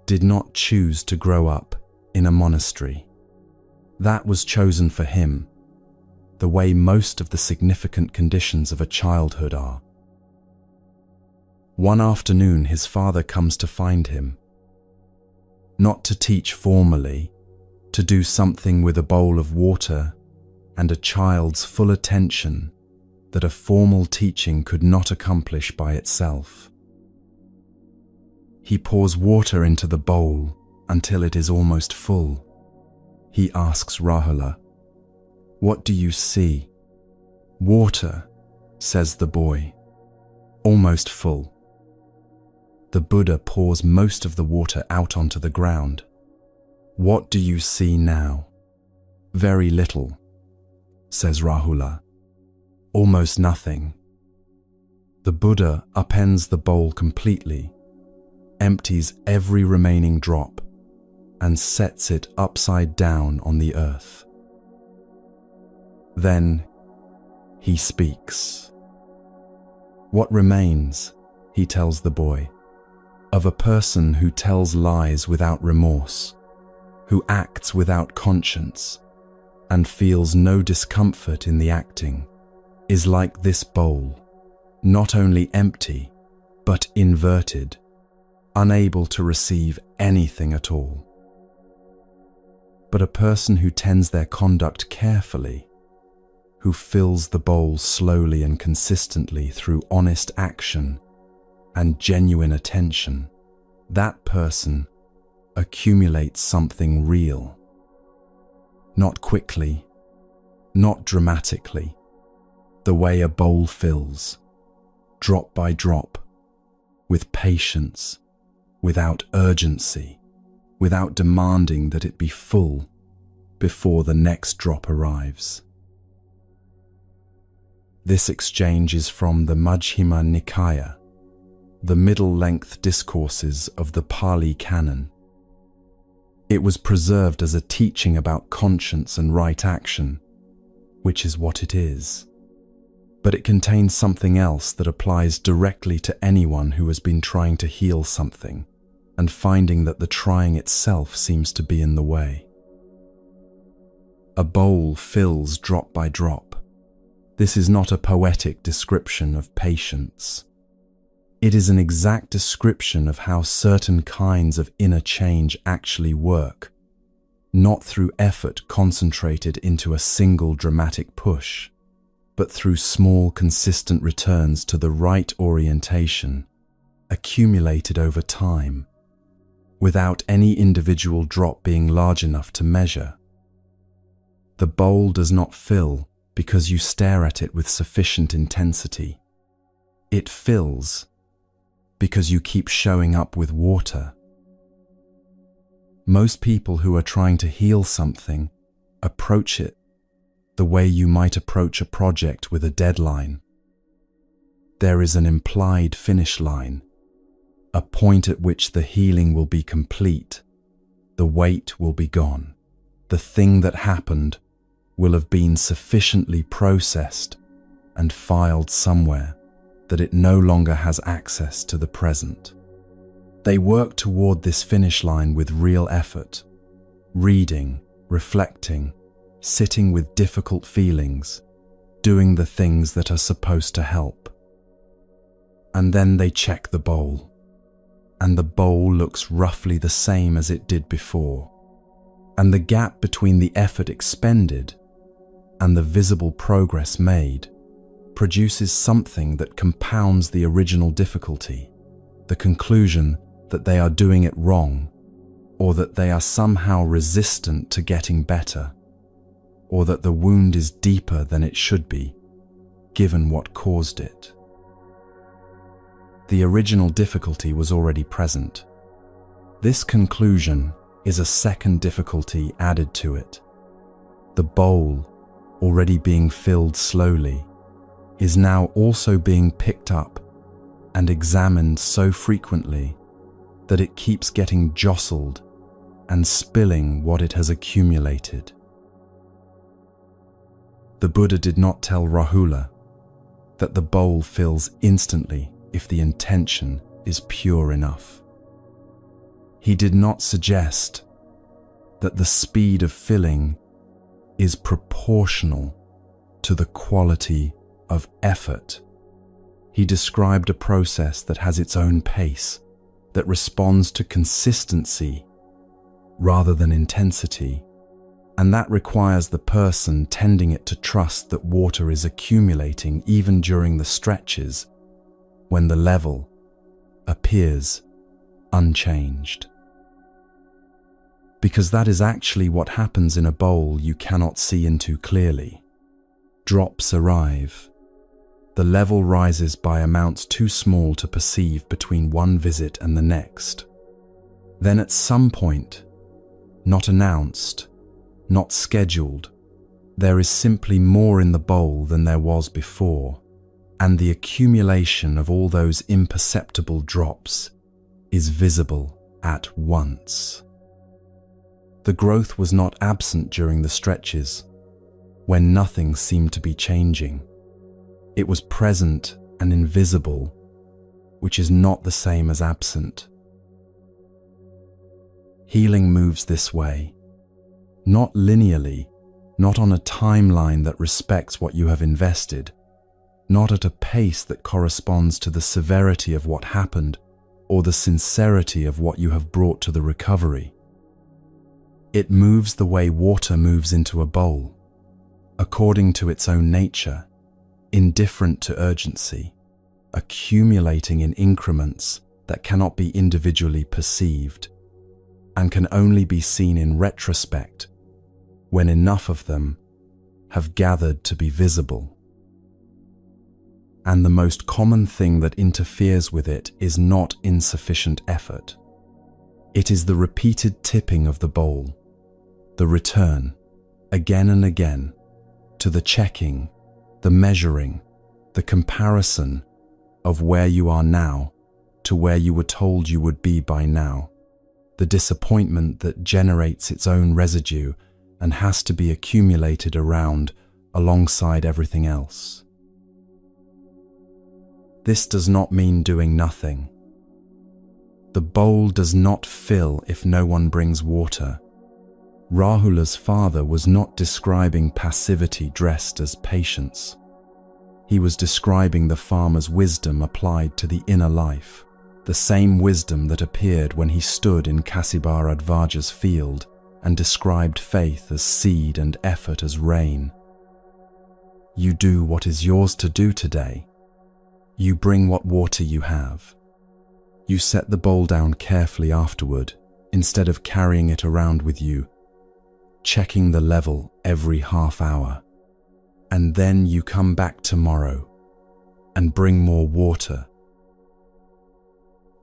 did not choose to grow up in a monastery. That was chosen for him, the way most of the significant conditions of a childhood are. One afternoon, his father comes to find him, not to teach formally, to do something with a bowl of water and a child's full attention that a formal teaching could not accomplish by itself. He pours water into the bowl until it is almost full. He asks Rahula, "What do you see?" "Water," says the boy, "almost full." The Buddha pours most of the water out onto the ground. "What do you see now?" "Very little," says Rahula. "Almost nothing." The Buddha upends the bowl completely, empties every remaining drop, and sets it upside down on the earth. Then he speaks. "What remains," he tells the boy, "of a person who tells lies without remorse, who acts without conscience, and feels no discomfort in the acting, is like this bowl, not only empty, but inverted, unable to receive anything at all. But a person who tends their conduct carefully, who fills the bowl slowly and consistently through honest action and genuine attention, that person accumulates something real. Not quickly, not dramatically, the way a bowl fills, drop by drop, with patience, without urgency, without demanding that it be full before the next drop arrives. This exchange is from the Majjhima Nikaya, the middle-length discourses of the Pali Canon. It was preserved as a teaching about conscience and right action, which is what it is. But it contains something else that applies directly to anyone who has been trying to heal something and finding that the trying itself seems to be in the way. A bowl fills drop by drop. This is not a poetic description of patience. It is an exact description of how certain kinds of inner change actually work, not through effort concentrated into a single dramatic push, but through small, consistent returns to the right orientation, accumulated over time, without any individual drop being large enough to measure. The bowl does not fill because you stare at it with sufficient intensity. It fills because you keep showing up with water. Most people who are trying to heal something approach it the way you might approach a project with a deadline. There is an implied finish line, a point at which the healing will be complete, the weight will be gone, the thing that happened will have been sufficiently processed and filed somewhere that it no longer has access to the present. They work toward this finish line with real effort, reading, reflecting, sitting with difficult feelings, doing the things that are supposed to help. And then they check the bowl, and the bowl looks roughly the same as it did before, and the gap between the effort expended and the visible progress made produces something that compounds the original difficulty, the conclusion that they are doing it wrong, or that they are somehow resistant to getting better, or that the wound is deeper than it should be, given what caused it. The original difficulty was already present. This conclusion is a second difficulty added to it. The bowl, already being filled slowly, is now also being picked up and examined so frequently that it keeps getting jostled and spilling what it has accumulated. The Buddha did not tell Rahula that the bowl fills instantly if the intention is pure enough. He did not suggest that the speed of filling is proportional to the quality of effort. He described a process that has its own pace, that responds to consistency rather than intensity, and that requires the person tending it to trust that water is accumulating even during the stretches when the level appears unchanged. Because that is actually what happens in a bowl you cannot see into clearly. Drops arrive. The level rises by amounts too small to perceive between one visit and the next. Then at some point, not announced, not scheduled, there is simply more in the bowl than there was before, and the accumulation of all those imperceptible drops is visible at once. The growth was not absent during the stretches, when nothing seemed to be changing. It was present and invisible, which is not the same as absent. Healing moves this way, not linearly, not on a timeline that respects what you have invested, not at a pace that corresponds to the severity of what happened, or the sincerity of what you have brought to the recovery. It moves the way water moves into a bowl, according to its own nature, indifferent to urgency, accumulating in increments that cannot be individually perceived and can only be seen in retrospect when enough of them have gathered to be visible. And the most common thing that interferes with it is not insufficient effort. It is the repeated tipping of the bowl, the return, again and again, to the checking, the measuring, the comparison of where you are now to where you were told you would be by now, the disappointment that generates its own residue and has to be accumulated around alongside everything else. This does not mean doing nothing. The bowl does not fill if no one brings water. Rahula's father was not describing passivity dressed as patience. He was describing the farmer's wisdom applied to the inner life, the same wisdom that appeared when he stood in Kasibaradvaja's field and described faith as seed and effort as rain. You do what is yours to do today. You bring what water you have. You set the bowl down carefully afterward, instead of carrying it around with you, checking the level every half hour. And then you come back tomorrow and bring more water.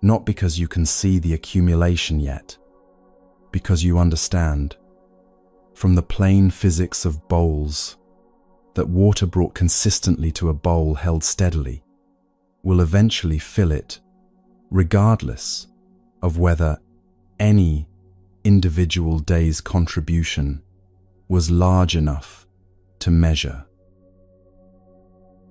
Not because you can see the accumulation yet, because you understand, from the plain physics of bowls, that water brought consistently to a bowl held steadily will eventually fill it, regardless of whether any individual day's contribution was large enough to measure.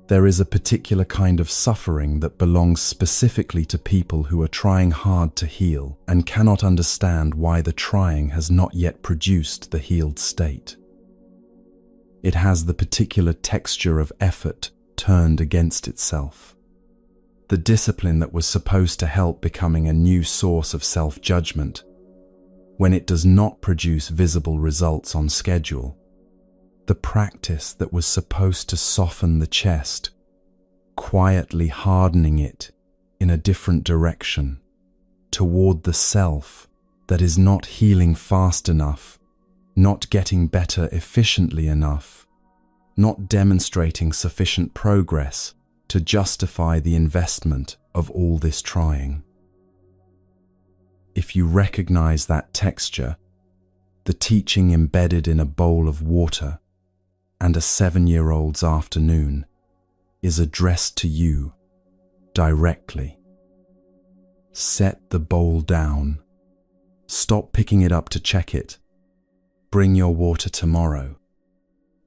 There is a particular kind of suffering that belongs specifically to people who are trying hard to heal and cannot understand why the trying has not yet produced the healed state. It has the particular texture of effort turned against itself. The discipline that was supposed to help becoming a new source of self-judgment, when it does not produce visible results on schedule. The practice that was supposed to soften the chest, quietly hardening it in a different direction, toward the self that is not healing fast enough, not getting better efficiently enough, not demonstrating sufficient progress to justify the investment of all this trying. If you recognize that texture, the teaching embedded in a bowl of water and a 7-year-old's afternoon is addressed to you directly. Set the bowl down. Stop picking it up to check it. Bring your water tomorrow.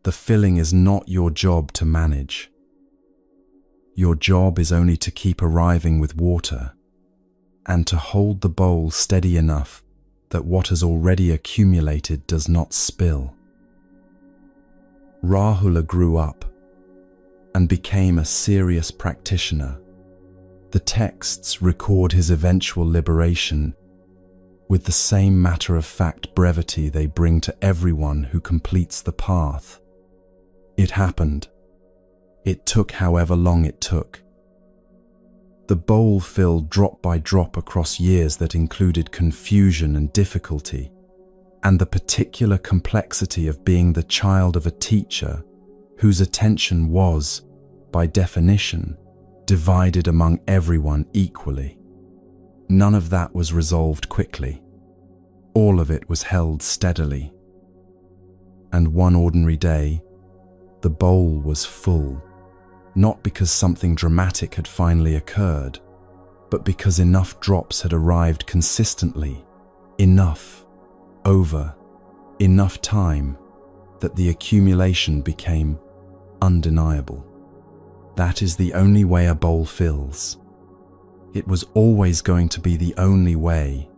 The filling is not your job to manage. Your job is only to keep arriving with water and to hold the bowl steady enough that what has already accumulated does not spill. Rahula grew up and became a serious practitioner. The texts record his eventual liberation with the same matter-of-fact brevity they bring to everyone who completes the path. It happened. It took however long it took. The bowl filled drop by drop across years that included confusion and difficulty, and the particular complexity of being the child of a teacher whose attention was, by definition, divided among everyone equally. None of that was resolved quickly. All of it was held steadily. And one ordinary day, the bowl was full, not because something dramatic had finally occurred, but because enough drops had arrived consistently, enough, over, enough time, that the accumulation became undeniable. That is the only way a bowl fills. It was always going to be the only way.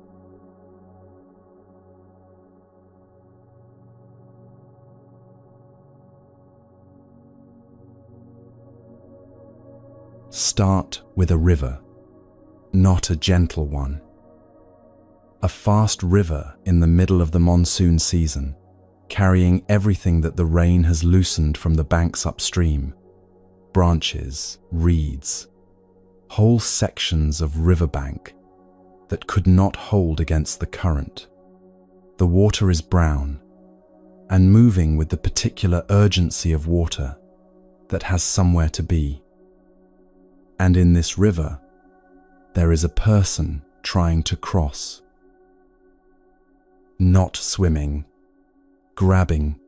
Start with a river. not a gentle one. A fast river in the middle of the monsoon season, carrying everything that the rain has loosened from the banks upstream: branches, reeds, whole sections of riverbank that could not hold against the current. The water is brown and moving with the particular urgency of water that has somewhere to be. And in this river, there is a person trying to cross. Not swimming, grabbing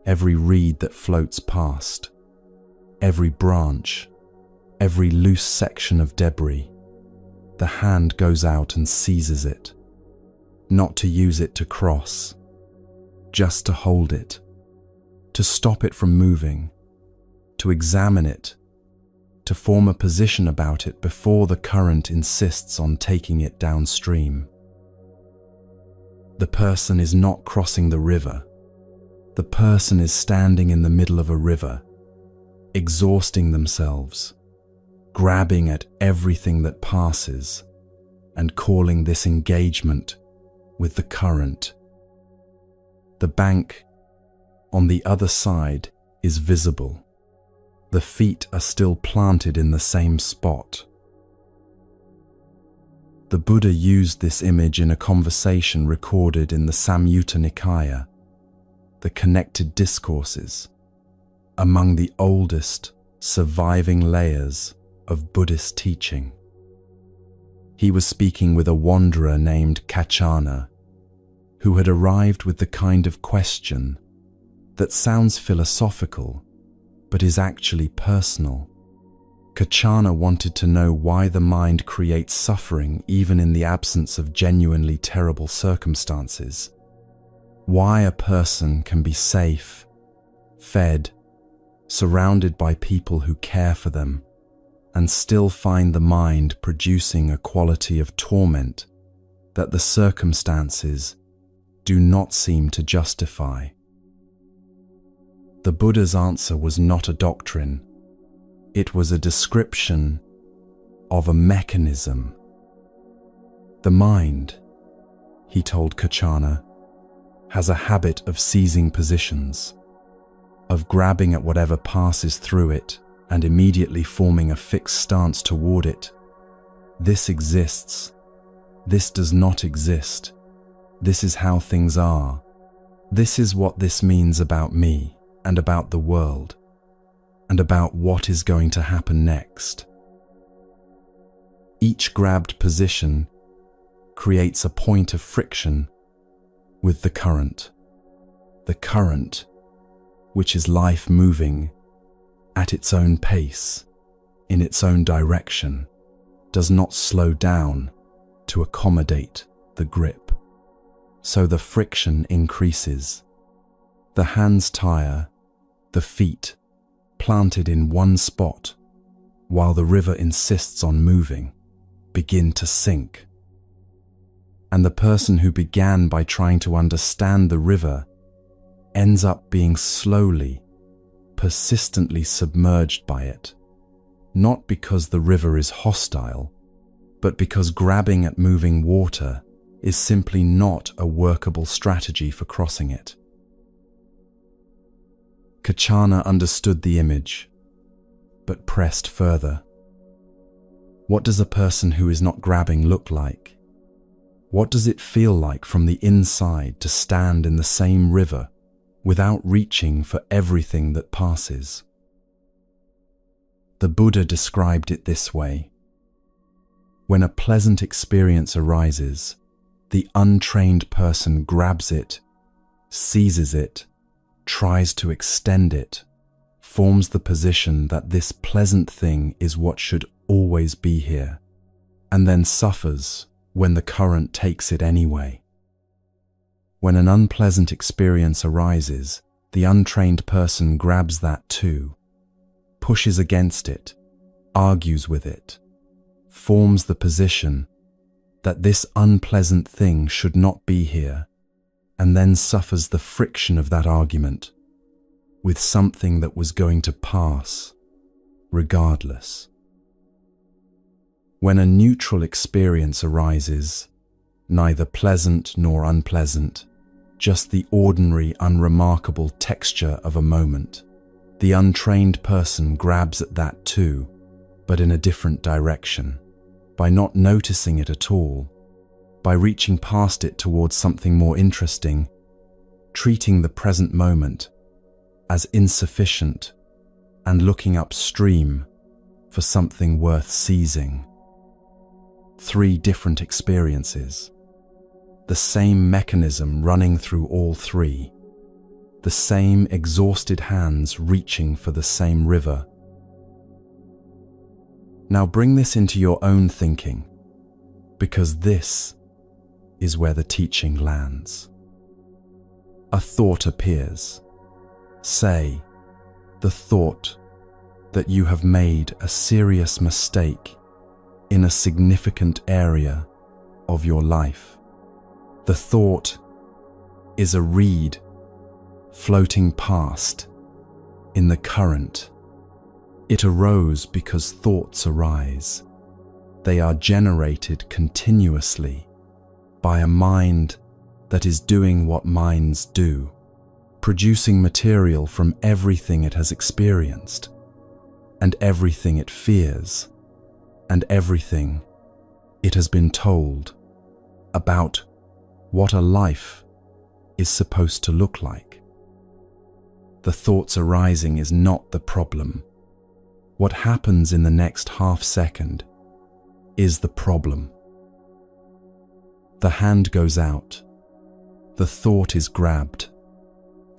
every reed that floats past, every branch, every loose section of debris. The hand goes out and seizes it, not to use it to cross, just to hold it, to stop it from moving, to examine it, to form a position about it before the current insists on taking it downstream. The person is not crossing the river. The person is standing in the middle of a river, exhausting themselves, grabbing at everything that passes, and calling this engagement with the current. The bank on the other side is visible. The feet are still planted in the same spot. The Buddha used this image in a conversation recorded in the Samyutta Nikaya, the connected discourses, among the oldest surviving layers of Buddhist teaching. He was speaking with a wanderer named Kachana, who had arrived with the kind of question that sounds philosophical but is actually personal. Kachana wanted to know why the mind creates suffering even in the absence of genuinely terrible circumstances. Why a person can be safe, fed, surrounded by people who care for them, and still find the mind producing a quality of torment that the circumstances do not seem to justify. The Buddha's answer was not a doctrine. It was a description of a mechanism. The mind, he told Kachana, has a habit of seizing positions, of grabbing at whatever passes through it and immediately forming a fixed stance toward it. This exists. This does not exist. This is how things are. This is what this means about me and about the world, and about what is going to happen next. Each grabbed position creates a point of friction with the current. The current, which is life moving at its own pace, in its own direction, does not slow down to accommodate the grip. So the friction increases. The hands tire, the feet, planted in one spot, while the river insists on moving, begin to sink. And the person who began by trying to understand the river ends up being slowly, persistently submerged by it, not because the river is hostile, but because grabbing at moving water is simply not a workable strategy for crossing it. Kachana understood the image, but pressed further. What does a person who is not grabbing look like? What does it feel like from the inside to stand in the same river without reaching for everything that passes? The Buddha described it this way. When a pleasant experience arises, the untrained person grabs it, seizes it, tries to extend it, forms the position that this pleasant thing is what should always be here, and then suffers when the current takes it anyway. When an unpleasant experience arises, the untrained person grabs that too, pushes against it, argues with it, forms the position that this unpleasant thing should not be here, and then suffers the friction of that argument with something that was going to pass, regardless. When a neutral experience arises, neither pleasant nor unpleasant, just the ordinary, unremarkable texture of a moment, the untrained person grabs at that too, but in a different direction, by not noticing it at all, by reaching past it towards something more interesting, treating the present moment as insufficient and looking upstream for something worth seizing. 3 different experiences. The same mechanism running through all 3. The same exhausted hands reaching for the same river. Now bring this into your own thinking, because this is where the teaching lands. A thought appears. Say, the thought that you have made a serious mistake in a significant area of your life. The thought is a reed floating past in the current. It arose because thoughts arise. They are generated continuously by a mind that is doing what minds do, producing material from everything it has experienced, and everything it fears, and everything it has been told about what a life is supposed to look like. The thoughts arising is not the problem. What happens in the next half second is the problem. The hand goes out, the thought is grabbed,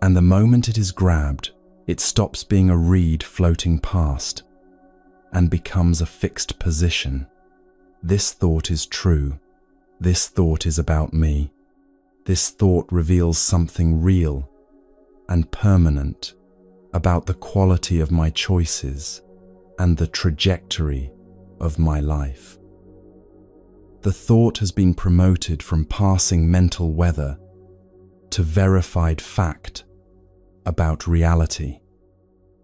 and the moment it is grabbed, it stops being a reed floating past and becomes a fixed position. This thought is true. This thought is about me. This thought reveals something real and permanent about the quality of my choices and the trajectory of my life. The thought has been promoted from passing mental weather to verified fact about reality.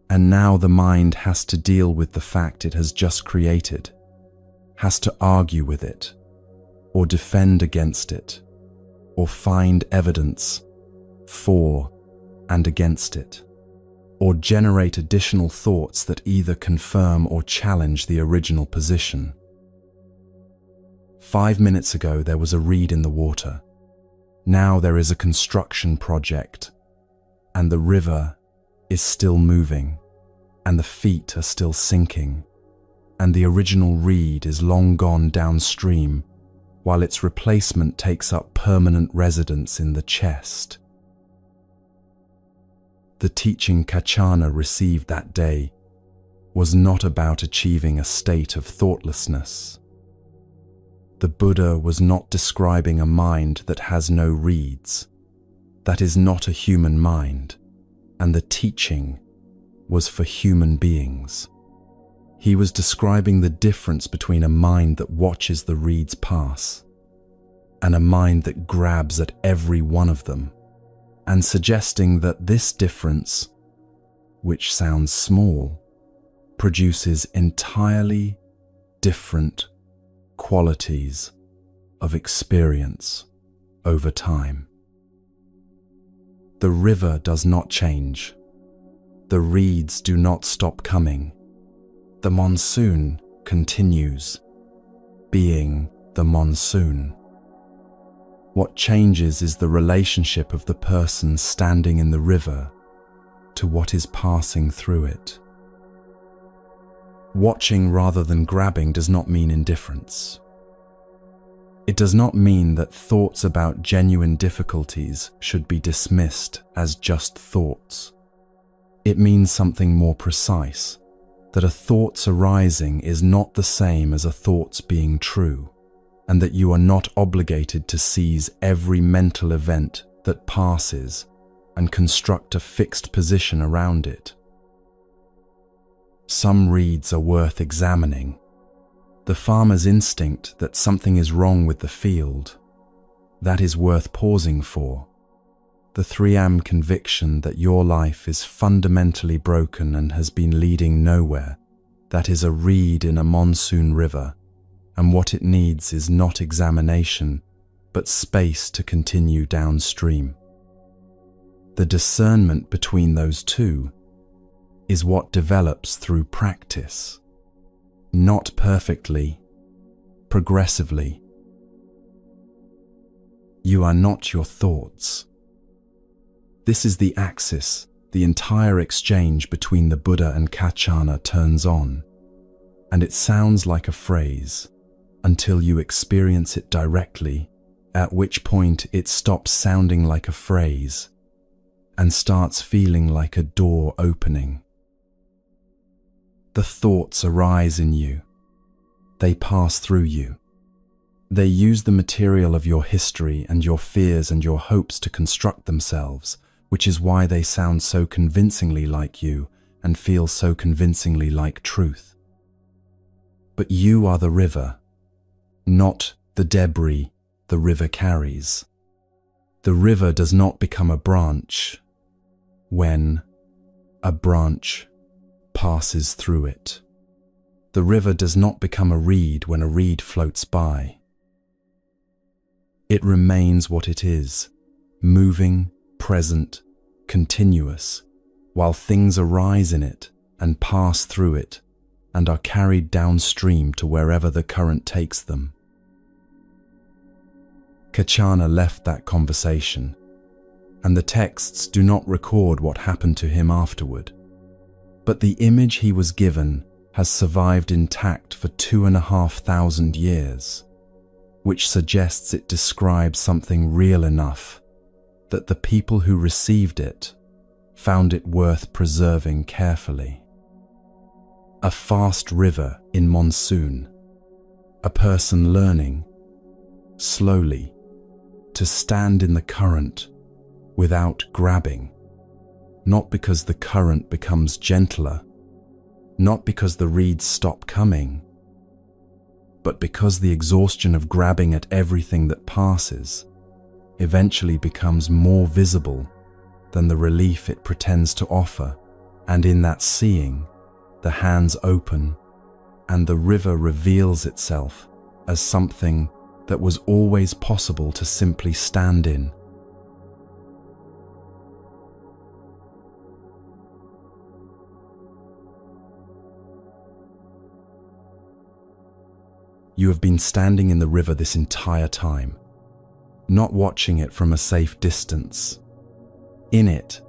And now the mind has to deal with the fact it has just created, has to argue with it, or defend against it, or find evidence for and against it, or generate additional thoughts that either confirm or challenge the original position. 5 minutes ago there was a reed in the water. Now there is a construction project, and the river is still moving, and the feet are still sinking, and the original reed is long gone downstream, while its replacement takes up permanent residence in the chest. The teaching Kachana received that day was not about achieving a state of thoughtlessness. The Buddha was not describing a mind that has no reeds. That is not a human mind, and the teaching was for human beings. He was describing the difference between a mind that watches the reeds pass and a mind that grabs at every one of them, and suggesting that this difference, which sounds small, produces entirely different qualities of experience over time. The river does not change. The reeds do not stop coming. The monsoon continues being the monsoon. What changes is the relationship of the person standing in the river to what is passing through it. Watching rather than grabbing does not mean indifference. It does not mean that thoughts about genuine difficulties should be dismissed as just thoughts. It means something more precise, that a thought's arising is not the same as a thought's being true, and that you are not obligated to seize every mental event that passes and construct a fixed position around it. Some reeds are worth examining. The farmer's instinct that something is wrong with the field, that is worth pausing for. The 3M conviction that your life is fundamentally broken and has been leading nowhere, that is a reed in a monsoon river, and what it needs is not examination, but space to continue downstream. The discernment between those two is what develops through practice, not perfectly, progressively. You are not your thoughts. This is the axis the entire exchange between the Buddha and Kachana turns on, and it sounds like a phrase until you experience it directly, at which point it stops sounding like a phrase and starts feeling like a door opening. The thoughts arise in you. They pass through you. They use the material of your history and your fears and your hopes to construct themselves, which is why they sound so convincingly like you and feel so convincingly like truth. But you are the river, not the debris the river carries. The river does not become a branch when a branch passes through it. The river does not become a reed when a reed floats by. It remains what it is, moving, present, continuous, while things arise in it and pass through it and are carried downstream to wherever the current takes them. Kachana left that conversation, and the texts do not record what happened to him afterward. But the image he was given has survived intact for 2,500 years, which suggests it describes something real enough that the people who received it found it worth preserving carefully. A fast river in monsoon, a person learning, slowly, to stand in the current without grabbing, not because the current becomes gentler, not because the reeds stop coming, but because the exhaustion of grabbing at everything that passes eventually becomes more visible than the relief it pretends to offer, and in that seeing, the hands open and the river reveals itself as something that was always possible to simply stand in. You have been standing in the river this entire time, not watching it from a safe distance. In it,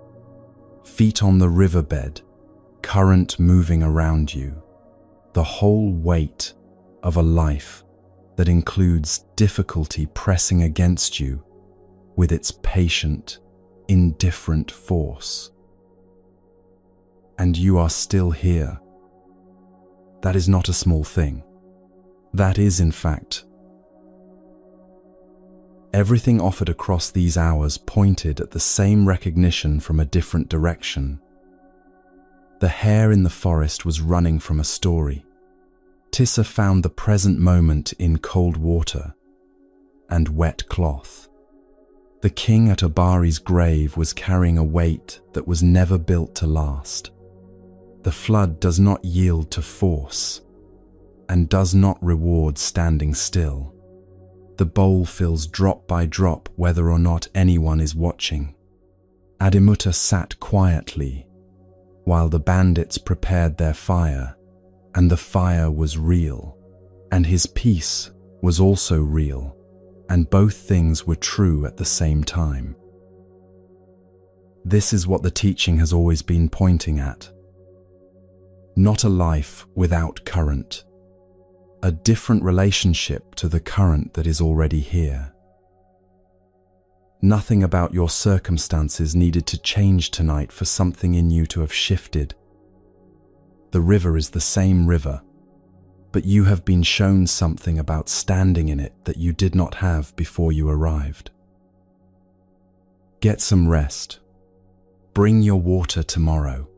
feet on the riverbed, current moving around you, the whole weight of a life that includes difficulty pressing against you with its patient, indifferent force. And you are still here. That is not a small thing. That is, in fact, everything offered across these hours pointed at the same recognition from a different direction. The hare in the forest was running from a story. Tissa found the present moment in cold water and wet cloth. The king at Abari's grave was carrying a weight that was never built to last. The flood does not yield to force and does not reward standing still. The bowl fills drop by drop whether or not anyone is watching. Adimutta sat quietly while the bandits prepared their fire, and the fire was real, and his peace was also real, and both things were true at the same time. This is what the teaching has always been pointing at. Not a life without current, a different relationship to the current that is already here. Nothing about your circumstances needed to change tonight for something in you to have shifted. The river is the same river, but you have been shown something about standing in it that you did not have before you arrived. Get some rest. Bring your water tomorrow.